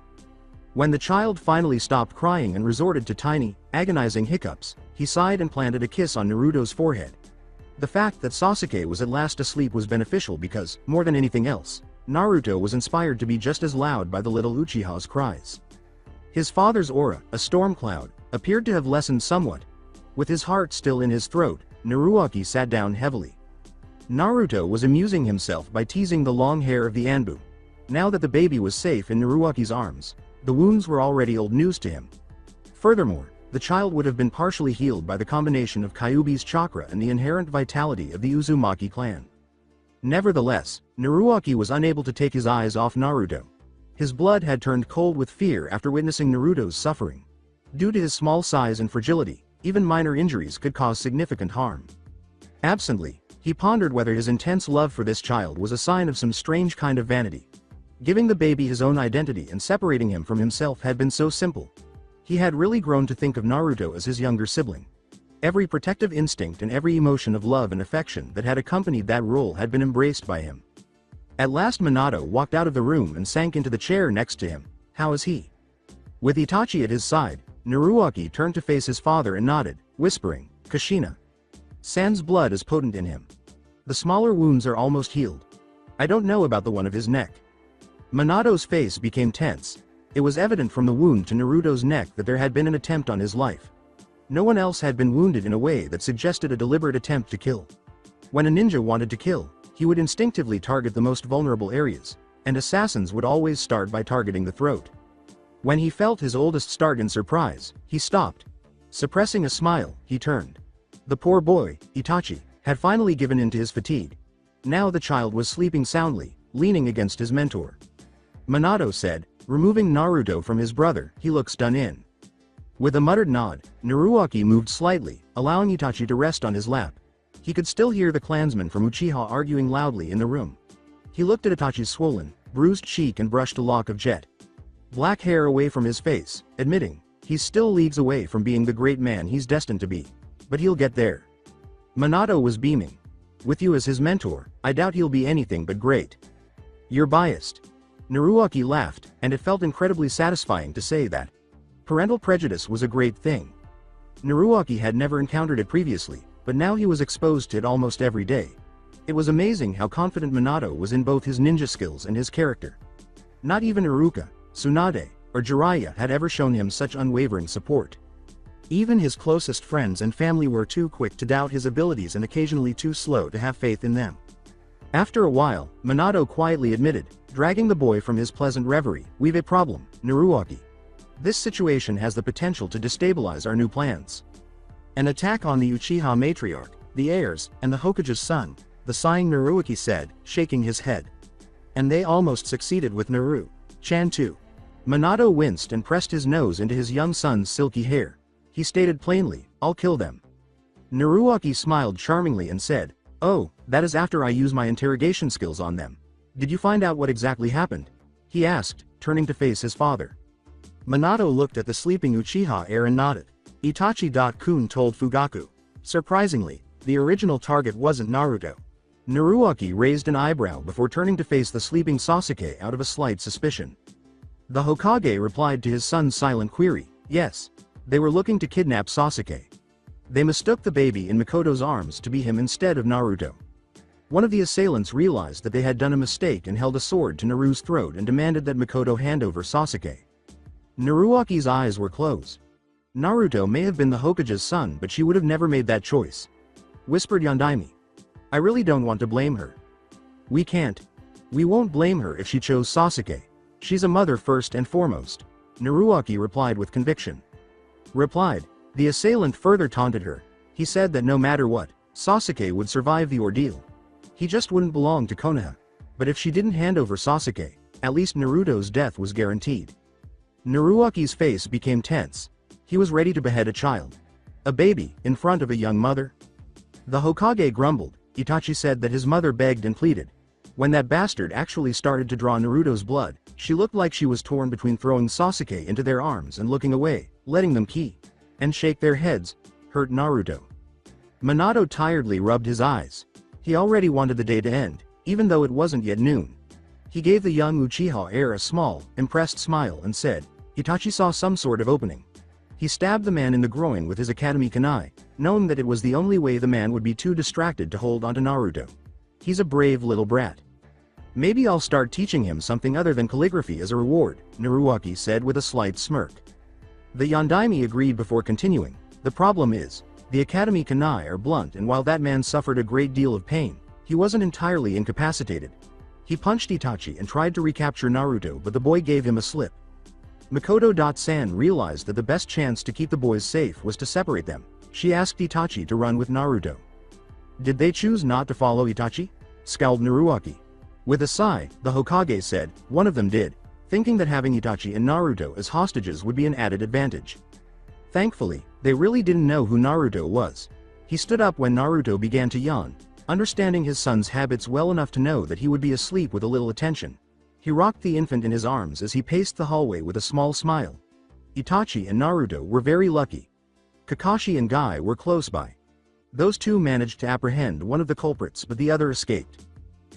When the child finally stopped crying and resorted to tiny, agonizing hiccups, he sighed and planted a kiss on Naruto's forehead. The fact that Sasuke was at last asleep was beneficial because, more than anything else, Naruto was inspired to be just as loud by the little Uchiha's cries. His father's aura, a storm cloud, appeared to have lessened somewhat. With his heart still in his throat, Naruaki sat down heavily. Naruto was amusing himself by teasing the long hair of the Anbu. Now that the baby was safe in Naruaki's arms, the wounds were already old news to him. Furthermore, the child would have been partially healed by the combination of Kyuubi's chakra and the inherent vitality of the Uzumaki clan. Nevertheless, Naruaki was unable to take his eyes off Naruto. His blood had turned cold with fear after witnessing Naruto's suffering. Due to his small size and fragility, even minor injuries could cause significant harm. Absently, he pondered whether his intense love for this child was a sign of some strange kind of vanity. Giving the baby his own identity and separating him from himself had been so simple. He had really grown to think of Naruto as his younger sibling. Every protective instinct and every emotion of love and affection that had accompanied that role had been embraced by him. At last Minato walked out of the room and sank into the chair next to him. "How is he?" With Itachi at his side, Naruaki turned to face his father and nodded, whispering, "Kushina. San's blood is potent in him. The smaller wounds are almost healed. I don't know about the one of his neck." Minato's face became tense. It was evident from the wound to Naruto's neck that there had been an attempt on his life. No one else had been wounded in a way that suggested a deliberate attempt to kill. When a ninja wanted to kill, he would instinctively target the most vulnerable areas, and assassins would always start by targeting the throat. When he felt his oldest start in surprise, he stopped. Suppressing a smile, he turned. The poor boy, Itachi, had finally given in to his fatigue. Now the child was sleeping soundly, leaning against his mentor. Minato said, removing Naruto from his brother, "He looks done in." With a muttered nod, Naruaki moved slightly, allowing Itachi to rest on his lap. He could still hear the clansmen from Uchiha arguing loudly in the room. He looked at Itachi's swollen, bruised cheek and brushed a lock of jet black hair away from his face, admitting, "He's still leagues away from being the great man he's destined to be. But he'll get there." Minato was beaming. "With you as his mentor, I doubt he'll be anything but great." "You're biased." Naruaki laughed, and it felt incredibly satisfying to say that. Parental prejudice was a great thing. Naruaki had never encountered it previously, but now he was exposed to it almost every day. It was amazing how confident Minato was in both his ninja skills and his character. Not even Iruka, Tsunade, or Jiraiya had ever shown him such unwavering support. Even his closest friends and family were too quick to doubt his abilities and occasionally too slow to have faith in them. After a while, Minato quietly admitted, dragging the boy from his pleasant reverie, "We've a problem, Naruaki. This situation has the potential to destabilize our new plans." "An attack on the Uchiha matriarch, the heirs, and the Hokage's son," the sighing Naruaki said, shaking his head. "And they almost succeeded with Naru-chan too." Minato winced and pressed his nose into his young son's silky hair. He stated plainly, "I'll kill them." Naruaki smiled charmingly and said, "Oh, that is after I use my interrogation skills on them. Did you find out what exactly happened?" he asked, turning to face his father. Minato looked at the sleeping Uchiha heir and nodded. Itachi-kun told Fugaku. Surprisingly, the original target wasn't Naruto. Naruaki raised an eyebrow before turning to face the sleeping Sasuke out of a slight suspicion. The Hokage replied to his son's silent query, "Yes. They were looking to kidnap Sasuke. They mistook the baby in Mikoto's arms to be him instead of Naruto." One of the assailants realized that they had done a mistake and held a sword to Naru's throat and demanded that Makoto hand over Sasuke. Naruaki's eyes were closed. Naruto may have been the Hokage's son, but she would have never made that choice, whispered Yondaime. I really don't want to blame her. We can't. We won't blame her if she chose Sasuke. She's a mother first and foremost, Naruaki replied with conviction. The assailant further taunted her. He said that no matter what, Sasuke would survive the ordeal. He just wouldn't belong to Konoha. But if she didn't hand over Sasuke, at least Naruto's death was guaranteed. Naruaki's face became tense. He was ready to behead a child. A baby, in front of a young mother? The Hokage grumbled. Itachi said that his mother begged and pleaded. When that bastard actually started to draw Naruto's blood, she looked like she was torn between throwing Sasuke into their arms and looking away, letting them and shake their heads, hurt Naruto. Minato tiredly rubbed his eyes. He already wanted the day to end, even though it wasn't yet noon. He gave the young Uchiha heir a small, impressed smile and said, Itachi saw some sort of opening. He stabbed the man in the groin with his Academy Kunai, knowing that it was the only way the man would be too distracted to hold onto Naruto. He's a brave little brat. Maybe I'll start teaching him something other than calligraphy as a reward, Naruaki said with a slight smirk. The Yondaime agreed before continuing. The problem is, the Academy Kunai are blunt, and while that man suffered a great deal of pain, he wasn't entirely incapacitated. He punched Itachi and tried to recapture Naruto, but the boy gave him a slip. Makoto-san realized that the best chance to keep the boys safe was to separate them. She asked Itachi to run with Naruto. Did they choose not to follow Itachi? Scowled Naruaki. With a sigh, the Hokage said, one of them did, thinking that having Itachi and Naruto as hostages would be an added advantage. Thankfully, they really didn't know who Naruto was. He stood up when Naruto began to yawn, understanding his son's habits well enough to know that he would be asleep with a little attention. He rocked the infant in his arms as he paced the hallway with a small smile. Itachi and Naruto were very lucky. Kakashi and Guy were close by. Those two managed to apprehend one of the culprits, but the other escaped.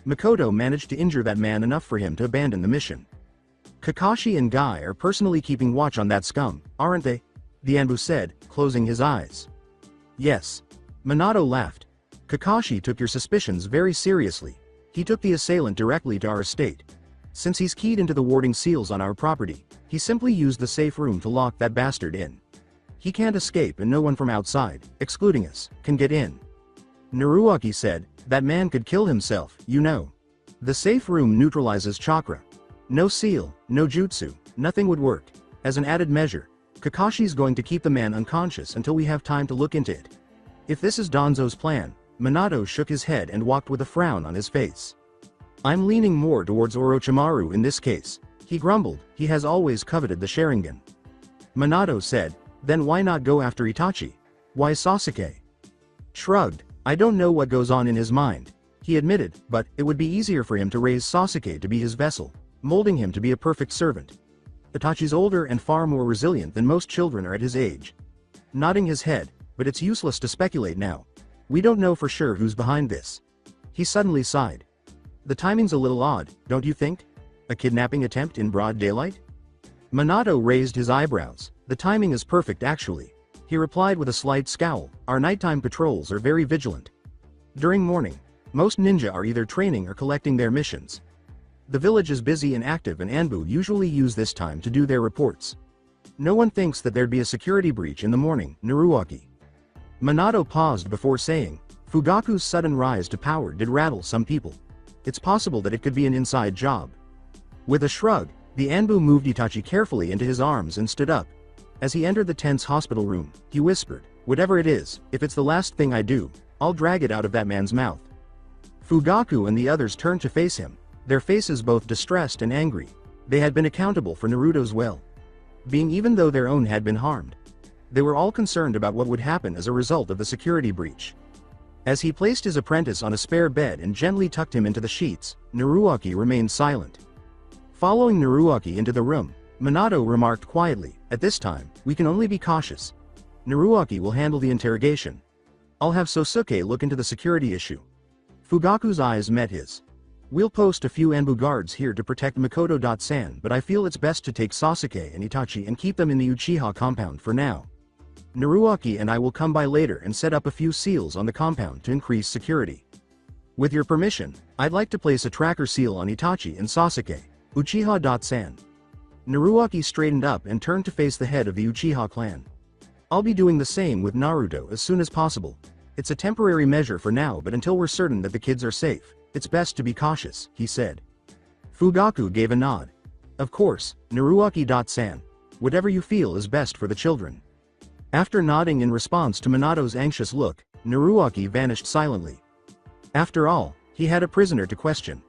Makoto managed to injure that man enough for him to abandon the mission. Kakashi and Guy are personally keeping watch on that scum, aren't they? The Anbu said, closing his eyes. Yes. Minato laughed. Kakashi took your suspicions very seriously. He took the assailant directly to our estate. Since he's keyed into the warding seals on our property, he simply used the safe room to lock that bastard in. He can't escape, and no one from outside, excluding us, can get in. Naruaki said, that man could kill himself, you know. The safe room neutralizes chakra. No seal, no jutsu, nothing would work. As an added measure, Kakashi's going to keep the man unconscious until we have time to look into it. If this is Danzo's plan, Minato shook his head and walked with a frown on his face. I'm leaning more towards Orochimaru in this case, he grumbled. He has always coveted the Sharingan. Minato said, then why not go after Itachi? Why Sasuke? Shrugged, I don't know what goes on in his mind, he admitted, but it would be easier for him to raise Sasuke to be his vessel, molding him to be a perfect servant. Itachi's older and far more resilient than most children are at his age. Nodding his head, but it's useless to speculate now. We don't know for sure who's behind this. He suddenly sighed. The timing's a little odd, don't you think? A kidnapping attempt in broad daylight? Minato raised his eyebrows. The timing is perfect actually. He replied with a slight scowl, our nighttime patrols are very vigilant. During morning, most ninja are either training or collecting their missions. The village is busy and active, and Anbu usually use this time to do their reports. No one thinks that there'd be a security breach in the morning, Naruaki. Minato paused before saying, Fugaku's sudden rise to power did rattle some people. It's possible that it could be an inside job. With a shrug, the Anbu moved Itachi carefully into his arms and stood up. As he entered the tense hospital room, he whispered, whatever it is, if it's the last thing I do, I'll drag it out of that man's mouth. Fugaku and the others turned to face him, their faces both distressed and angry. They had been accountable for Naruto's well-being even though their own had been harmed. They were all concerned about what would happen as a result of the security breach. As he placed his apprentice on a spare bed and gently tucked him into the sheets, Naruaki remained silent. Following Naruaki into the room, Minato remarked quietly, at this time, we can only be cautious. Naruaki will handle the interrogation. I'll have Sosuke look into the security issue. Fugaku's eyes met his. We'll post a few Anbu guards here to protect Makoto-san, but I feel it's best to take Sasuke and Itachi and keep them in the Uchiha compound for now. Naruaki and I will come by later and set up a few seals on the compound to increase security. With your permission, I'd like to place a tracker seal on Itachi and Sasuke, Uchiha.san. Naruaki straightened up and turned to face the head of the Uchiha clan. I'll be doing the same with Naruto as soon as possible. It's a temporary measure for now, but until we're certain that the kids are safe, it's best to be cautious, he said. Fugaku gave a nod. Of course, Naruaki.san. Whatever you feel is best for the children. After nodding in response to Minato's anxious look, Naruaki vanished silently. After all, he had a prisoner to question.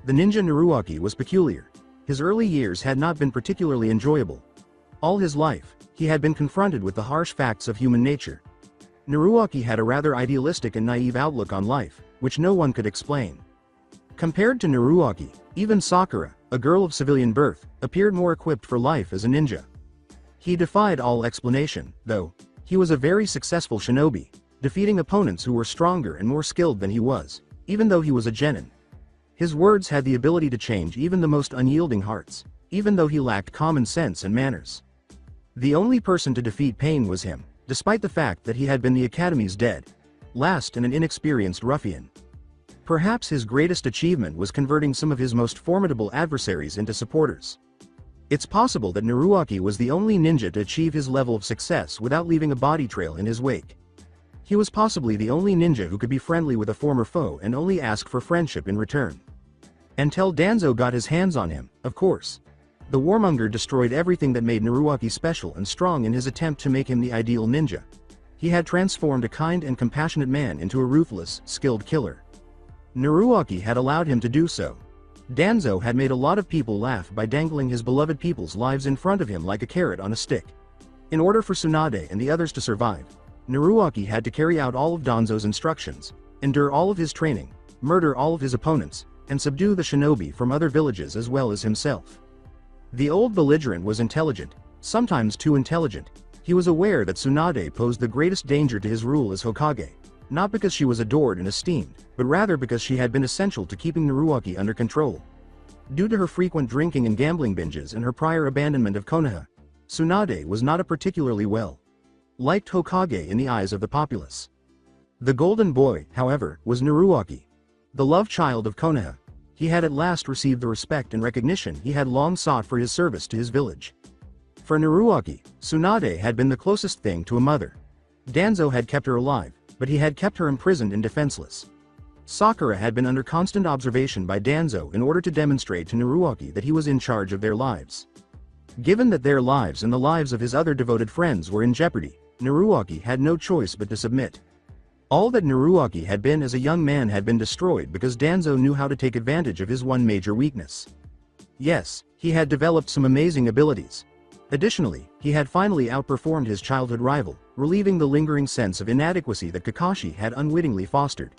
The ninja Naruaki was peculiar. His early years had not been particularly enjoyable. All his life, he had been confronted with the harsh facts of human nature. Naruaki had a rather idealistic and naive outlook on life, which no one could explain. Compared to Naruaki, even Sakura, a girl of civilian birth, appeared more equipped for life as a ninja. He defied all explanation, though. He was a very successful shinobi, defeating opponents who were stronger and more skilled than he was, even though he was a genin. His words had the ability to change even the most unyielding hearts, even though he lacked common sense and manners. The only person to defeat Pain was him, despite the fact that he had been the Academy's dead last and an inexperienced ruffian. Perhaps his greatest achievement was converting some of his most formidable adversaries into supporters. It's possible that Naruaki was the only ninja to achieve his level of success without leaving a body trail in his wake. He was possibly the only ninja who could be friendly with a former foe and only ask for friendship in return. Until Danzo got his hands on him, of course. The warmonger destroyed everything that made Naruaki special and strong in his attempt to make him the ideal ninja. He had transformed a kind and compassionate man into a ruthless, skilled killer. Naruaki had allowed him to do so. Danzo had made a lot of people laugh by dangling his beloved people's lives in front of him like a carrot on a stick. In order for Tsunade and the others to survive, Naruaki had to carry out all of Danzo's instructions, endure all of his training, murder all of his opponents, and subdue the shinobi from other villages as well as himself. The old belligerent was intelligent, sometimes too intelligent. He was aware that Tsunade posed the greatest danger to his rule as Hokage, not because she was adored and esteemed, but rather because she had been essential to keeping Naruaki under control. Due to her frequent drinking and gambling binges and her prior abandonment of Konoha, Tsunade was not a particularly well-liked Hokage in the eyes of the populace. The golden boy, however, was Naruaki. The love child of Konoha, he had at last received the respect and recognition he had long sought for his service to his village. For Naruaki, Tsunade had been the closest thing to a mother. Danzo had kept her alive, but he had kept her imprisoned and defenseless. Sakura had been under constant observation by Danzo in order to demonstrate to Naruaki that he was in charge of their lives. Given that their lives and the lives of his other devoted friends were in jeopardy, Naruaki had no choice but to submit. All that Naruaki had been as a young man had been destroyed because Danzo knew how to take advantage of his one major weakness. Yes, he had developed some amazing abilities. Additionally, he had finally outperformed his childhood rival, relieving the lingering sense of inadequacy that Kakashi had unwittingly fostered.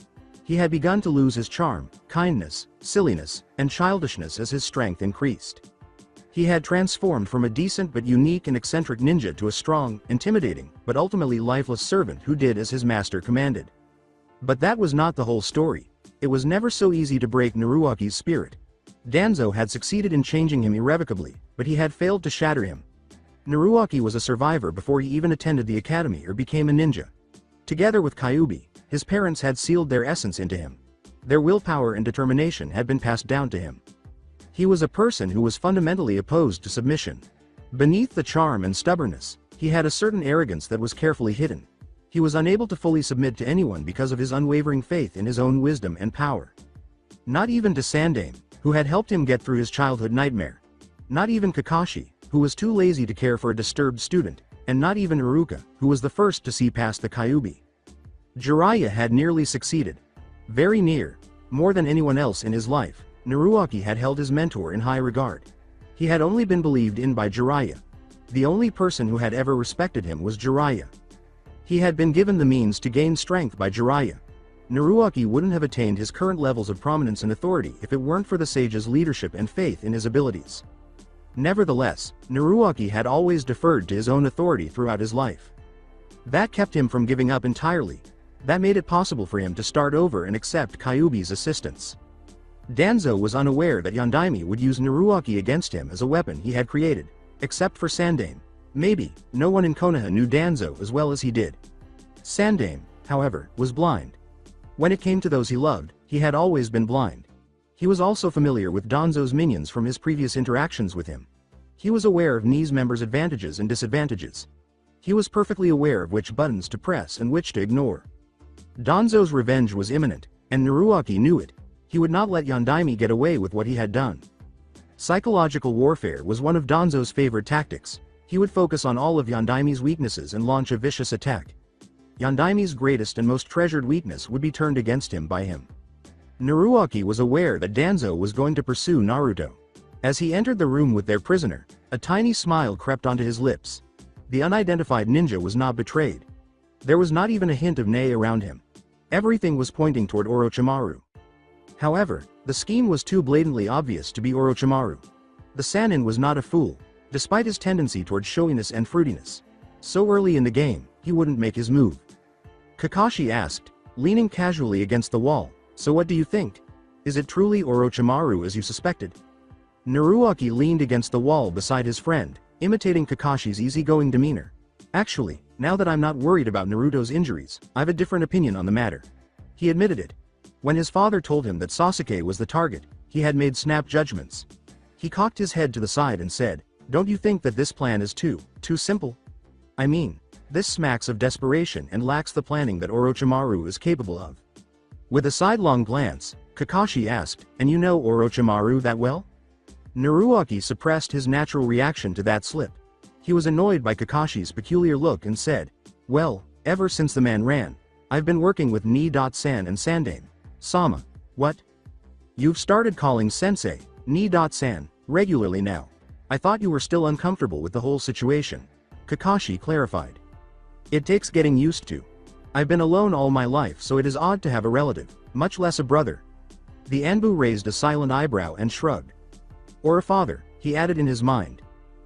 He had begun to lose his charm, kindness, silliness, and childishness as his strength increased. He had transformed from a decent but unique and eccentric ninja to a strong, intimidating, but ultimately lifeless servant who did as his master commanded. But that was not the whole story. It was never so easy to break Naruaki's spirit. Danzo had succeeded in changing him irrevocably, but he had failed to shatter him. Naruaki was a survivor before he even attended the academy or became a ninja. Together with Kyuubi, his parents had sealed their essence into him. Their willpower and determination had been passed down to him. He was a person who was fundamentally opposed to submission. Beneath the charm and stubbornness, he had a certain arrogance that was carefully hidden. He was unable to fully submit to anyone because of his unwavering faith in his own wisdom and power. Not even to Sandaime, who had helped him get through his childhood nightmare. Not even Kakashi, who was too lazy to care for a disturbed student, and not even Iruka, who was the first to see past the Kyuubi. Jiraiya had nearly succeeded. Very near, more than anyone else in his life, Naruaki had held his mentor in high regard. He had only been believed in by Jiraiya. The only person who had ever respected him was Jiraiya. He had been given the means to gain strength by Jiraiya. Naruaki wouldn't have attained his current levels of prominence and authority if it weren't for the sage's leadership and faith in his abilities. Nevertheless, Naruaki had always deferred to his own authority throughout his life. That kept him from giving up entirely. That made it possible for him to start over and accept Kyuubi's assistance. Danzo was unaware that Yondaime would use Naruaki against him as a weapon he had created, except for Sandaime. Maybe, no one in Konoha knew Danzo as well as he did. Sandaime, however, was blind. When it came to those he loved, he had always been blind. He was also familiar with Danzo's minions from his previous interactions with him. He was aware of Ni's members' advantages and disadvantages. He was perfectly aware of which buttons to press and which to ignore. Danzo's revenge was imminent, and Naruaki knew it. He would not let Yondaime get away with what he had done. Psychological warfare was one of Danzo's favorite tactics. He would focus on all of Yondaime's weaknesses and launch a vicious attack. Yondaime's greatest and most treasured weakness would be turned against him by him. Naruaki was aware that Danzo was going to pursue Naruto. As he entered the room with their prisoner, a tiny smile crept onto his lips. The unidentified ninja was not betrayed. There was not even a hint of Nei around him. Everything was pointing toward Orochimaru. However, the scheme was too blatantly obvious to be Orochimaru. The Sannin was not a fool, despite his tendency toward showiness and fruitiness. So early in the game, he wouldn't make his move. Kakashi asked, leaning casually against the wall, "So what do you think? Is it truly Orochimaru as you suspected?" Naruaki leaned against the wall beside his friend, imitating Kakashi's easygoing demeanor. "Actually, now that I'm not worried about Naruto's injuries, I've a different opinion on the matter." He admitted it. When his father told him that Sasuke was the target, he had made snap judgments. He cocked his head to the side and said, "Don't you think that this plan is too simple? I mean, this smacks of desperation and lacks the planning that Orochimaru is capable of." With a sidelong glance, Kakashi asked, "And you know Orochimaru that well?" Naruaki suppressed his natural reaction to that slip. He was annoyed by Kakashi's peculiar look and said, "Well, ever since the man ran, I've been working with Ni-san and Sandaime. Sama. What? You've started calling Sensei, Ni-san, regularly now. I thought you were still uncomfortable with the whole situation," Kakashi clarified. "It takes getting used to. I've been alone all my life, so it is odd to have a relative, much less a brother." The Anbu raised a silent eyebrow and shrugged. "Or a father," he added in his mind.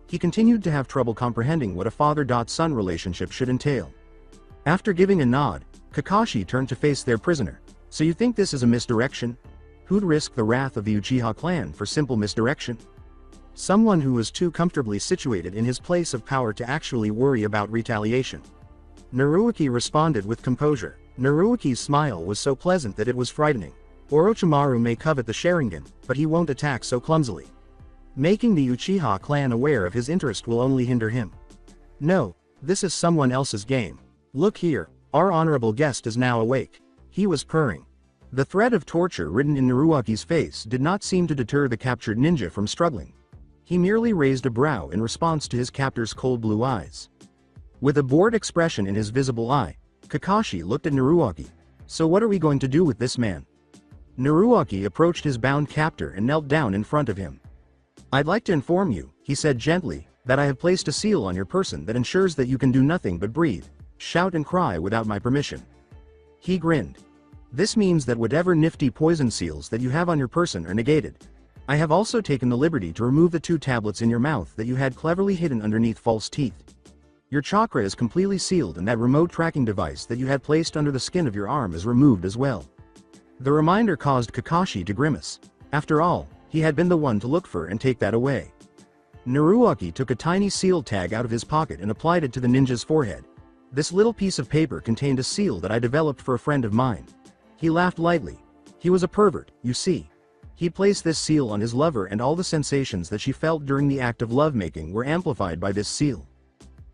He continued to have trouble comprehending what a father-son relationship should entail. After giving a nod, Kakashi turned to face their prisoner. "So you think this is a misdirection? Who'd risk the wrath of the Uchiha clan for simple misdirection? Someone who was too comfortably situated in his place of power to actually worry about retaliation." Naruaki responded with composure. Naruaki's smile was so pleasant that it was frightening. Orochimaru may covet the Sharingan, but he won't attack so clumsily. Making the Uchiha clan aware of his interest will only hinder him. No, this is someone else's game. Look here, our honorable guest is now awake. He was purring. The threat of torture written in Naruaki's face did not seem to deter the captured ninja from struggling. He merely raised a brow in response to his captor's cold blue eyes. With a bored expression in his visible eye, Kakashi looked at Naruaki. "So what are we going to do with this man?" Naruaki approached his bound captor and knelt down in front of him. "I'd like to inform you," he said gently, "that I have placed a seal on your person that ensures that you can do nothing but breathe, shout and cry without my permission." He grinned. "This means that whatever nifty poison seals that you have on your person are negated. I have also taken the liberty to remove the 2 tablets in your mouth that you had cleverly hidden underneath false teeth. Your chakra is completely sealed and that remote tracking device that you had placed under the skin of your arm is removed as well." The reminder caused Kakashi to grimace. After all, he had been the one to look for and take that away. Naruaki took a tiny seal tag out of his pocket and applied it to the ninja's forehead. "This little piece of paper contained a seal that I developed for a friend of mine." He laughed lightly. He was a pervert, you see. He placed this seal on his lover and all the sensations that she felt during the act of lovemaking were amplified by this seal.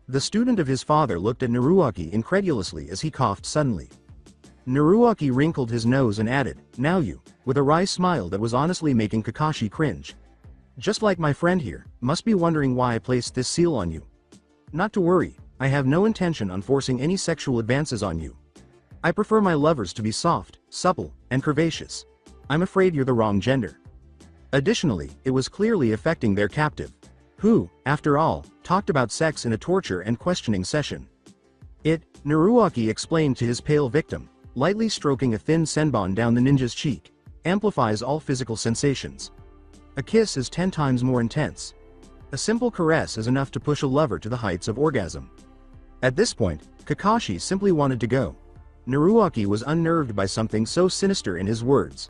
The student of his father looked at Naruaki incredulously as he coughed suddenly. Naruaki wrinkled his nose and added, "Now you," with a wry smile that was honestly making Kakashi cringe. "Just like my friend here, must be wondering why I placed this seal on you. Not to worry, I have no intention on forcing any sexual advances on you. I prefer my lovers to be soft, supple, and curvaceous. I'm afraid you're the wrong gender." Additionally, it was clearly affecting their captive, who, after all, talked about sex in a torture and questioning session. Naruaki explained to his pale victim, lightly stroking a thin senbon down the ninja's cheek, amplifies all physical sensations. A kiss is 10 times more intense. A simple caress is enough to push a lover to the heights of orgasm. At this point, Kakashi simply wanted to go. Naruaki was unnerved by something so sinister in his words.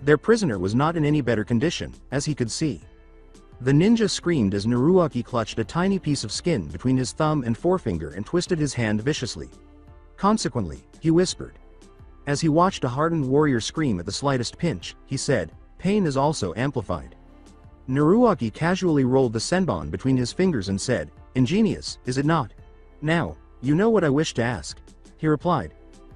Their prisoner was not in any better condition, as he could see. The ninja screamed as Naruaki clutched a tiny piece of skin between his thumb and forefinger and twisted his hand viciously. Consequently, he whispered, As he watched a hardened warrior scream at the slightest pinch, he said, "Pain is also amplified." Naruaki casually rolled the senbon between his fingers and said, "Ingenious, is it not? Now, you know what I wish to ask," he replied.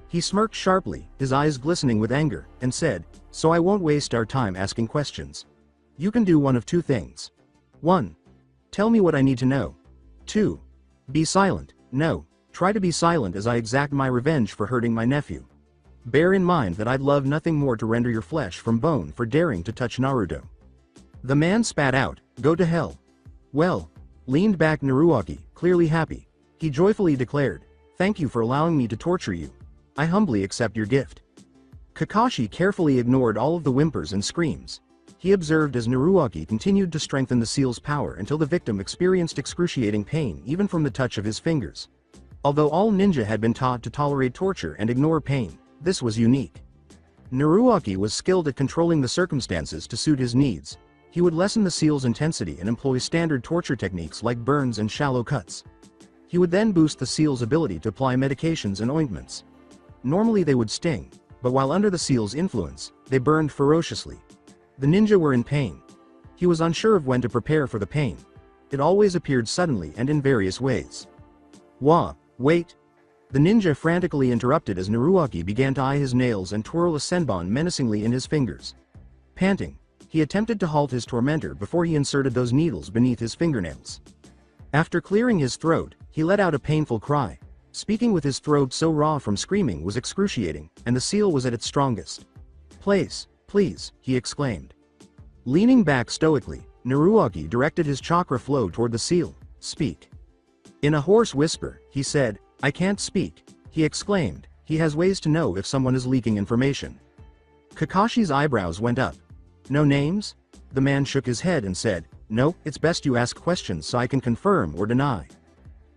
He smirked sharply, his eyes glistening with anger, and said, "So I won't waste our time asking questions. You can do one of two things. 1. Tell me what I need to know. 2. Be silent. No, try to be silent as I exact my revenge for hurting my nephew. Bear in mind that I'd love nothing more to render your flesh from bone for daring to touch Naruto." The man spat out, "Go to hell." "Well," leaned back Naruaki, clearly happy. He joyfully declared, "Thank you for allowing me to torture you. I humbly accept your gift." Kakashi carefully ignored all of the whimpers and screams. He observed as Naruaki continued to strengthen the seal's power until the victim experienced excruciating pain even from the touch of his fingers. Although all ninja had been taught to tolerate torture and ignore pain, this was unique. Naruaki was skilled at controlling the circumstances to suit his needs. He would lessen the seal's intensity and employ standard torture techniques like burns and shallow cuts. He would then boost the seal's ability to apply medications and ointments. Normally they would sting, but while under the seal's influence, they burned ferociously. The ninja were in pain. He was unsure of when to prepare for the pain. It always appeared suddenly and in various ways. Wait! The ninja frantically interrupted as Naruaki began to eye his nails and twirl a senbon menacingly in his fingers. Panting, he attempted to halt his tormentor before he inserted those needles beneath his fingernails. After clearing his throat, he let out a painful cry. Speaking with his throat so raw from screaming was excruciating, and the seal was at its strongest. Please, he exclaimed. Leaning back stoically, Naruaki directed his chakra flow toward the seal. "Speak." In a hoarse whisper, he said, "I can't speak," he exclaimed. He has ways to know if someone is leaking information. Kakashi's eyebrows went up. "No names?" The man shook his head and said, "No, it's best you ask questions so I can confirm or deny."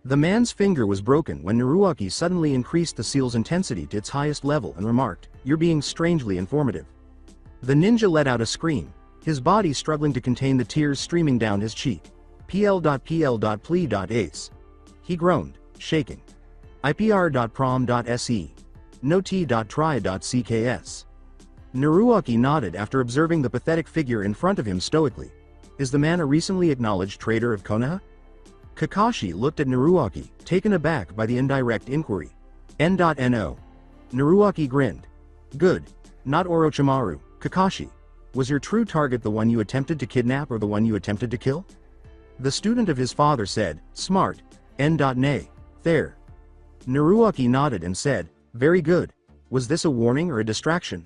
The man's finger was broken when Naruaki suddenly increased the seal's intensity to its highest level and remarked, "You're being strangely informative." The ninja let out a scream, his body struggling to contain the tears streaming down his cheek. "PL.PL.Plea.Ace." He groaned, shaking. "IPR.prom.se. No T.try.cks." Naruaki nodded after observing the pathetic figure in front of him stoically. Is the man a recently acknowledged traitor of Konoha? Kakashi looked at Naruaki, taken aback by the indirect inquiry. N.No. Naruaki grinned. "Good. Not Orochimaru. Kakashi, was your true target the one you attempted to kidnap or the one you attempted to kill?" The student of his father said, "Smart. N.Nay. There." Naruaki nodded and said, "Very good. Was this a warning or a distraction?"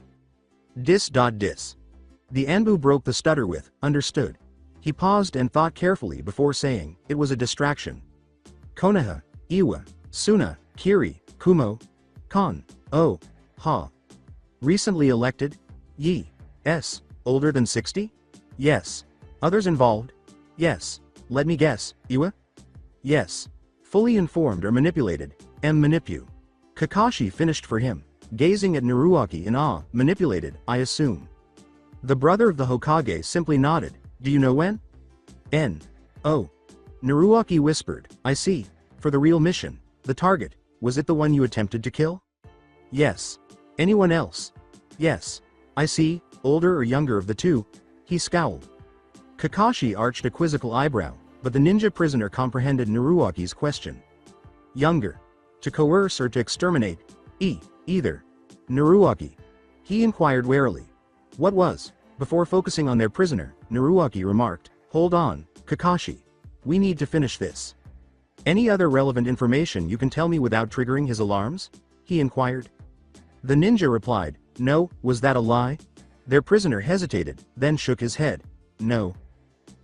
Dis. The Anbu broke the stutter with, "Understood." He paused and thought carefully before saying, "It was a distraction." Konoha, Iwa, Suna, Kiri, Kumo, Kon, Oh, Ha. Recently elected? Yes. Older than 60? Yes. Others involved? Yes. Let me guess, Iwa? Yes. Fully informed or manipulated? Manipu. Kakashi finished for him, gazing at Naruaki in awe. "Manipulated, I assume." The brother of the Hokage simply nodded. "Do you know when?" Oh. Naruaki whispered, "I see. For the real mission, the target, was it the one you attempted to kill?" "Yes." "Anyone else?" "Yes." "I see. Older or younger of the two?" He scowled. Kakashi arched a quizzical eyebrow, but the ninja prisoner comprehended Naruaki's question. "Younger. To coerce or to exterminate? Either." "Naruaki?" He inquired warily. "What was?" Before focusing on their prisoner, Naruaki remarked, "Hold on, Kakashi. We need to finish this. Any other relevant information you can tell me without triggering his alarms?" he inquired. The ninja replied, "No." Was that a lie? Their prisoner hesitated, then shook his head. "No."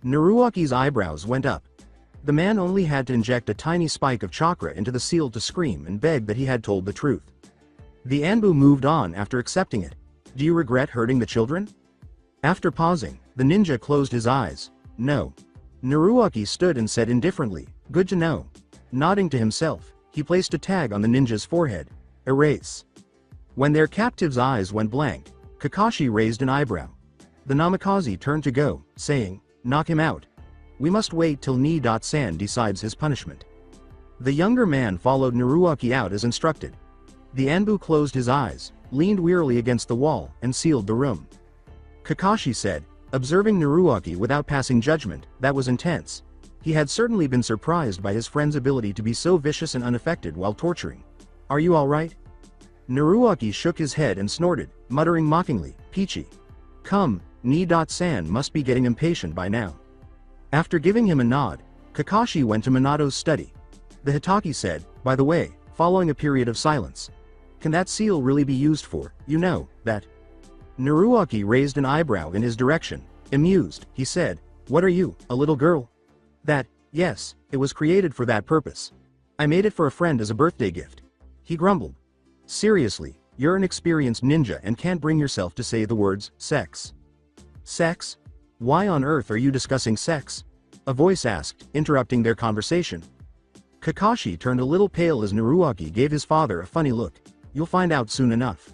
Naruaki's eyebrows went up. The man only had to inject a tiny spike of chakra into the seal to scream and beg that he had told the truth. The Anbu moved on after accepting it. "Do you regret hurting the children?" After pausing, the ninja closed his eyes. "No." Naruaki stood and said indifferently, "Good to know." Nodding to himself, he placed a tag on the ninja's forehead. "Erase." When their captive's eyes went blank, Kakashi raised an eyebrow. The Namikaze turned to go, saying, "Knock him out. We must wait till Ni.San decides his punishment." The younger man followed Naruaki out as instructed. The Anbu closed his eyes, leaned wearily against the wall, and sealed the room. Kakashi said, observing Naruaki without passing judgment, that was intense. He had certainly been surprised by his friend's ability to be so vicious and unaffected while torturing. Are you alright? Naruaki shook his head and snorted, muttering mockingly, Peachy. Come, Ni-san must be getting impatient by now. After giving him a nod, Kakashi went to Minato's study. The Hitaki said, by the way, following a period of silence. Can that seal really be used for, that? Naruaki raised an eyebrow in his direction. Amused, he said, what are you, a little girl? That, yes, it was created for that purpose. I made it for a friend as a birthday gift. He grumbled. Seriously, you're an experienced ninja and can't bring yourself to say the words, sex. Sex? Why on earth are you discussing sex? A voice asked, interrupting their conversation. Kakashi turned a little pale as Naruaki gave his father a funny look. You'll find out soon enough.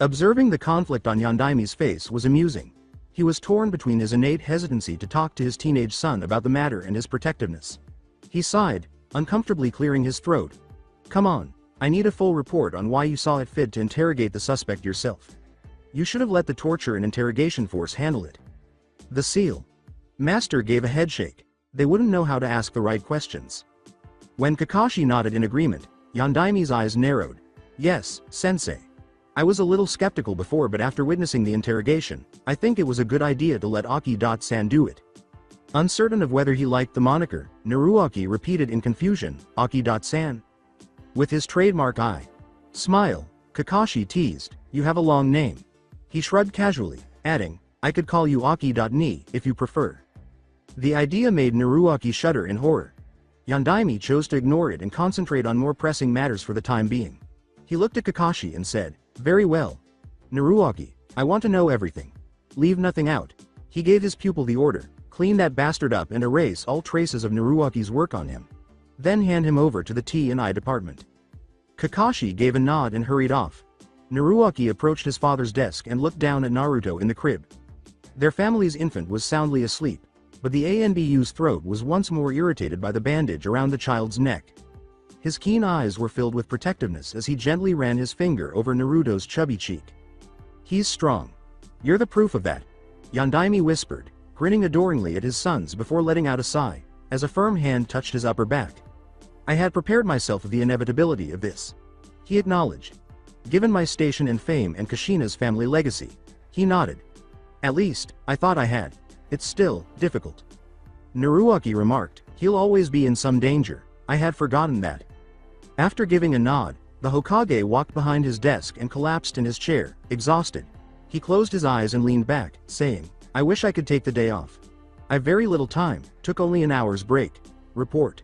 Observing the conflict on Yondaimi's face was amusing. He was torn between his innate hesitancy to talk to his teenage son about the matter and his protectiveness. He sighed, uncomfortably clearing his throat. Come on, I need a full report on why you saw it fit to interrogate the suspect yourself. You should have let the torture and interrogation force handle it. The seal. Master gave a headshake. They wouldn't know how to ask the right questions. When Kakashi nodded in agreement, Yondaimi's eyes narrowed. Yes, sensei. I was a little skeptical before, but after witnessing the interrogation, I think it was a good idea to let Aki-san do it. Uncertain of whether he liked the moniker, Naruaki repeated in confusion, Aki-san. With his trademark eye. Smile, Kakashi teased, you have a long name. He shrugged casually, adding, I could call you Aki-ni if you prefer. The idea made Naruaki shudder in horror. Yondaimi chose to ignore it and concentrate on more pressing matters for the time being. He looked at Kakashi and said, very well. Naruaki, I want to know everything. Leave nothing out. He gave his pupil the order, clean that bastard up and erase all traces of Naruaki's work on him. Then hand him over to the T&I department. Kakashi gave a nod and hurried off. Naruaki approached his father's desk and looked down at Naruto in the crib. Their family's infant was soundly asleep, but the ANBU's throat was once more irritated by the bandage around the child's neck. His keen eyes were filled with protectiveness as he gently ran his finger over Naruto's chubby cheek. He's strong. You're the proof of that, Yondaimi whispered, grinning adoringly at his sons before letting out a sigh, as a firm hand touched his upper back. I had prepared myself of the inevitability of this. He acknowledged. Given my station and fame and Kushina's family legacy. He nodded. At least, I thought I had. It's still difficult. Naruaki remarked, he'll always be in some danger. I had forgotten that. After giving a nod, the Hokage walked behind his desk and collapsed in his chair, exhausted. He closed his eyes and leaned back, saying, I wish I could take the day off. I've very little time, took only an hour's break. Report.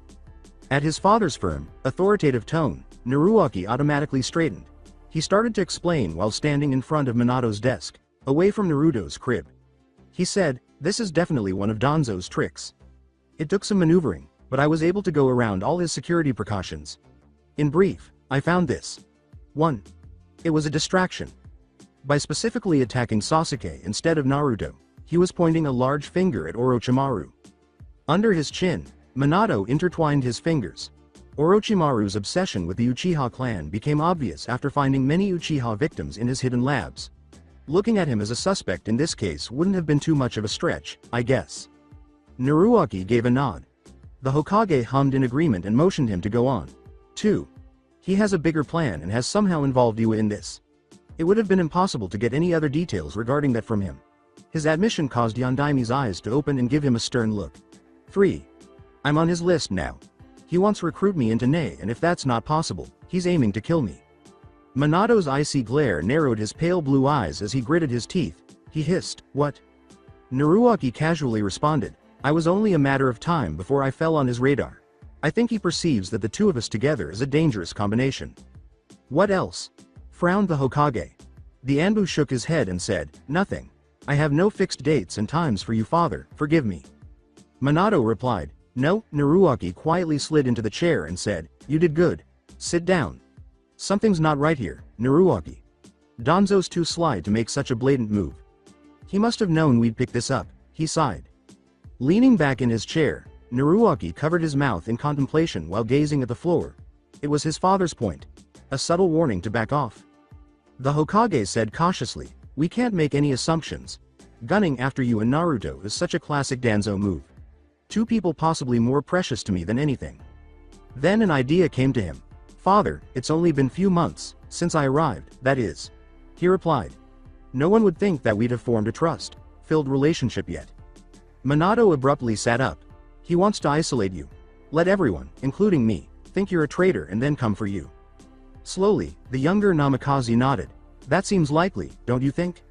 At his father's firm, authoritative tone, Naruaki automatically straightened. He started to explain while standing in front of Minato's desk, away from Naruto's crib. He said, this is definitely one of Danzo's tricks. It took some maneuvering, but I was able to go around all his security precautions. In brief, I found this. 1. It was a distraction. By specifically attacking Sasuke instead of Naruto, he was pointing a large finger at Orochimaru. Under his chin, Minato intertwined his fingers. Orochimaru's obsession with the Uchiha clan became obvious after finding many Uchiha victims in his hidden labs. Looking at him as a suspect in this case wouldn't have been too much of a stretch, I guess. Naruaki gave a nod. The Hokage hummed in agreement and motioned him to go on. 2. He has a bigger plan and has somehow involved you in this. It would have been impossible to get any other details regarding that from him. His admission caused Yondaimi's eyes to open and give him a stern look. 3. I'm on his list now. He wants to recruit me into Ne, and if that's not possible, he's aiming to kill me. Minato's icy glare narrowed his pale blue eyes as he gritted his teeth. He hissed, what? Naruaki casually responded, I was only a matter of time before I fell on his radar. I think he perceives that the two of us together is a dangerous combination. What else? Frowned the Hokage. The Anbu shook his head and said, nothing. I have no fixed dates and times for you, father, forgive me. Minato replied, no. Naruaki quietly slid into the chair and said, you did good. Sit down. Something's not right here, Naruaki. Danzo's too sly to make such a blatant move. He must have known we'd pick this up, he sighed. Leaning back in his chair, Naruaki covered his mouth in contemplation while gazing at the floor. It was his father's point. A subtle warning to back off. The Hokage said cautiously, "We can't make any assumptions. Gunning after you and Naruto is such a classic Danzo move. Two people possibly more precious to me than anything." Then an idea came to him. "Father, it's only been few months since I arrived, that is." He replied. "No one would think that we'd have formed a trust-filled relationship yet." Minato abruptly sat up. "He wants to isolate you. Let everyone, including me, think you're a traitor and then come for you." Slowly, the younger Namikaze nodded. "That seems likely, don't you think?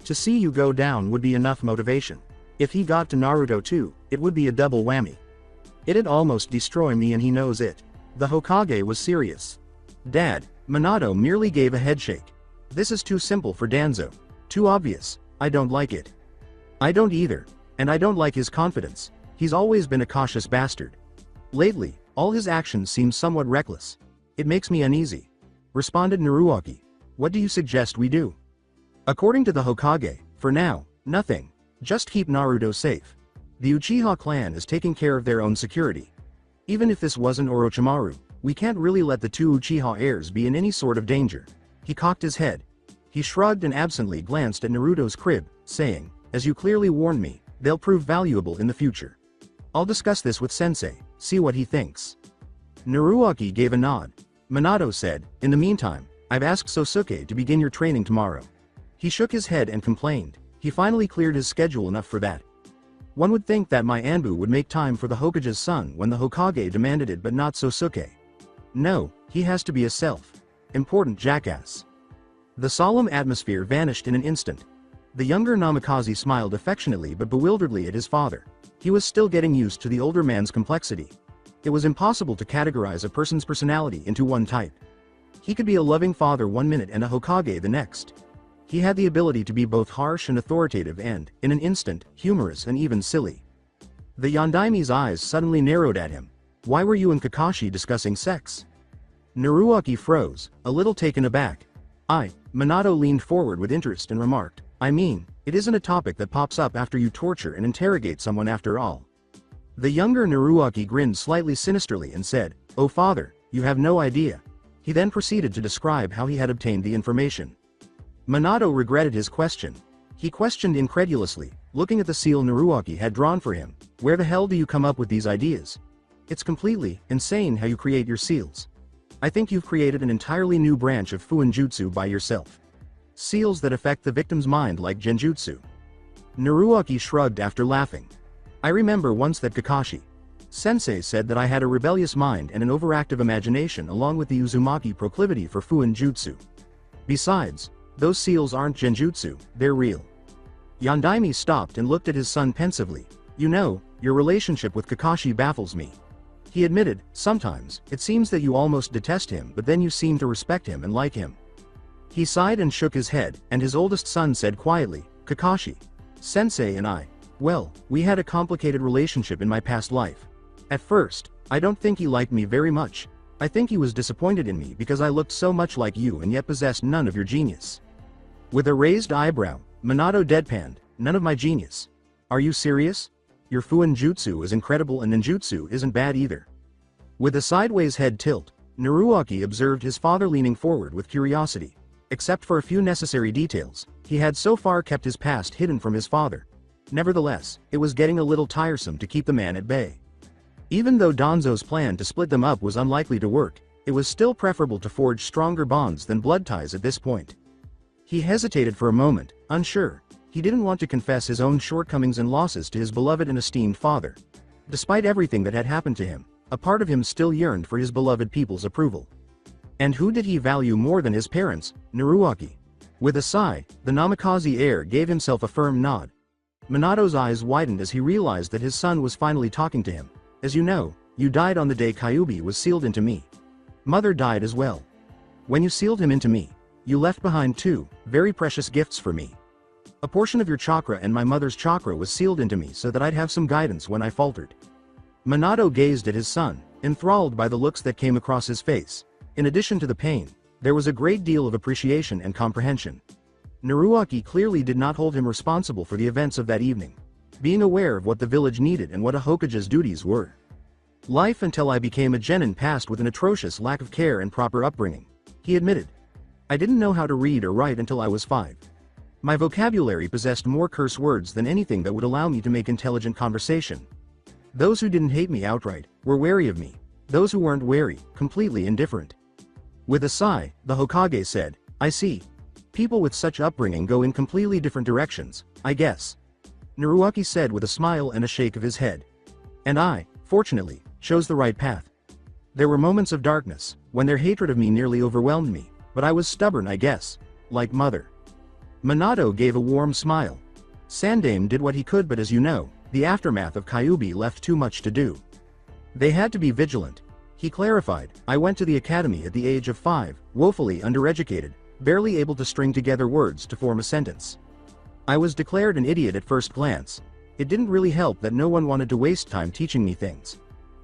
To see you go down would be enough motivation. If he got to Naruto too, it would be a double whammy. It'd almost destroy me and he knows it." The Hokage was serious. "Dad," Minato merely gave a headshake. "This is too simple for Danzo. Too obvious. I don't like it." "I don't either. And I don't like his confidence. He's always been a cautious bastard. Lately, all his actions seem somewhat reckless. It makes me uneasy," responded Naruaki. "What do you suggest we do?" According to the Hokage, for now, nothing. Just keep Naruto safe. The Uchiha clan is taking care of their own security. Even if this wasn't Orochimaru, we can't really let the two Uchiha heirs be in any sort of danger. He cocked his head. He shrugged and absently glanced at Naruto's crib, saying, "As you clearly warned me, they'll prove valuable in the future. I'll discuss this with Sensei, see what he thinks." Naruaki gave a nod. Minato said, "In the meantime, I've asked Sosuke to begin your training tomorrow." He shook his head and complained. He finally cleared his schedule enough for that. "One would think that my Anbu would make time for the Hokage's son when the Hokage demanded it, but not Sosuke. No, he has to be a self-important jackass." The solemn atmosphere vanished in an instant. The younger Namikaze smiled affectionately but bewilderedly at his father. He was still getting used to the older man's complexity. It was impossible to categorize a person's personality into one type. He could be a loving father one minute and a Hokage the next. He had the ability to be both harsh and authoritative and, in an instant, humorous and even silly. The Yondaime's eyes suddenly narrowed at him. "Why were you and Kakashi discussing sex?" Naruaki froze, a little taken aback. Minato leaned forward with interest and remarked, "I mean, it isn't a topic that pops up after you torture and interrogate someone after all." The younger Naruaki grinned slightly sinisterly and said, "Oh father, you have no idea." He then proceeded to describe how he had obtained the information. Minato regretted his question. He questioned incredulously, looking at the seal Naruaki had drawn for him. "Where the hell do you come up with these ideas? It's completely insane how you create your seals. I think you've created an entirely new branch of Fuinjutsu by yourself. Seals that affect the victim's mind like Genjutsu." Naruaki shrugged after laughing. "I remember once that Kakashi Sensei said that I had a rebellious mind and an overactive imagination along with the Uzumaki proclivity for Fuinjutsu. Besides, those seals aren't Genjutsu, they're real." Yondaime stopped and looked at his son pensively. "You know, your relationship with Kakashi baffles me." He admitted, "Sometimes, it seems that you almost detest him but then you seem to respect him and like him." He sighed and shook his head, and his oldest son said quietly, "Kakashi Sensei and I, well, we had a complicated relationship in my past life. At first, I don't think he liked me very much. I think he was disappointed in me because I looked so much like you and yet possessed none of your genius." With a raised eyebrow, Minato deadpanned, "None of my genius? Are you serious? Your Fuinjutsu is incredible and ninjutsu isn't bad either." With a sideways head tilt, Naruaki observed his father leaning forward with curiosity. Except for a few necessary details, he had so far kept his past hidden from his father. Nevertheless, it was getting a little tiresome to keep the man at bay. Even though Danzo's plan to split them up was unlikely to work, it was still preferable to forge stronger bonds than blood ties at this point. He hesitated for a moment, unsure. He didn't want to confess his own shortcomings and losses to his beloved and esteemed father. Despite everything that had happened to him, a part of him still yearned for his beloved people's approval. And who did he value more than his parents? Naruaki. With a sigh, the Namikaze heir gave himself a firm nod. Minato's eyes widened as he realized that his son was finally talking to him. "As you know, you died on the day Kyuubi was sealed into me. Mother died as well. When you sealed him into me, you left behind two very precious gifts for me. A portion of your chakra and my mother's chakra was sealed into me so that I'd have some guidance when I faltered." Minato gazed at his son, enthralled by the looks that came across his face. In addition to the pain, there was a great deal of appreciation and comprehension. Naruaki clearly did not hold him responsible for the events of that evening, being aware of what the village needed and what a Hokage's duties were. "Life until I became a genin passed with an atrocious lack of care and proper upbringing," he admitted. I didn't know how to read or write until I was 5. My vocabulary possessed more curse words than anything that would allow me to make intelligent conversation. Those who didn't hate me outright were wary of me. Those who weren't wary, completely indifferent. With a sigh, the Hokage said, I see. People with such upbringing go in completely different directions, I guess. Naruaki said with a smile and a shake of his head. And I, fortunately, chose the right path. There were moments of darkness, when their hatred of me nearly overwhelmed me, but I was stubborn, I guess. Like mother. Minato gave a warm smile. Sandaime did what he could, but as you know, the aftermath of Kyuubi left too much to do. They had to be vigilant. He clarified, I went to the academy at the age of 5, woefully undereducated, barely able to string together words to form a sentence. I was declared an idiot at first glance. It didn't really help that no one wanted to waste time teaching me things.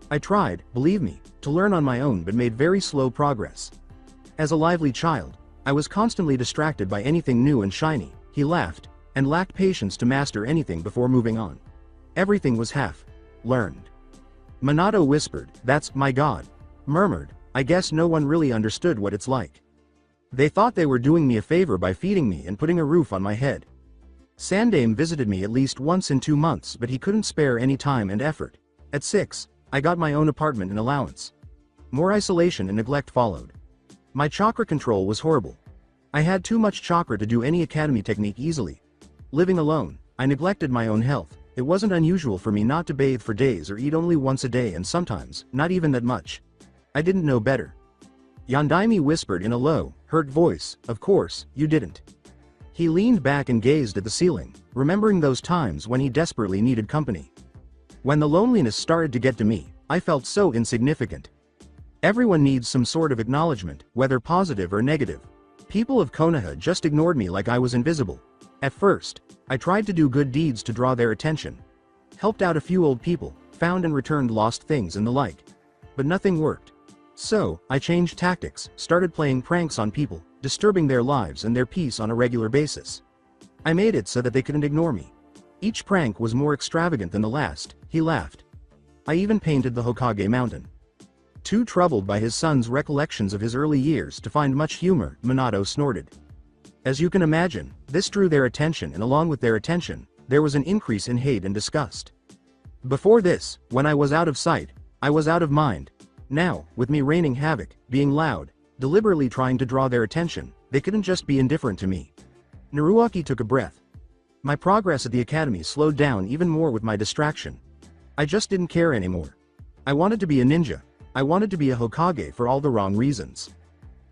I tried, believe me, to learn on my own but made very slow progress. As a lively child, I was constantly distracted by anything new and shiny, he laughed, and lacked patience to master anything before moving on. Everything was half-learned. Minato whispered, that's, my god. Murmured, I guess no one really understood what it's like. They thought they were doing me a favor by feeding me and putting a roof on my head. Sandaime visited me at least once in 2 months, but he couldn't spare any time and effort. At 6, I got my own apartment and allowance. More isolation and neglect followed. My chakra control was horrible. I had too much chakra to do any academy technique easily. Living alone, I neglected my own health. It wasn't unusual for me not to bathe for days or eat only once a day, and sometimes, not even that much. I didn't know better. Yandaime whispered in a low, hurt voice, of course, you didn't. He leaned back and gazed at the ceiling, remembering those times when he desperately needed company. When the loneliness started to get to me, I felt so insignificant. Everyone needs some sort of acknowledgement, whether positive or negative. People of Konoha just ignored me like I was invisible. At first, I tried to do good deeds to draw their attention. Helped out a few old people, found and returned lost things and the like. But nothing worked. So, I changed tactics, started playing pranks on people, disturbing their lives and their peace on a regular basis. I made it so that they couldn't ignore me. Each prank was more extravagant than the last, he laughed. I even painted the Hokage mountain. Too troubled by his son's recollections of his early years to find much humor, Minato snorted. As you can imagine, this drew their attention, and along with their attention, there was an increase in hate and disgust. Before this, when I was out of sight, I was out of mind. Now, with me raining havoc, being loud, deliberately trying to draw their attention, they couldn't just be indifferent to me. Naruaki took a breath. My progress at the academy slowed down even more with my distraction. I just didn't care anymore. I wanted to be a ninja. I wanted to be a Hokage for all the wrong reasons.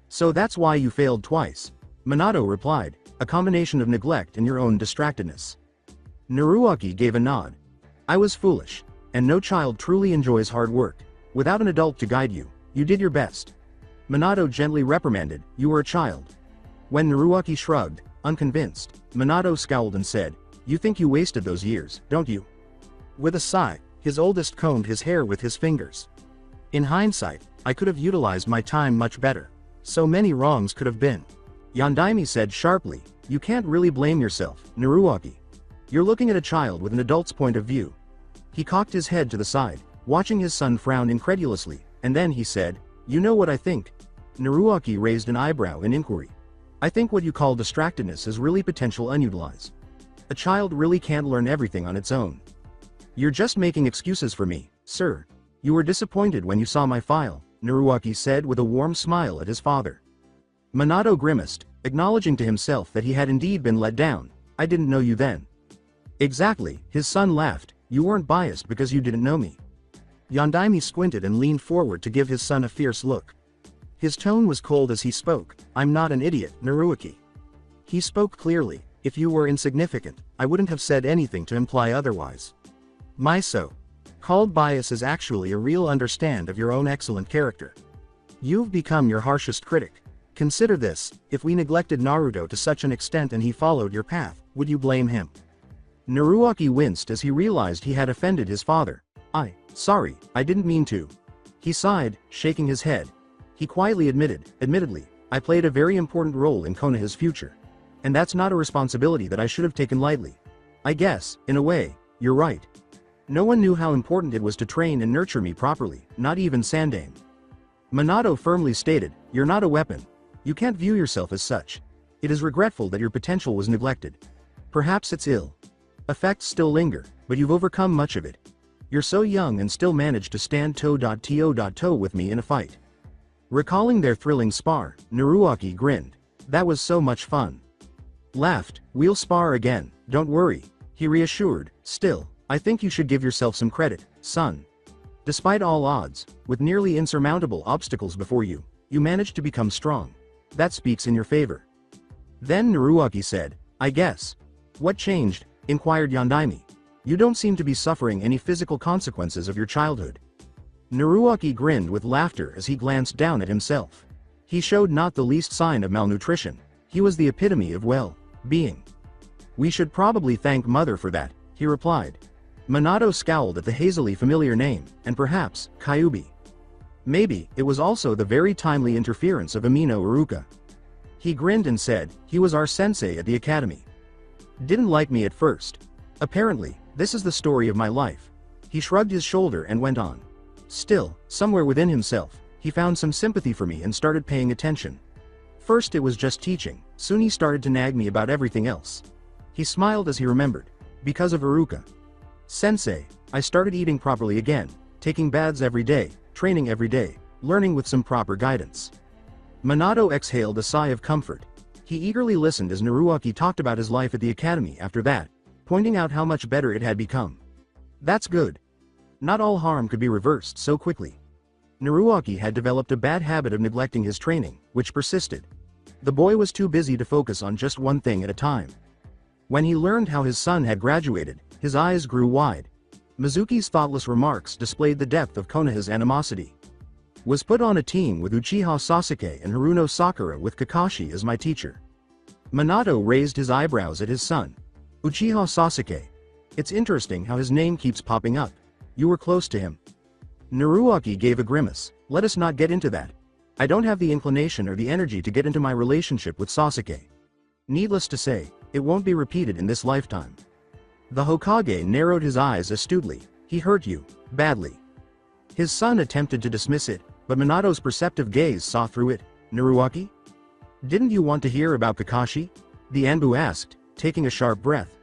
So that's why you failed twice. Minato replied, a combination of neglect and your own distractedness. Naruaki gave a nod. I was foolish. And no child truly enjoys hard work. Without an adult to guide you, you did your best. Minato gently reprimanded, you were a child. When Naruaki shrugged, unconvinced, Minato scowled and said, you think you wasted those years, don't you? With a sigh, his oldest combed his hair with his fingers. In hindsight, I could have utilized my time much better. So many wrongs could have been. Yandaime said sharply, you can't really blame yourself, Naruaki. You're looking at a child with an adult's point of view. He cocked his head to the side, watching his son frown incredulously, and then he said, you know what I think? Naruaki raised an eyebrow in inquiry. I think what you call distractedness is really potential unutilized. A child really can't learn everything on its own. You're just making excuses for me, sir. You were disappointed when you saw my file, Naruaki said with a warm smile at his father. Minato grimaced, acknowledging to himself that he had indeed been let down. I didn't know you then. Exactly, his son laughed, you weren't biased because you didn't know me. Yandaime squinted and leaned forward to give his son a fierce look. His tone was cold as he spoke, I'm not an idiot, Naruaki. He spoke clearly, if you were insignificant, I wouldn't have said anything to imply otherwise. My so-called bias is actually a real understand of your own excellent character. You've become your harshest critic. Consider this, if we neglected Naruto to such an extent and he followed your path, would you blame him? Naruaki winced as he realized he had offended his father. Sorry, I didn't mean to. He sighed, shaking his head. He quietly admittedly, I played a very important role in Konoha's future. And that's not a responsibility that I should have taken lightly. I guess, in a way, you're right. No one knew how important it was to train and nurture me properly, not even Sandaime. Minato firmly stated, you're not a weapon. You can't view yourself as such. It is regretful that your potential was neglected. Perhaps it's ill. Effects still linger, but you've overcome much of it. You're so young and still managed to stand toe-to-toe with me in a fight. Recalling their thrilling spar, Naruto grinned. That was so much fun. Laughed, we'll spar again, don't worry, he reassured. Still, I think you should give yourself some credit, son. Despite all odds, with nearly insurmountable obstacles before you, you managed to become strong. That speaks in your favor. Then Naruto said, I guess. What changed? Inquired Yondaime. You don't seem to be suffering any physical consequences of your childhood. Naruto grinned with laughter as he glanced down at himself. He showed not the least sign of malnutrition. He was the epitome of well-being. We should probably thank Mother for that, he replied. Minato scowled at the hazily familiar name, and perhaps, Kyuubi. Maybe, it was also the very timely interference of Amino Iruka. He grinned and said, he was our sensei at the academy. Didn't like me at first. Apparently, this is the story of my life. He shrugged his shoulder and went on. Still, somewhere within himself, he found some sympathy for me and started paying attention. First it was just teaching, soon he started to nag me about everything else. He smiled as he remembered. Because of Iruka. Sensei, I started eating properly again, taking baths every day, training every day, learning with some proper guidance. Minato exhaled a sigh of comfort. He eagerly listened as Naruto talked about his life at the academy after that, pointing out how much better it had become. That's good. Not all harm could be reversed so quickly. Naruto had developed a bad habit of neglecting his training, which persisted. The boy was too busy to focus on just one thing at a time. When he learned how his son had graduated, his eyes grew wide. Mizuki's thoughtless remarks displayed the depth of Konoha's animosity. Was put on a team with Uchiha Sasuke and Haruno Sakura with Kakashi as my teacher. Minato raised his eyebrows at his son. Uchiha Sasuke. It's interesting how his name keeps popping up. You were close to him. Naruto gave a grimace. Let us not get into that. I don't have the inclination or the energy to get into my relationship with Sasuke. Needless to say, it won't be repeated in this lifetime. The Hokage narrowed his eyes astutely. He hurt you, badly. His son attempted to dismiss it, but Minato's perceptive gaze saw through it. Naruto? Didn't you want to hear about Kakashi? The Anbu asked, taking a sharp breath.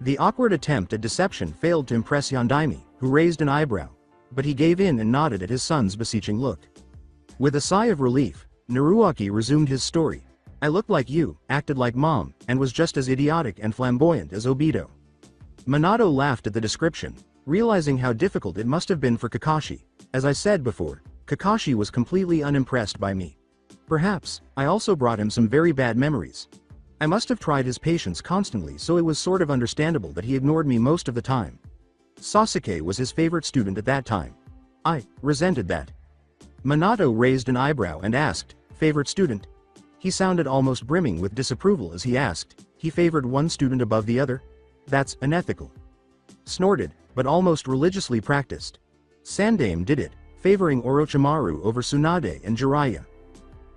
The awkward attempt at deception failed to impress Yondaime, who raised an eyebrow, but he gave in and nodded at his son's beseeching look. With a sigh of relief, Naruto resumed his story. I looked like you, acted like mom, and was just as idiotic and flamboyant as Obito. Minato laughed at the description, realizing how difficult it must have been for Kakashi. As I said before, Kakashi was completely unimpressed by me. Perhaps, I also brought him some very bad memories. I must have tried his patience constantly, so it was sort of understandable that he ignored me most of the time. Sasuke was his favorite student at that time. I resented that. Minato raised an eyebrow and asked, favorite student? He sounded almost brimming with disapproval as he asked, he favored one student above the other? That's unethical. Snorted, but almost religiously practiced. Sandaime did it, favoring Orochimaru over Tsunade and Jiraiya.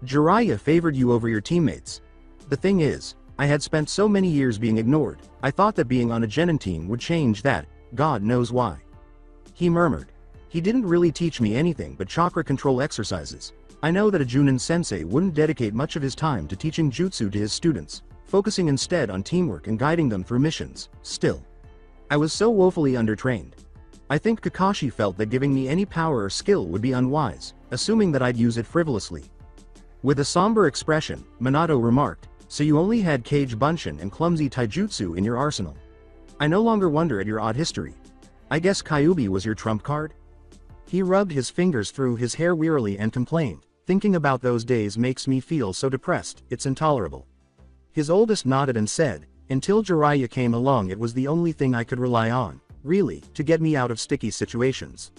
Jiraiya favored you over your teammates. The thing is, I had spent so many years being ignored, I thought that being on a Genin team would change that, God knows why. He murmured. He didn't really teach me anything but chakra control exercises. I know that a Junin sensei wouldn't dedicate much of his time to teaching jutsu to his students, focusing instead on teamwork and guiding them through missions. Still, I was so woefully undertrained. I think Kakashi felt that giving me any power or skill would be unwise, assuming that I'd use it frivolously. With a somber expression, Minato remarked, so you only had Kage Bunshin and clumsy taijutsu in your arsenal. I no longer wonder at your odd history. I guess Kyuubi was your trump card? He rubbed his fingers through his hair wearily and complained, thinking about those days makes me feel so depressed, it's intolerable. His oldest nodded and said, until Jiraiya came along it was the only thing I could rely on, really, to get me out of sticky situations.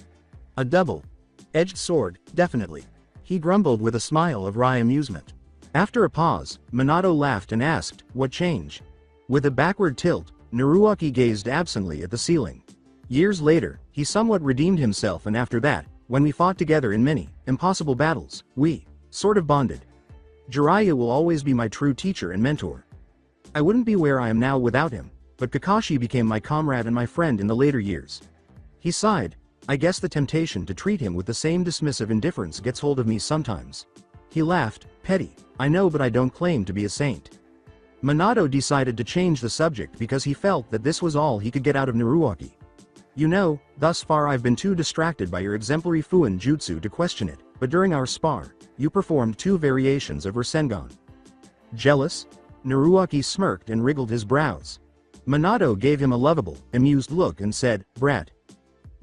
A double-edged sword, definitely. He grumbled with a smile of wry amusement. After a pause, Minato laughed and asked, what change? With a backward tilt, Naruto gazed absently at the ceiling. Years later, he somewhat redeemed himself, and after that, when we fought together in many, impossible battles, we sort of bonded. Jiraiya will always be my true teacher and mentor. I wouldn't be where I am now without him, but Kakashi became my comrade and my friend in the later years. He sighed. I guess the temptation to treat him with the same dismissive indifference gets hold of me sometimes. He laughed. Petty, I know, but I don't claim to be a saint. Minato decided to change the subject because he felt that this was all he could get out of Naruaki. You know, thus far I've been too distracted by your exemplary Fuin Jutsu to question it, but during our spar, you performed 2 variations of Rasengan. Jealous? Naruaki smirked and wriggled his brows. Minato gave him a lovable, amused look and said, "Brat."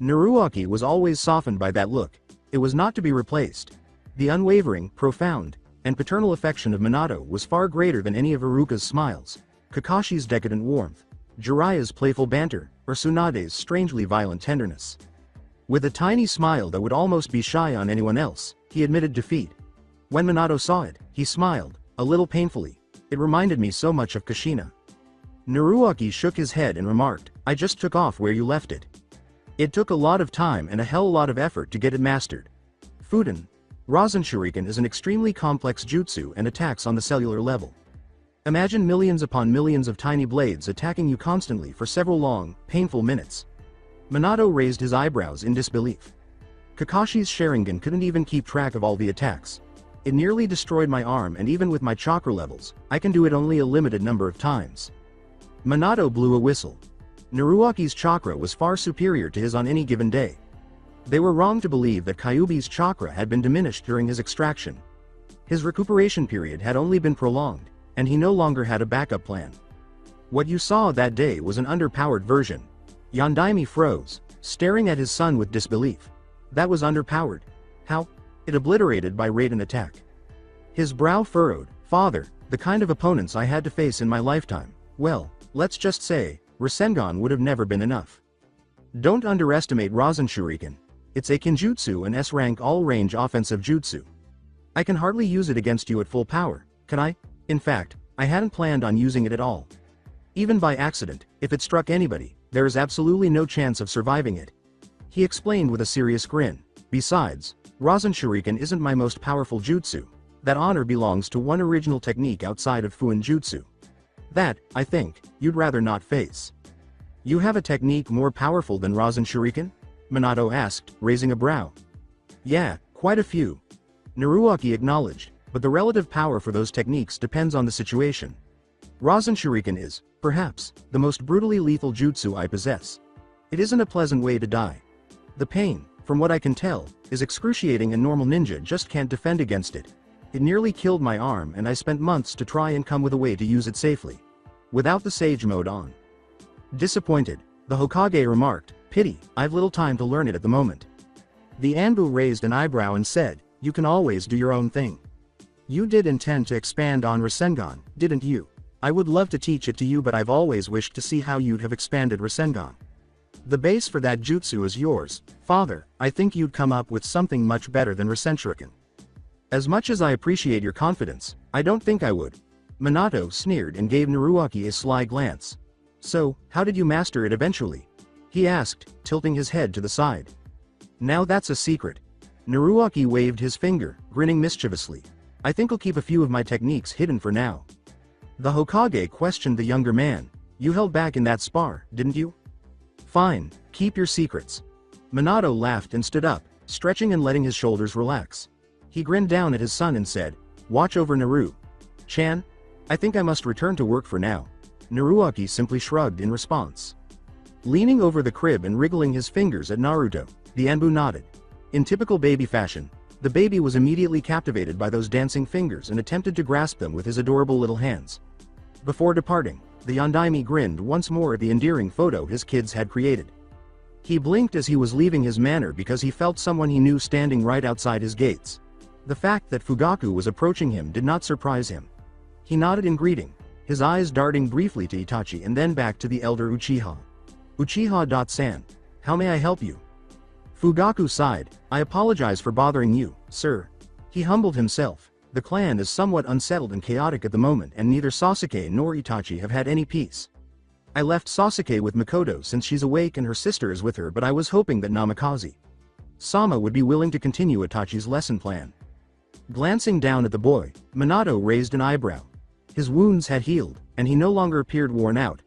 Naruaki was always softened by that look. It was not to be replaced. The unwavering, profound, and paternal affection of Minato was far greater than any of Iruka's smiles, Kakashi's decadent warmth, Jiraiya's playful banter, or Tsunade's strangely violent tenderness. With a tiny smile that would almost be shy on anyone else, he admitted defeat. When Minato saw it, he smiled, a little painfully. It reminded me so much of Kushina. Naruaki shook his head and remarked, "I just took off where you left it. It took a lot of time and a hell lot of effort to get it mastered. Fuden, Rasen Shuriken is an extremely complex jutsu and attacks on the cellular level. Imagine millions upon millions of tiny blades attacking you constantly for several long, painful minutes." Minato raised his eyebrows in disbelief. Kakashi's Sharingan couldn't even keep track of all the attacks. It nearly destroyed my arm, and even with my chakra levels, I can do it only a limited number of times. Minato blew a whistle. Naruaki's chakra was far superior to his on any given day. They were wrong to believe that Kyuubi's chakra had been diminished during his extraction. His recuperation period had only been prolonged, and he no longer had a backup plan. What you saw that day was an underpowered version. Yondaime froze, staring at his son with disbelief. That was underpowered. How? It obliterated by rate and attack. His brow furrowed. "Father, the kind of opponents I had to face in my lifetime, well, let's just say, Rasengan would have never been enough. Don't underestimate Rasen Shuriken. It's a Kinjutsu and S-rank all-range offensive jutsu. I can hardly use it against you at full power, can I? In fact, I hadn't planned on using it at all. Even by accident, if it struck anybody, there is absolutely no chance of surviving it." He explained with a serious grin. "Besides, Rasen Shuriken isn't my most powerful jutsu. That honor belongs to one original technique outside of Fuin Jutsu. That, I think, you'd rather not face." "You have a technique more powerful than Rasen Shuriken?" Minato asked, raising a brow. "Yeah, quite a few." Naruaki acknowledged, "but the relative power for those techniques depends on the situation. Rasen Shuriken is, perhaps, the most brutally lethal jutsu I possess. It isn't a pleasant way to die. The pain, from what I can tell, is excruciating, and normal ninja just can't defend against it. It nearly killed my arm, and I spent months to try and come with a way to use it safely. Without the Sage Mode on." Disappointed, the Hokage remarked, "Pity, I've little time to learn it at the moment." The Anbu raised an eyebrow and said, "You can always do your own thing. You did intend to expand on Rasengan, didn't you? I would love to teach it to you, but I've always wished to see how you'd have expanded Rasengan. The base for that jutsu is yours, father. I think you'd come up with something much better than Rasen Shuriken." "As much as I appreciate your confidence, I don't think I would." Minato sneered and gave Naruaki a sly glance. "So, how did you master it eventually?" he asked, tilting his head to the side. "Now that's a secret." Naruaki waved his finger, grinning mischievously. "I think I'll keep a few of my techniques hidden for now." The Hokage questioned the younger man. "You held back in that spar, didn't you?" "Fine, keep your secrets." Minato laughed and stood up, stretching and letting his shoulders relax. He grinned down at his son and said, "Watch over Naru-chan. I think I must return to work for now." Naruaki simply shrugged in response. Leaning over the crib and wriggling his fingers at Naruto, the Anbu nodded. In typical baby fashion, the baby was immediately captivated by those dancing fingers and attempted to grasp them with his adorable little hands. Before departing, the Yondaime grinned once more at the endearing photo his kids had created. He blinked as he was leaving his manor because he felt someone he knew standing right outside his gates. The fact that Fugaku was approaching him did not surprise him. He nodded in greeting, his eyes darting briefly to Itachi and then back to the elder Uchiha. "Uchiha-san, how may I help you?" Fugaku sighed. "I apologize for bothering you, sir." He humbled himself. The clan is somewhat unsettled and chaotic at the moment, and neither Sasuke nor Itachi have had any peace. I left Sasuke with Mikoto since she's awake and her sister is with her, but I was hoping that Namikaze-sama would be willing to continue Itachi's lesson plan. Glancing down at the boy, Minato raised an eyebrow. His wounds had healed, and he no longer appeared worn out.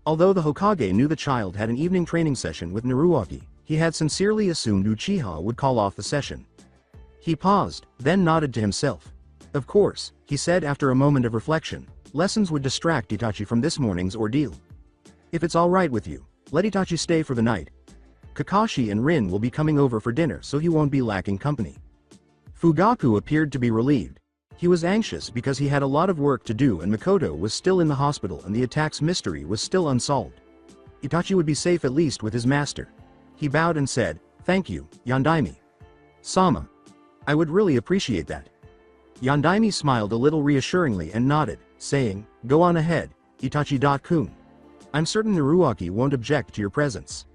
Although the Hokage knew the child had an evening training session with Naruaki, he had sincerely assumed Uchiha would call off the session. He paused, then nodded to himself. Of course, he said after a moment of reflection, lessons would distract Itachi from this morning's ordeal. If it's alright with you, let Itachi stay for the night. Kakashi and Rin will be coming over for dinner so he won't be lacking company. Fugaku appeared to be relieved. He was anxious because he had a lot of work to do and Makoto was still in the hospital and the attack's mystery was still unsolved. Itachi would be safe at least with his master. He bowed and said, "Thank you, Yandaime Sama. I would really appreciate that." Yandaime smiled a little reassuringly and nodded, saying, "Go on ahead, Itachi-kun. I'm certain Naruaki won't object to your presence."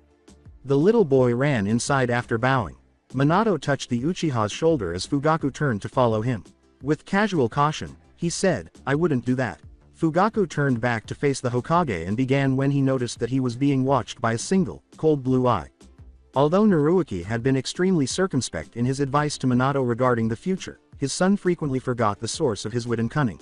The little boy ran inside after bowing. Minato touched the Uchiha's shoulder as Fugaku turned to follow him. With casual caution, he said, "I wouldn't do that." Fugaku turned back to face the Hokage and began when he noticed that he was being watched by a single, cold blue eye. Although Naruaki had been extremely circumspect in his advice to Minato regarding the future, his son frequently forgot the source of his wit and cunning.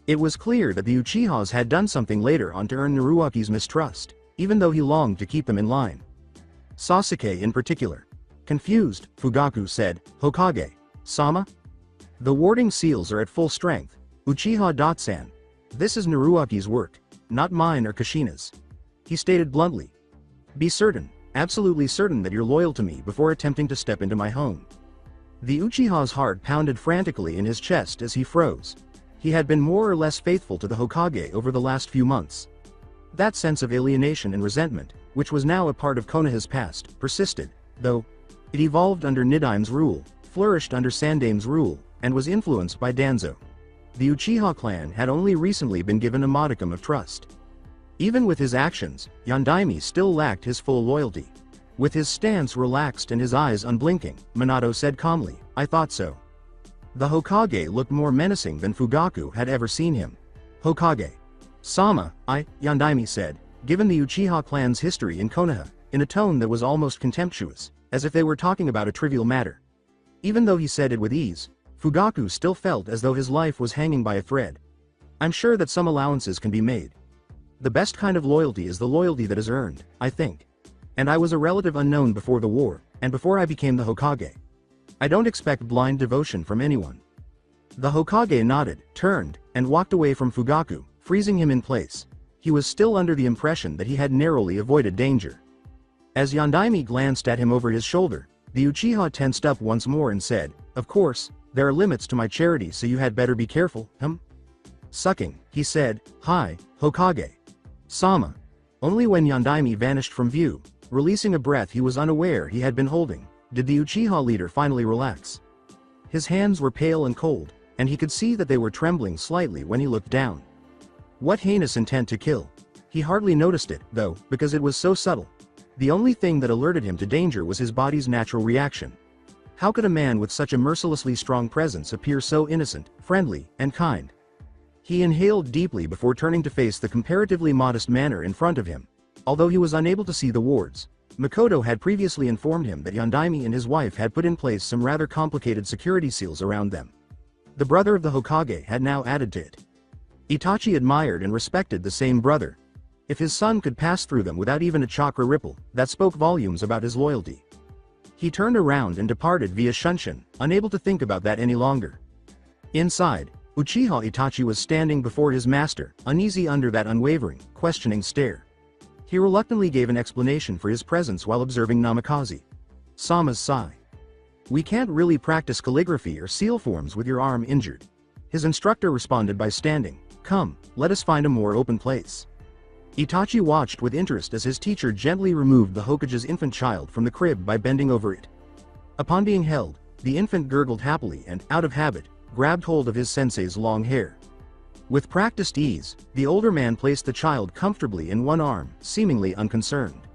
It was clear that the Uchihas had done something later on to earn Naruaki's mistrust, even though he longed to keep them in line. Sasuke in particular. Confused, Fugaku said, "Hokage Sama? The warding seals are at full strength. Uchiha Dotsan. This is Naruaki's work, not mine or Kushina's." He stated bluntly. "Be certain, absolutely certain that you're loyal to me before attempting to step into my home." The Uchiha's heart pounded frantically in his chest as he froze. He had been more or less faithful to the Hokage over the last few months. That sense of alienation and resentment, which was now a part of Konoha's past, persisted, though it evolved under Nidaime's rule, flourished under Sandaime's rule, and was influenced by Danzo. The Uchiha clan had only recently been given a modicum of trust. Even with his actions, Yandaime still lacked his full loyalty. With his stance relaxed and his eyes unblinking, Minato said calmly, "I thought so." The Hokage looked more menacing than Fugaku had ever seen him. "Hokage Sama, Yandaime said, given the Uchiha clan's history in Konoha, in a tone that was almost contemptuous, as if they were talking about a trivial matter. Even though he said it with ease, Fugaku still felt as though his life was hanging by a thread. "I'm sure that some allowances can be made. The best kind of loyalty is the loyalty that is earned, I think. And I was a relative unknown before the war, and before I became the Hokage. I don't expect blind devotion from anyone." The Hokage nodded, turned, and walked away from Fugaku, freezing him in place. He was still under the impression that he had narrowly avoided danger. As Yandaime glanced at him over his shoulder, the Uchiha tensed up once more and said, "Of course, there are limits to my charity, so you had better be careful, Sucking, he said, "Hi, Hokage Sama." Only when Yandaime vanished from view, releasing a breath he was unaware he had been holding, did the Uchiha leader finally relax. His hands were pale and cold, and he could see that they were trembling slightly when he looked down. What heinous intent to kill! He hardly noticed it, though, because it was so subtle. The only thing that alerted him to danger was his body's natural reaction. How could a man with such a mercilessly strong presence appear so innocent, friendly, and kind? He inhaled deeply before turning to face the comparatively modest manner in front of him. Although he was unable to see the wards, Makoto had previously informed him that Yandaime and his wife had put in place some rather complicated security seals around them. The brother of the Hokage had now added to it. Itachi admired and respected the same brother. If his son could pass through them without even a chakra ripple, that spoke volumes about his loyalty. He turned around and departed via Shunshin, unable to think about that any longer. Inside, Uchiha Itachi was standing before his master, uneasy under that unwavering, questioning stare. He reluctantly gave an explanation for his presence while observing Namikaze. Sama's sigh. "We can't really practice calligraphy or seal forms with your arm injured." His instructor responded by standing. "Come, let us find a more open place." Itachi watched with interest as his teacher gently removed the Hokage's infant child from the crib by bending over it. Upon being held, the infant gurgled happily and, out of habit, grabbed hold of his sensei's long hair. With practiced ease, the older man placed the child comfortably in one arm, seemingly unconcerned.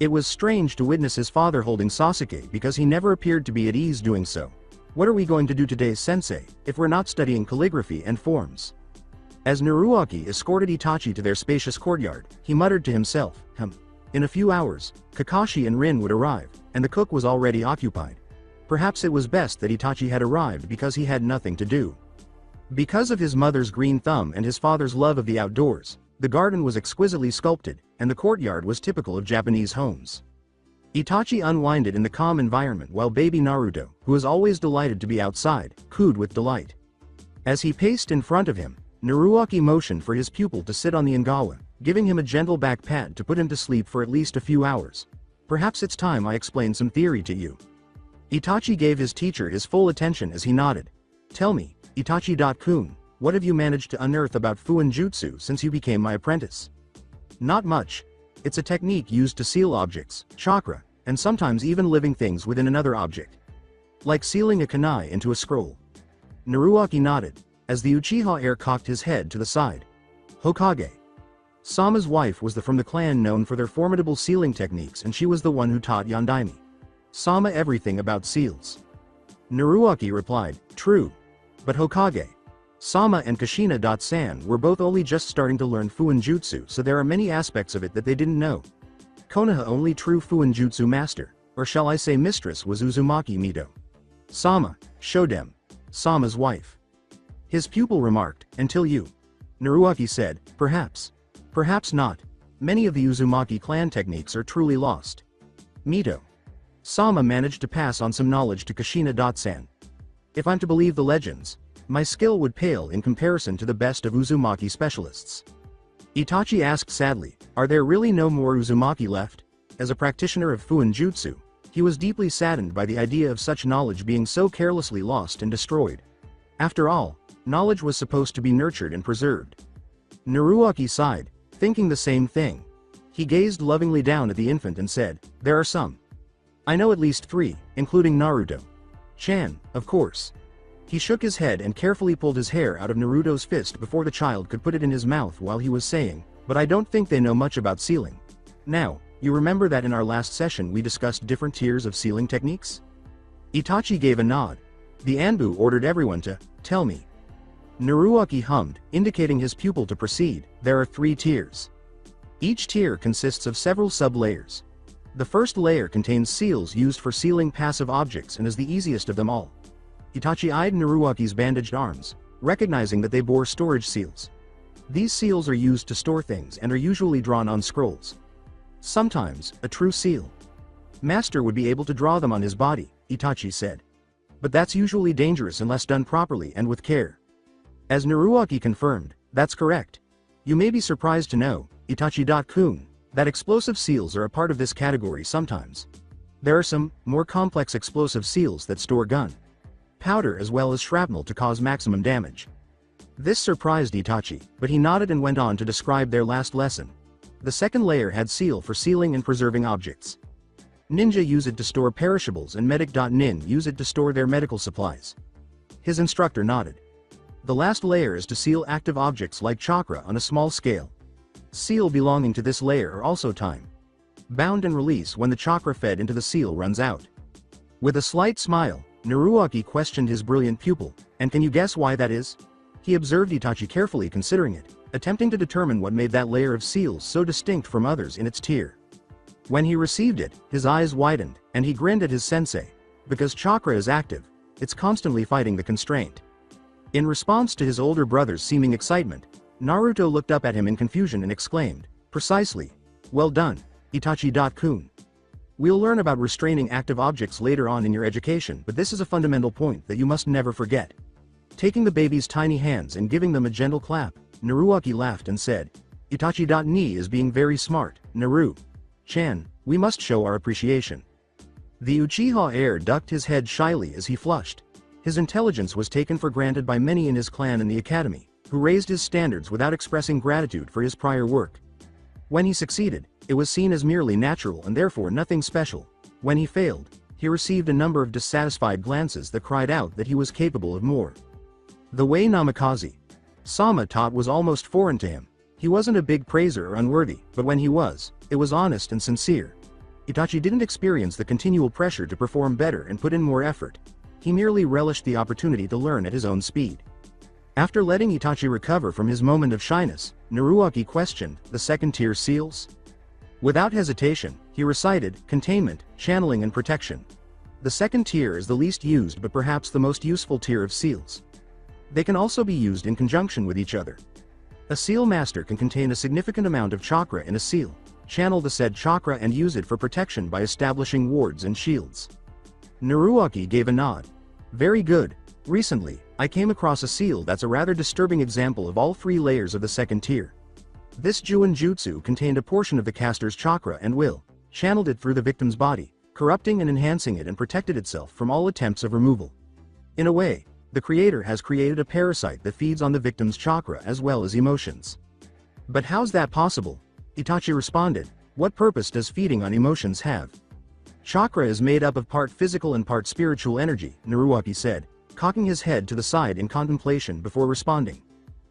It was strange to witness his father holding Sasuke because he never appeared to be at ease doing so. "What are we going to do today, sensei, if we're not studying calligraphy and forms?" As Naruaki escorted Itachi to their spacious courtyard, he muttered to himself, In a few hours, Kakashi and Rin would arrive, and the cook was already occupied. Perhaps it was best that Itachi had arrived because he had nothing to do. Because of his mother's green thumb and his father's love of the outdoors, the garden was exquisitely sculpted, and the courtyard was typical of Japanese homes. Itachi unwinded in the calm environment while baby Naruto, who was always delighted to be outside, cooed with delight. As he paced in front of him, Naruaki motioned for his pupil to sit on the Ingawa, giving him a gentle back pat to put him to sleep for at least a few hours. Perhaps it's time I explain some theory to you. Itachi gave his teacher his full attention as he nodded. Tell me, Itachi-kun, what have you managed to unearth about Fuinjutsu since you became my apprentice? Not much. It's a technique used to seal objects, chakra, and sometimes even living things within another object. Like sealing a kunai into a scroll. Naruaki nodded, as the Uchiha heir cocked his head to the side. Hokage. Sama's wife was from the clan known for their formidable sealing techniques, and she was the one who taught Yondaime Sama everything about seals. Naruaki replied, true. But Hokage. Sama and Kushina-san were both only just starting to learn Fuinjutsu, so there are many aspects of it that they didn't know. Konoha only true Fuinjutsu master, or shall I say mistress, was Uzumaki Mito. Sama, Shodem. Sama's wife. His pupil remarked, until you. Naruaki said, perhaps. Perhaps not. Many of the Uzumaki clan techniques are truly lost. Mito. Sama managed to pass on some knowledge to Kushina-san. If I'm to believe the legends, my skill would pale in comparison to the best of Uzumaki specialists. Itachi asked sadly, are there really no more Uzumaki left? As a practitioner of Fuinjutsu, he was deeply saddened by the idea of such knowledge being so carelessly lost and destroyed. After all, knowledge was supposed to be nurtured and preserved. Naruaki sighed, thinking the same thing. He gazed lovingly down at the infant and said, there are some. I know at least 3, including Naruto. Chan, of course. He shook his head and carefully pulled his hair out of Naruto's fist before the child could put it in his mouth while he was saying, but I don't think they know much about sealing. Now, you remember that in our last session we discussed different tiers of sealing techniques? Itachi gave a nod. The Anbu ordered everyone to, tell me. Naruaki hummed, indicating his pupil to proceed. There are 3 tiers. Each tier consists of several sub-layers. The first layer contains seals used for sealing passive objects and is the easiest of them all. Itachi eyed Naruaki's bandaged arms, recognizing that they bore storage seals. These seals are used to store things and are usually drawn on scrolls. Sometimes, a true seal master would be able to draw them on his body, Itachi said. But that's usually dangerous unless done properly and with care. As Naruaki confirmed, that's correct. You may be surprised to know, Itachi-kun, that explosive seals are a part of this category sometimes. There are some, more complex explosive seals that store gun powder as well as shrapnel to cause maximum damage. This surprised Itachi, but he nodded and went on to describe their last lesson. The second layer had seal for sealing and preserving objects. Ninja use it to store perishables and medic.nin use it to store their medical supplies. His instructor nodded. The last layer is to seal active objects like chakra on a small scale. Seal belonging to this layer are also time bound and release when the chakra fed into the seal runs out. With a slight smile, Naruaki questioned his brilliant pupil, and can you guess why that is? He observed Itachi carefully considering it, attempting to determine what made that layer of seals so distinct from others in its tier. When he received it, his eyes widened, and he grinned at his sensei. Because chakra is active, it's constantly fighting the constraint. In response to his older brother's seeming excitement, Naruto looked up at him in confusion and exclaimed, precisely. Well done, Itachi-kun. We'll learn about restraining active objects later on in your education, but this is a fundamental point that you must never forget. Taking the baby's tiny hands and giving them a gentle clap, Naruaki laughed and said, Itachi-ni is being very smart, Naru-chan, we must show our appreciation. The Uchiha heir ducked his head shyly as he flushed. His intelligence was taken for granted by many in his clan and the academy, who raised his standards without expressing gratitude for his prior work. When he succeeded, it was seen as merely natural and therefore nothing special. When he failed, he received a number of dissatisfied glances that cried out that he was capable of more. The way Namikaze Sama taught was almost foreign to him. He wasn't a big praiser or unworthy, but when he was, it was honest and sincere. Itachi didn't experience the continual pressure to perform better and put in more effort. He merely relished the opportunity to learn at his own speed. After letting Itachi recover from his moment of shyness, Naruaki questioned, the second-tier seals? Without hesitation, he recited, containment, channeling and protection. The second tier is the least used but perhaps the most useful tier of seals. They can also be used in conjunction with each other. A seal master can contain a significant amount of chakra in a seal, channel the said chakra and use it for protection by establishing wards and shields. Naruaki gave a nod. Very good. Recently, I came across a seal that's a rather disturbing example of all 3 layers of the second tier. This Juin Jutsu contained a portion of the caster's chakra and will, channeled it through the victim's body, corrupting and enhancing it, and protected itself from all attempts of removal. In a way, the creator has created a parasite that feeds on the victim's chakra as well as emotions. But how's that possible? Itachi responded, what purpose does feeding on emotions have? Chakra is made up of part physical and part spiritual energy, Naruto said, cocking his head to the side in contemplation before responding.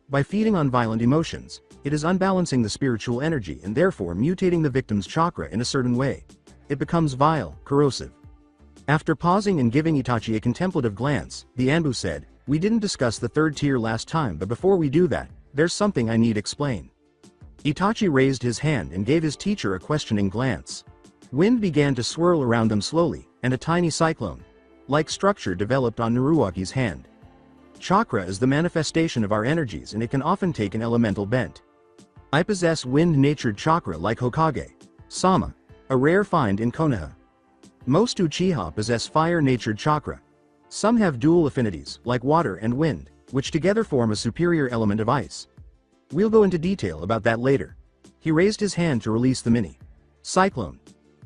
By feeding on violent emotions, it is unbalancing the spiritual energy and therefore mutating the victim's chakra in a certain way. It becomes vile, corrosive. After pausing and giving Itachi a contemplative glance, the Anbu said, we didn't discuss the 3rd tier last time, but before we do that, there's something I need explain. Itachi raised his hand and gave his teacher a questioning glance. Wind began to swirl around them slowly, and a tiny cyclone-like structure developed on Naruto's hand. Chakra is the manifestation of our energies, and it can often take an elemental bent. I possess wind-natured chakra like Hokage Sama, a rare find in Konoha. Most Uchiha possess fire-natured chakra. Some have dual affinities, like water and wind, which together form a superior element of ice. We'll go into detail about that later. He raised his hand to release the mini cyclone.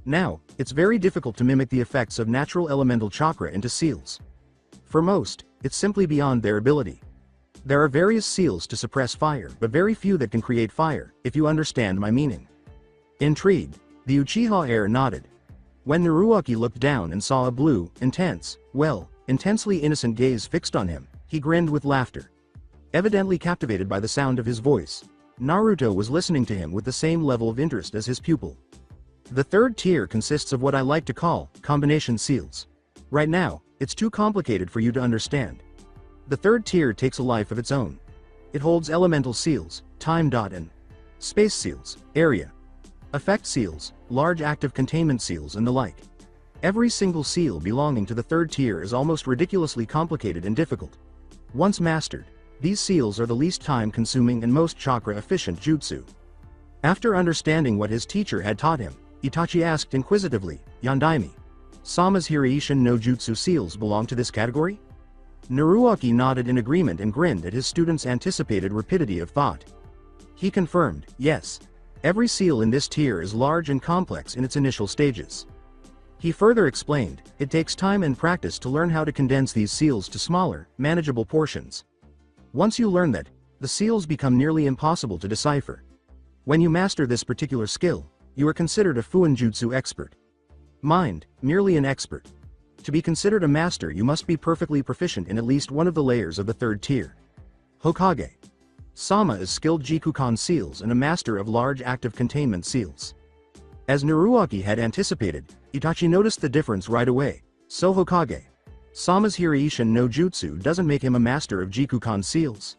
Now, it's very difficult to mimic the effects of natural elemental chakra into seals. For most, it's simply beyond their ability. There are various seals to suppress fire, but very few that can create fire, if you understand my meaning. Intrigued, the Uchiha heir nodded. When Naruto looked down and saw a blue, intensely innocent gaze fixed on him, he grinned with laughter. Evidently captivated by the sound of his voice, Naruto was listening to him with the same level of interest as his pupil. The 3rd tier consists of what I like to call combination seals. Right now, it's too complicated for you to understand. The 3rd tier takes a life of its own. It holds elemental seals, time dot and space seals, area, effect seals, large active containment seals, and the like. Every single seal belonging to the 3rd tier is almost ridiculously complicated and difficult. Once mastered, these seals are the least time-consuming and most chakra-efficient jutsu. After understanding what his teacher had taught him, Itachi asked inquisitively, Yandaime, Sama's Hiraishin no Jutsu seals belong to this category? Naruto nodded in agreement and grinned at his student's anticipated rapidity of thought. He confirmed, yes. Every seal in this tier is large and complex in its initial stages. He further explained, it takes time and practice to learn how to condense these seals to smaller, manageable portions. Once you learn that, the seals become nearly impossible to decipher. When you master this particular skill, you are considered a Fuinjutsu expert. Mind, merely an expert. To be considered a master, you must be perfectly proficient in at least one of the layers of the 3rd tier. Hokage Sama is skilled Jikukan seals and a master of large active containment seals. As Naruto had anticipated, Itachi noticed the difference right away. So Hokage Sama's Hiraishin no Jutsu doesn't make him a master of Jikukan seals.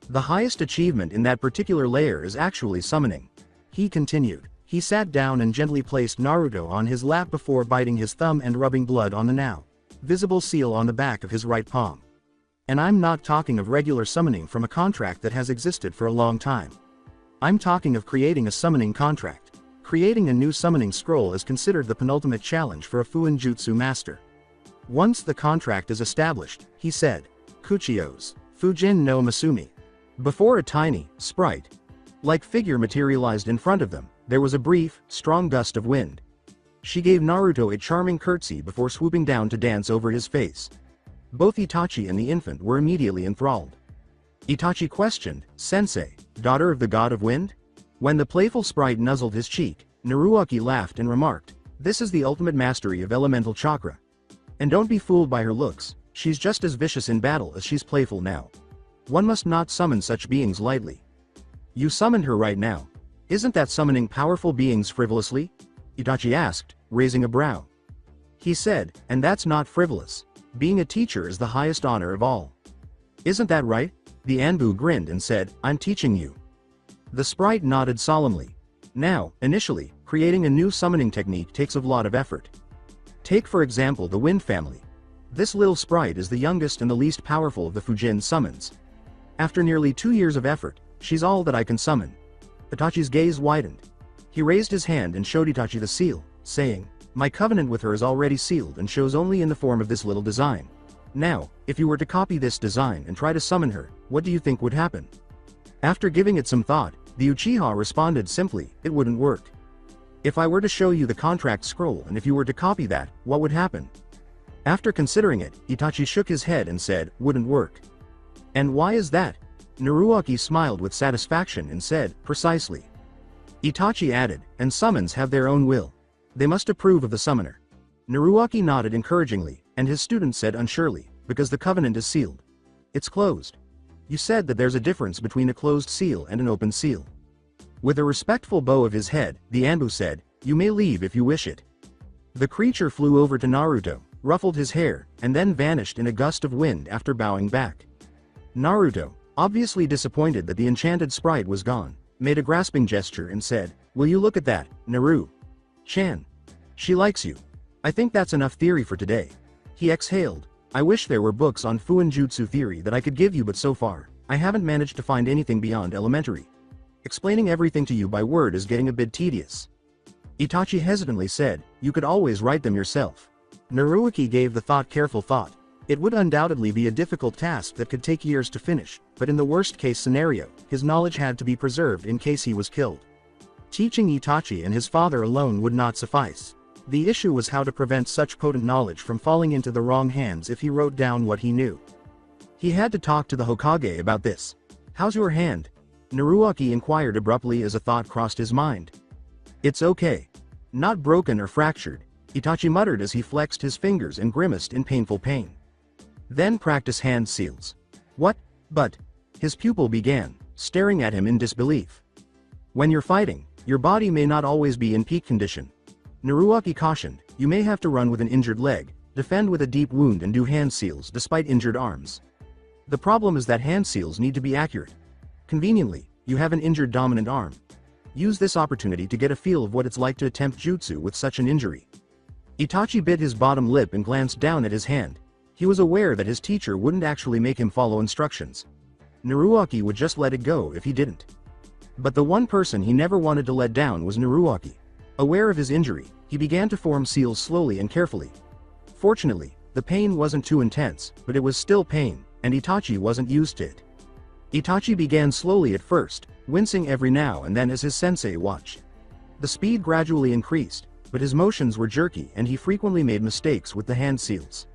The highest achievement in that particular layer is actually summoning. He continued. He sat down and gently placed Naruto on his lap before biting his thumb and rubbing blood on the now visible seal on the back of his right palm. And I'm not talking of regular summoning from a contract that has existed for a long time. I'm talking of creating a summoning contract. Creating a new summoning scroll is considered the penultimate challenge for a Fuinjutsu master. Once the contract is established, he said, Kuchiyos, Fujin no Masumi. Before a tiny, sprite-like figure materialized in front of them, there was a brief, strong gust of wind. She gave Naruto a charming curtsy before swooping down to dance over his face. Both Itachi and the infant were immediately enthralled. Itachi questioned, Sensei, daughter of the god of wind? When the playful sprite nuzzled his cheek, Naruto laughed and remarked, this is the ultimate mastery of elemental chakra. And don't be fooled by her looks, she's just as vicious in battle as she's playful now. One must not summon such beings lightly. You summoned her right now. Isn't that summoning powerful beings frivolously? Itachi asked, raising a brow. He said, and that's not frivolous. Being a teacher is the highest honor of all. Isn't that right? The Anbu grinned and said, I'm teaching you. The sprite nodded solemnly. Now, initially, creating a new summoning technique takes a lot of effort. Take for example the Wind family. This little sprite is the youngest and the least powerful of the Fujin summons. After nearly 2 years of effort, she's all that I can summon. Itachi's gaze widened. He raised his hand and showed Itachi the seal, saying, my covenant with her is already sealed and shows only in the form of this little design. Now, if you were to copy this design and try to summon her, what do you think would happen? After giving it some thought, the Uchiha responded simply, it wouldn't work. If I were to show you the contract scroll and if you were to copy that, what would happen? After considering it, Itachi shook his head and said, wouldn't work. And why is that? Naruaki smiled with satisfaction and said, precisely. Itachi added, and summons have their own will. They must approve of the summoner. Naruaki nodded encouragingly, and his student said unsurely, because the covenant is sealed. It's closed. You said that there's a difference between a closed seal and an open seal. With a respectful bow of his head, the Anbu said, you may leave if you wish it. The creature flew over to Naruto, ruffled his hair, and then vanished in a gust of wind after bowing back. Naruto, obviously disappointed that the enchanted sprite was gone, made a grasping gesture and said, will you look at that, Naru-chan? She likes you. I think that's enough theory for today. He exhaled. I wish there were books on Fuinjutsu theory that I could give you, but so far, I haven't managed to find anything beyond elementary. Explaining everything to you by word is getting a bit tedious. Itachi hesitantly said, you could always write them yourself. Naruaki gave the thought careful thought. It would undoubtedly be a difficult task that could take years to finish, but in the worst-case scenario, his knowledge had to be preserved in case he was killed. Teaching Itachi and his father alone would not suffice. The issue was how to prevent such potent knowledge from falling into the wrong hands if he wrote down what he knew. He had to talk to the Hokage about this. How's your hand? Naruaki inquired abruptly as a thought crossed his mind. It's okay. Not broken or fractured, Itachi muttered as he flexed his fingers and grimaced in painful pain. Then practice hand seals. What? But... His pupil began, staring at him in disbelief. When you're fighting, your body may not always be in peak condition. Naruaki cautioned, you may have to run with an injured leg, defend with a deep wound and do hand seals despite injured arms. The problem is that hand seals need to be accurate. Conveniently, you have an injured dominant arm. Use this opportunity to get a feel of what it's like to attempt jutsu with such an injury. Itachi bit his bottom lip and glanced down at his hand. He was aware that his teacher wouldn't actually make him follow instructions. Naruaki would just let it go if he didn't. But the one person he never wanted to let down was Naruaki. Aware of his injury, he began to form seals slowly and carefully. Fortunately, the pain wasn't too intense, but it was still pain, and Itachi wasn't used to it. Itachi began slowly at first, wincing every now and then as his sensei watched. The speed gradually increased, but his motions were jerky and he frequently made mistakes with the hand seals.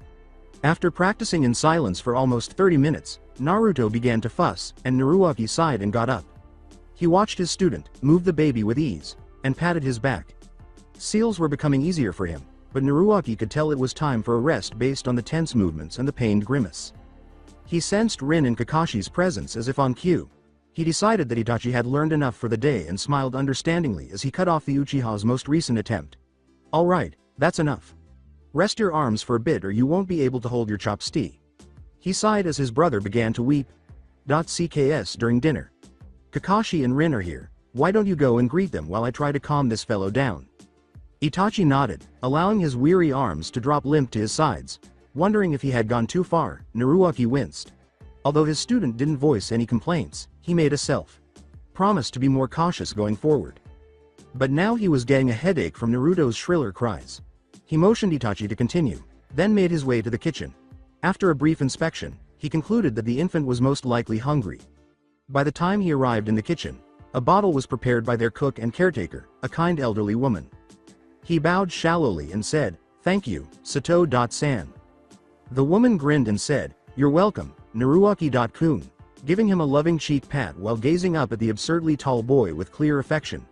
After practicing in silence for almost 30 minutes, Naruto began to fuss, and Naruaki sighed and got up. He watched his student move the baby with ease, and patted his back. Seals were becoming easier for him, but Naruaki could tell it was time for a rest based on the tense movements and the pained grimace. He sensed Rin and Kakashi's presence as if on cue. He decided that Itachi had learned enough for the day and smiled understandingly as he cut off the Uchiha's most recent attempt. Alright, that's enough. Rest your arms for a bit or you won't be able to hold your chopstick. He sighed as his brother began to weep. CKS during dinner. Kakashi and Rin are here, why don't you go and greet them while I try to calm this fellow down? Itachi nodded, allowing his weary arms to drop limp to his sides. Wondering if he had gone too far, Naruaki winced. Although his student didn't voice any complaints, he made a self-promise to be more cautious going forward. But now he was getting a headache from Naruto's shriller cries. He motioned Itachi to continue, then made his way to the kitchen. After a brief inspection, he concluded that the infant was most likely hungry. By the time he arrived in the kitchen, a bottle was prepared by their cook and caretaker, a kind elderly woman. He bowed shallowly and said, "Thank you, Sato-san." The woman grinned and said, "You're welcome, Naruaki-kun," giving him a loving cheek pat while gazing up at the absurdly tall boy with clear affection.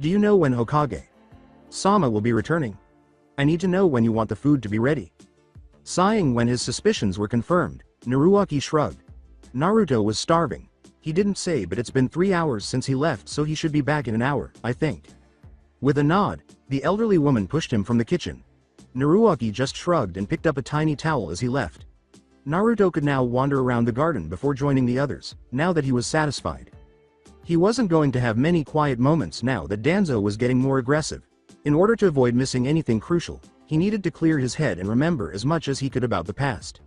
"Do you know when Hokage-sama will be returning? I need to know when you want the food to be ready." Sighing when his suspicions were confirmed, Naruaki shrugged. Naruto was starving. He didn't say, but it's been 3 hours since he left, so he should be back in an hour, I think. With a nod, the elderly woman pushed him from the kitchen. Naruaki just shrugged and picked up a tiny towel as he left. Naruto could now wander around the garden before joining the others, now that he was satisfied. He wasn't going to have many quiet moments now that Danzo was getting more aggressive. In order to avoid missing anything crucial, he needed to clear his head and remember as much as he could about the past.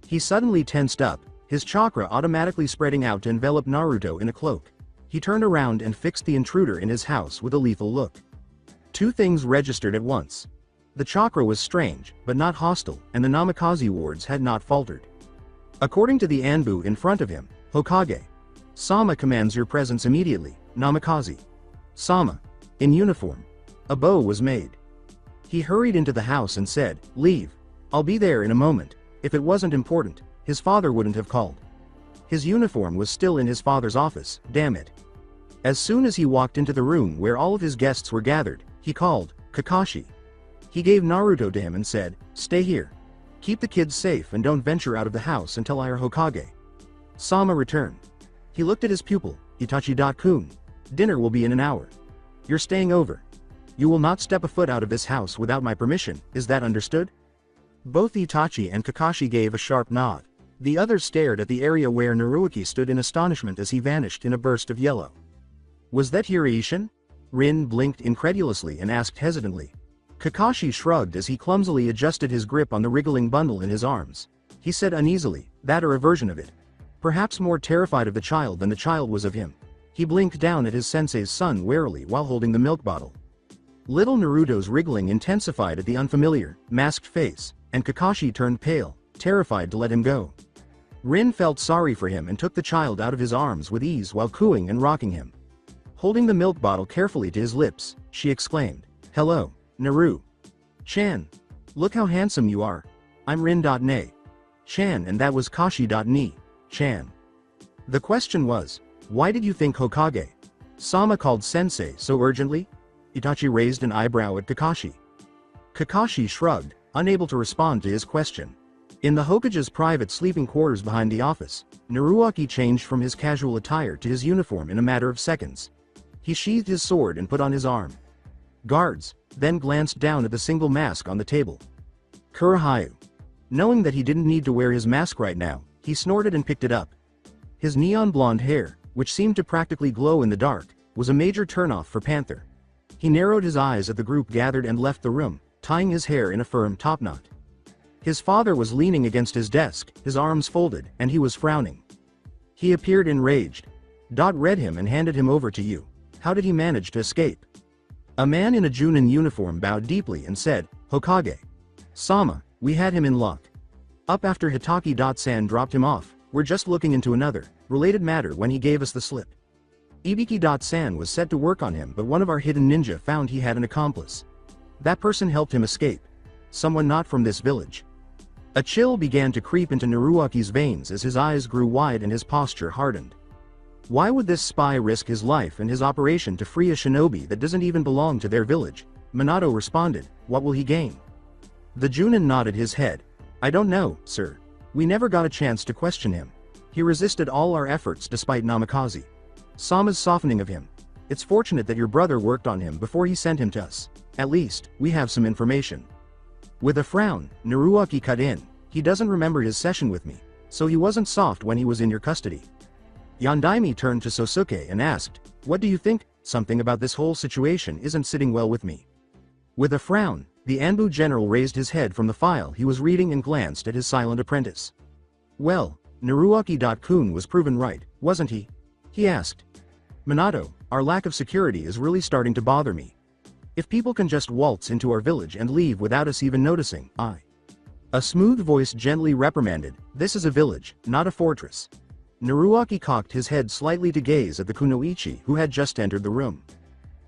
He suddenly tensed up, his chakra automatically spreading out to envelop Naruto in a cloak. He turned around and fixed the intruder in his house with a lethal look. Two things registered at once. The chakra was strange, but not hostile, and the Namikaze wards had not faltered. According to the Anbu in front of him, Hokage. Sama commands your presence immediately, Namikaze. Sama. In uniform. A bow was made. He hurried into the house and said, "Leave. I'll be there in a moment." If it wasn't important, his father wouldn't have called. His uniform was still in his father's office, damn it. As soon as he walked into the room where all of his guests were gathered, he called, Kakashi. He gave Naruto to him and said, "Stay here. Keep the kids safe and don't venture out of the house until I are Hokage." Sama returned. He looked at his pupil, Itachi-kun. "Dinner will be in an hour. You're staying over. You will not step a foot out of this house without my permission, is that understood?" Both Itachi and Kakashi gave a sharp nod. The others stared at the area where Naruto stood in astonishment as he vanished in a burst of yellow. Was that Hiraishin? Rin blinked incredulously and asked hesitantly. Kakashi shrugged as he clumsily adjusted his grip on the wriggling bundle in his arms. He said uneasily, "That or a version of it." Perhaps more terrified of the child than the child was of him. He blinked down at his sensei's son warily while holding the milk bottle. Little Naruto's wriggling intensified at the unfamiliar, masked face, and Kakashi turned pale, terrified to let him go. Rin felt sorry for him and took the child out of his arms with ease while cooing and rocking him. Holding the milk bottle carefully to his lips, she exclaimed, "Hello, Naru-chan. Look how handsome you are. I'm Rin.ne-chan and that was Kashi.ni-chan." The question was, why did you think Hokage? Sama called sensei so urgently? Itachi raised an eyebrow at Kakashi. Kakashi shrugged, unable to respond to his question. In the Hokage's private sleeping quarters behind the office, Naruto changed from his casual attire to his uniform in a matter of seconds. He sheathed his sword and put on his arm. Guards, then glanced down at the single mask on the table. Kurohayu. Knowing that he didn't need to wear his mask right now, he snorted and picked it up. His neon blonde hair, which seemed to practically glow in the dark, was a major turnoff for Panther. He narrowed his eyes at the group gathered and left the room, tying his hair in a firm topknot. His father was leaning against his desk, his arms folded, and he was frowning. He appeared enraged. Dot read him and handed him over to you. How did he manage to escape? A man in a Junin uniform bowed deeply and said, "Hokage. Sama, we had him in luck. Up after Hitaki-san dropped him off, we're just looking into another, related matter when he gave us the slip. Ibiki-san was set to work on him but one of our hidden ninja found he had an accomplice. That person helped him escape. Someone not from this village." A chill began to creep into Naruto's veins as his eyes grew wide and his posture hardened. Why would this spy risk his life and his operation to free a shinobi that doesn't even belong to their village? Minato responded, "What will he gain?" The Junin nodded his head. "I don't know, sir. We never got a chance to question him. He resisted all our efforts despite Namikaze. Sama's softening of him. It's fortunate that your brother worked on him before he sent him to us. At least, we have some information." With a frown, Naruto cut in. "He doesn't remember his session with me, so he wasn't soft when he was in your custody." Yondaime turned to Sosuke and asked, "What do you think? Something about this whole situation isn't sitting well with me." With a frown, the Anbu general raised his head from the file he was reading and glanced at his silent apprentice. "Well, Naruto-kun was proven right, wasn't he?" he asked. "Minato, our lack of security is really starting to bother me. If people can just waltz into our village and leave without us even noticing, A smooth voice gently reprimanded, "This is a village, not a fortress." Naruto cocked his head slightly to gaze at the kunoichi who had just entered the room.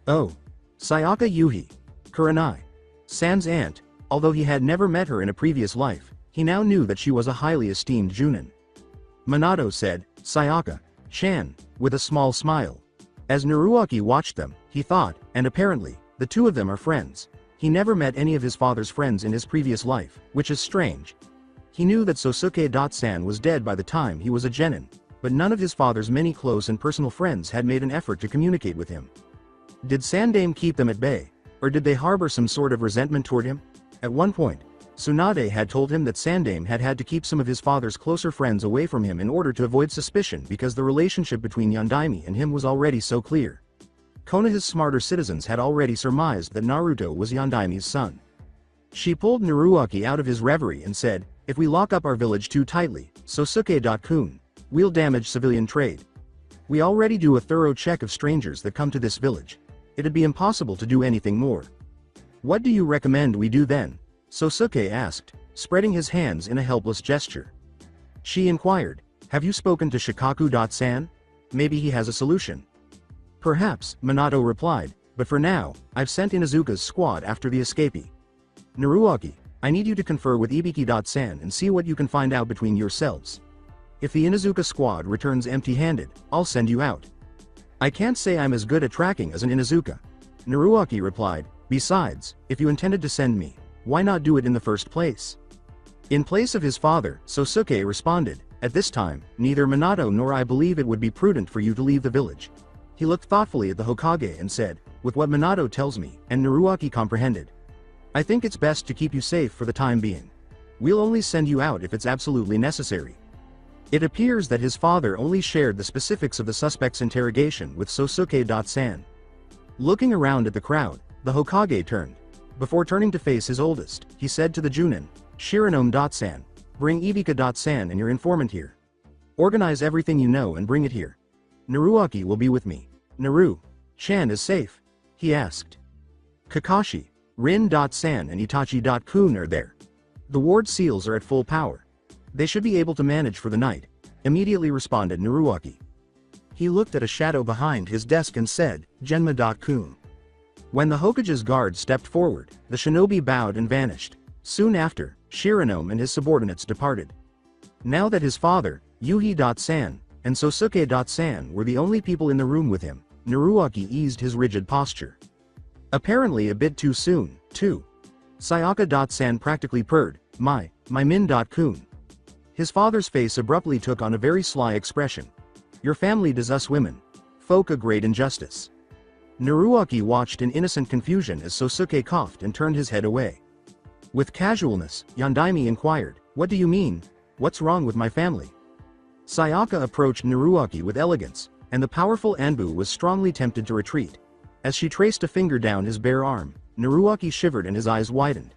Oh. Sayaka Yuhi. Kurenai. San's aunt, although he had never met her in a previous life, he now knew that she was a highly esteemed Junin. Minato said, "Sayaka-chan," with a small smile. As Naruto watched them, he thought, and apparently, the two of them are friends. He never met any of his father's friends in his previous life, which is strange. He knew that Sosuke-san was dead by the time he was a genin, but none of his father's many close and personal friends had made an effort to communicate with him. Did Sandame keep them at bay, or did they harbor some sort of resentment toward him? At one point, Tsunade had told him that Sandame had had to keep some of his father's closer friends away from him in order to avoid suspicion because the relationship between Yondaime and him was already so clear. Konoha's smarter citizens had already surmised that Naruto was Yondaime's son. She pulled Naruto out of his reverie and said, "If we lock up our village too tightly, Sosuke-kun, we'll damage civilian trade. We already do a thorough check of strangers that come to this village. It'd be impossible to do anything more." What do you recommend we do then? Sosuke asked, spreading his hands in a helpless gesture. She inquired, have you spoken to Shikaku-san? Maybe he has a solution. Perhaps, Minato replied, but for now, I've sent Inuzuka's squad after the escapee. Naruaki, I need you to confer with Ibiki-san and see what you can find out between yourselves. If the Inuzuka squad returns empty-handed, I'll send you out. I can't say I'm as good at tracking as an Inuzuka. Naruaki replied, besides, if you intended to send me, why not do it in the first place? In place of his father, Sosuke responded, at this time, neither Minato nor I believe it would be prudent for you to leave the village. He looked thoughtfully at the Hokage and said, with what Minato tells me, and Naruaki comprehended. I think it's best to keep you safe for the time being. We'll only send you out if it's absolutely necessary. It appears that his father only shared the specifics of the suspect's interrogation with Sosuke-san. Looking around at the crowd, the Hokage turned. Before turning to face his oldest, he said to the Junin, Shiranome-san, bring Ibika-san and your informant here. Organize everything you know and bring it here. Naruaki will be with me. Naru-chan is safe? He asked. Kakashi, Rin-san and Itachi-kun are there. The ward seals are at full power. They should be able to manage for the night, immediately responded Naruaki. He looked at a shadow behind his desk and said, Genma-kun. When the Hokage's guard stepped forward, the shinobi bowed and vanished. Soon after, Shiranome and his subordinates departed. Now that his father, Yuhi-san, and Sosuke-san were the only people in the room with him, Naruaki eased his rigid posture. Apparently a bit too soon, too. Sayaka-san practically purred, my Min-kun. His father's face abruptly took on a very sly expression. Your family does us women folk a great injustice. Naruaki watched in innocent confusion as Sosuke coughed and turned his head away. With casualness, Yandaime inquired, what do you mean? What's wrong with my family? Sayaka approached Naruaki with elegance, and the powerful Anbu was strongly tempted to retreat. As she traced a finger down his bare arm, Naruaki shivered and his eyes widened.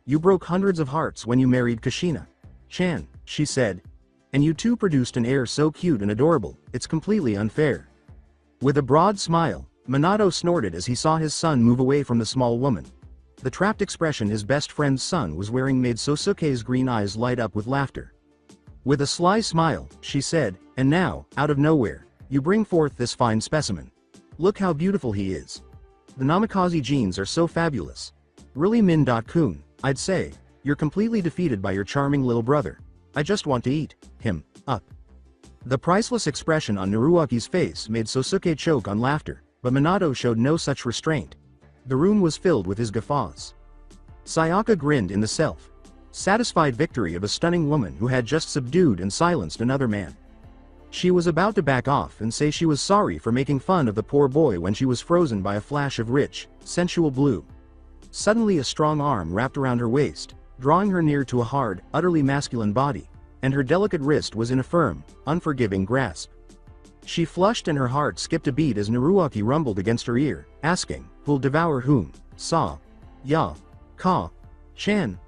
You broke hundreds of hearts when you married Kushina-chan, she said. And you two produced an heir so cute and adorable, it's completely unfair. With a broad smile, Minato snorted as he saw his son move away from the small woman. The trapped expression his best friend's son was wearing made Sosuke's green eyes light up with laughter. With a sly smile, she said, and now, out of nowhere, you bring forth this fine specimen. Look how beautiful he is. The Namikaze genes are so fabulous. Really Min-kun, I'd say, you're completely defeated by your charming little brother. I just want to eat him up. The priceless expression on Naruaki's face made Sosuke choke on laughter, but Minato showed no such restraint. The room was filled with his guffaws. Sayaka grinned in the self-satisfied victory of a stunning woman who had just subdued and silenced another man. She was about to back off and say she was sorry for making fun of the poor boy when she was frozen by a flash of rich, sensual blue. Suddenly a strong arm wrapped around her waist, drawing her near to a hard, utterly masculine body, and her delicate wrist was in a firm, unforgiving grasp. She flushed and her heart skipped a beat as Naruaki rumbled against her ear, asking, who'll devour whom? Ka-chan.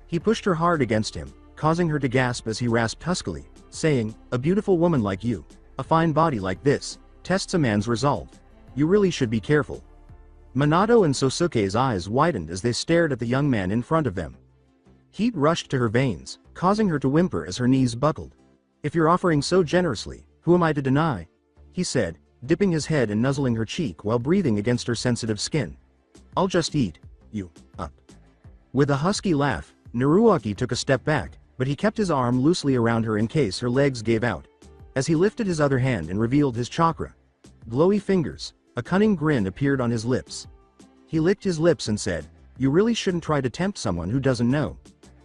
He pushed her hard against him, causing her to gasp as he rasped huskily, saying, a beautiful woman like you, a fine body like this, tests a man's resolve. You really should be careful. Minato and Sosuke's eyes widened as they stared at the young man in front of them. Heat rushed to her veins, causing her to whimper as her knees buckled. If you're offering so generously, who am I to deny? He said, dipping his head and nuzzling her cheek while breathing against her sensitive skin. I'll just eat you up. With a husky laugh, Naruaki took a step back, but he kept his arm loosely around her in case her legs gave out. As he lifted his other hand and revealed his chakra, glowy fingers, a cunning grin appeared on his lips. He licked his lips and said, you really shouldn't try to tempt someone who doesn't know.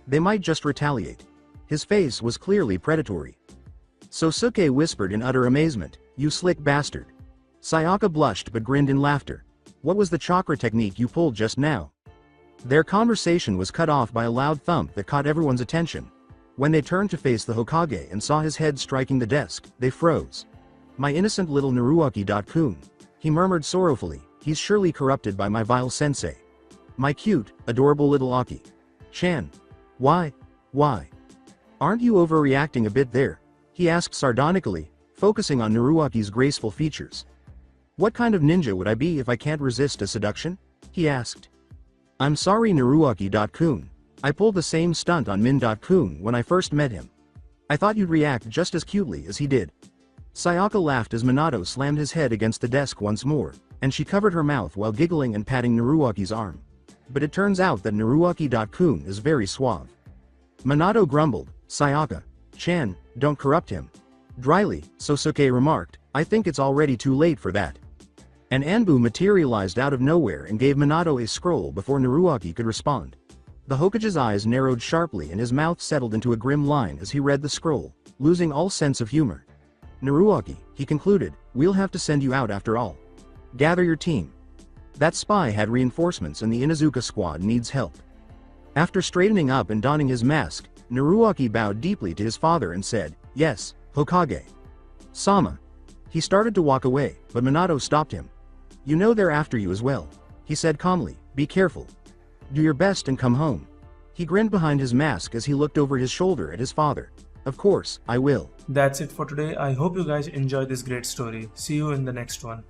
They might just retaliate. His face was clearly predatory. Sosuke whispered in utter amazement, you slick bastard. Sayaka blushed but grinned in laughter. What was the chakra technique you pulled just now? Their conversation was cut off by a loud thump that caught everyone's attention. When they turned to face the Hokage and saw his head striking the desk, they froze. My innocent little Naruaki-kun. He murmured sorrowfully, he's surely corrupted by my vile sensei. My cute, adorable little Aki-chan. Why? Aren't you overreacting a bit there? He asked sardonically, focusing on Naruaki's graceful features. What kind of ninja would I be if I can't resist a seduction? He asked. I'm sorry Naruaki-kun. I pulled the same stunt on Min-kun when I first met him. I thought you'd react just as cutely as he did. Sayaka laughed as Minato slammed his head against the desk once more, and she covered her mouth while giggling and patting Naruaki's arm. But it turns out that Naruaki-kun is very suave. Minato grumbled, Sayaka-chan, don't corrupt him. Dryly, Sosuke remarked, I think it's already too late for that. An Anbu materialized out of nowhere and gave Minato a scroll before Naruaki could respond. The Hokage's eyes narrowed sharply and his mouth settled into a grim line as he read the scroll, losing all sense of humor. Naruaki, he concluded, we'll have to send you out after all. Gather your team. That spy had reinforcements and the Inuzuka squad needs help. After straightening up and donning his mask, Naruaki bowed deeply to his father and said, Yes, Hokage. Sama. He started to walk away, but Minato stopped him. You know they're after you as well. He said calmly, be careful. Do your best and come home. He grinned behind his mask as he looked over his shoulder at his father. Of course, I will. That's it for today. I hope you guys enjoyed this great story. See you in the next one.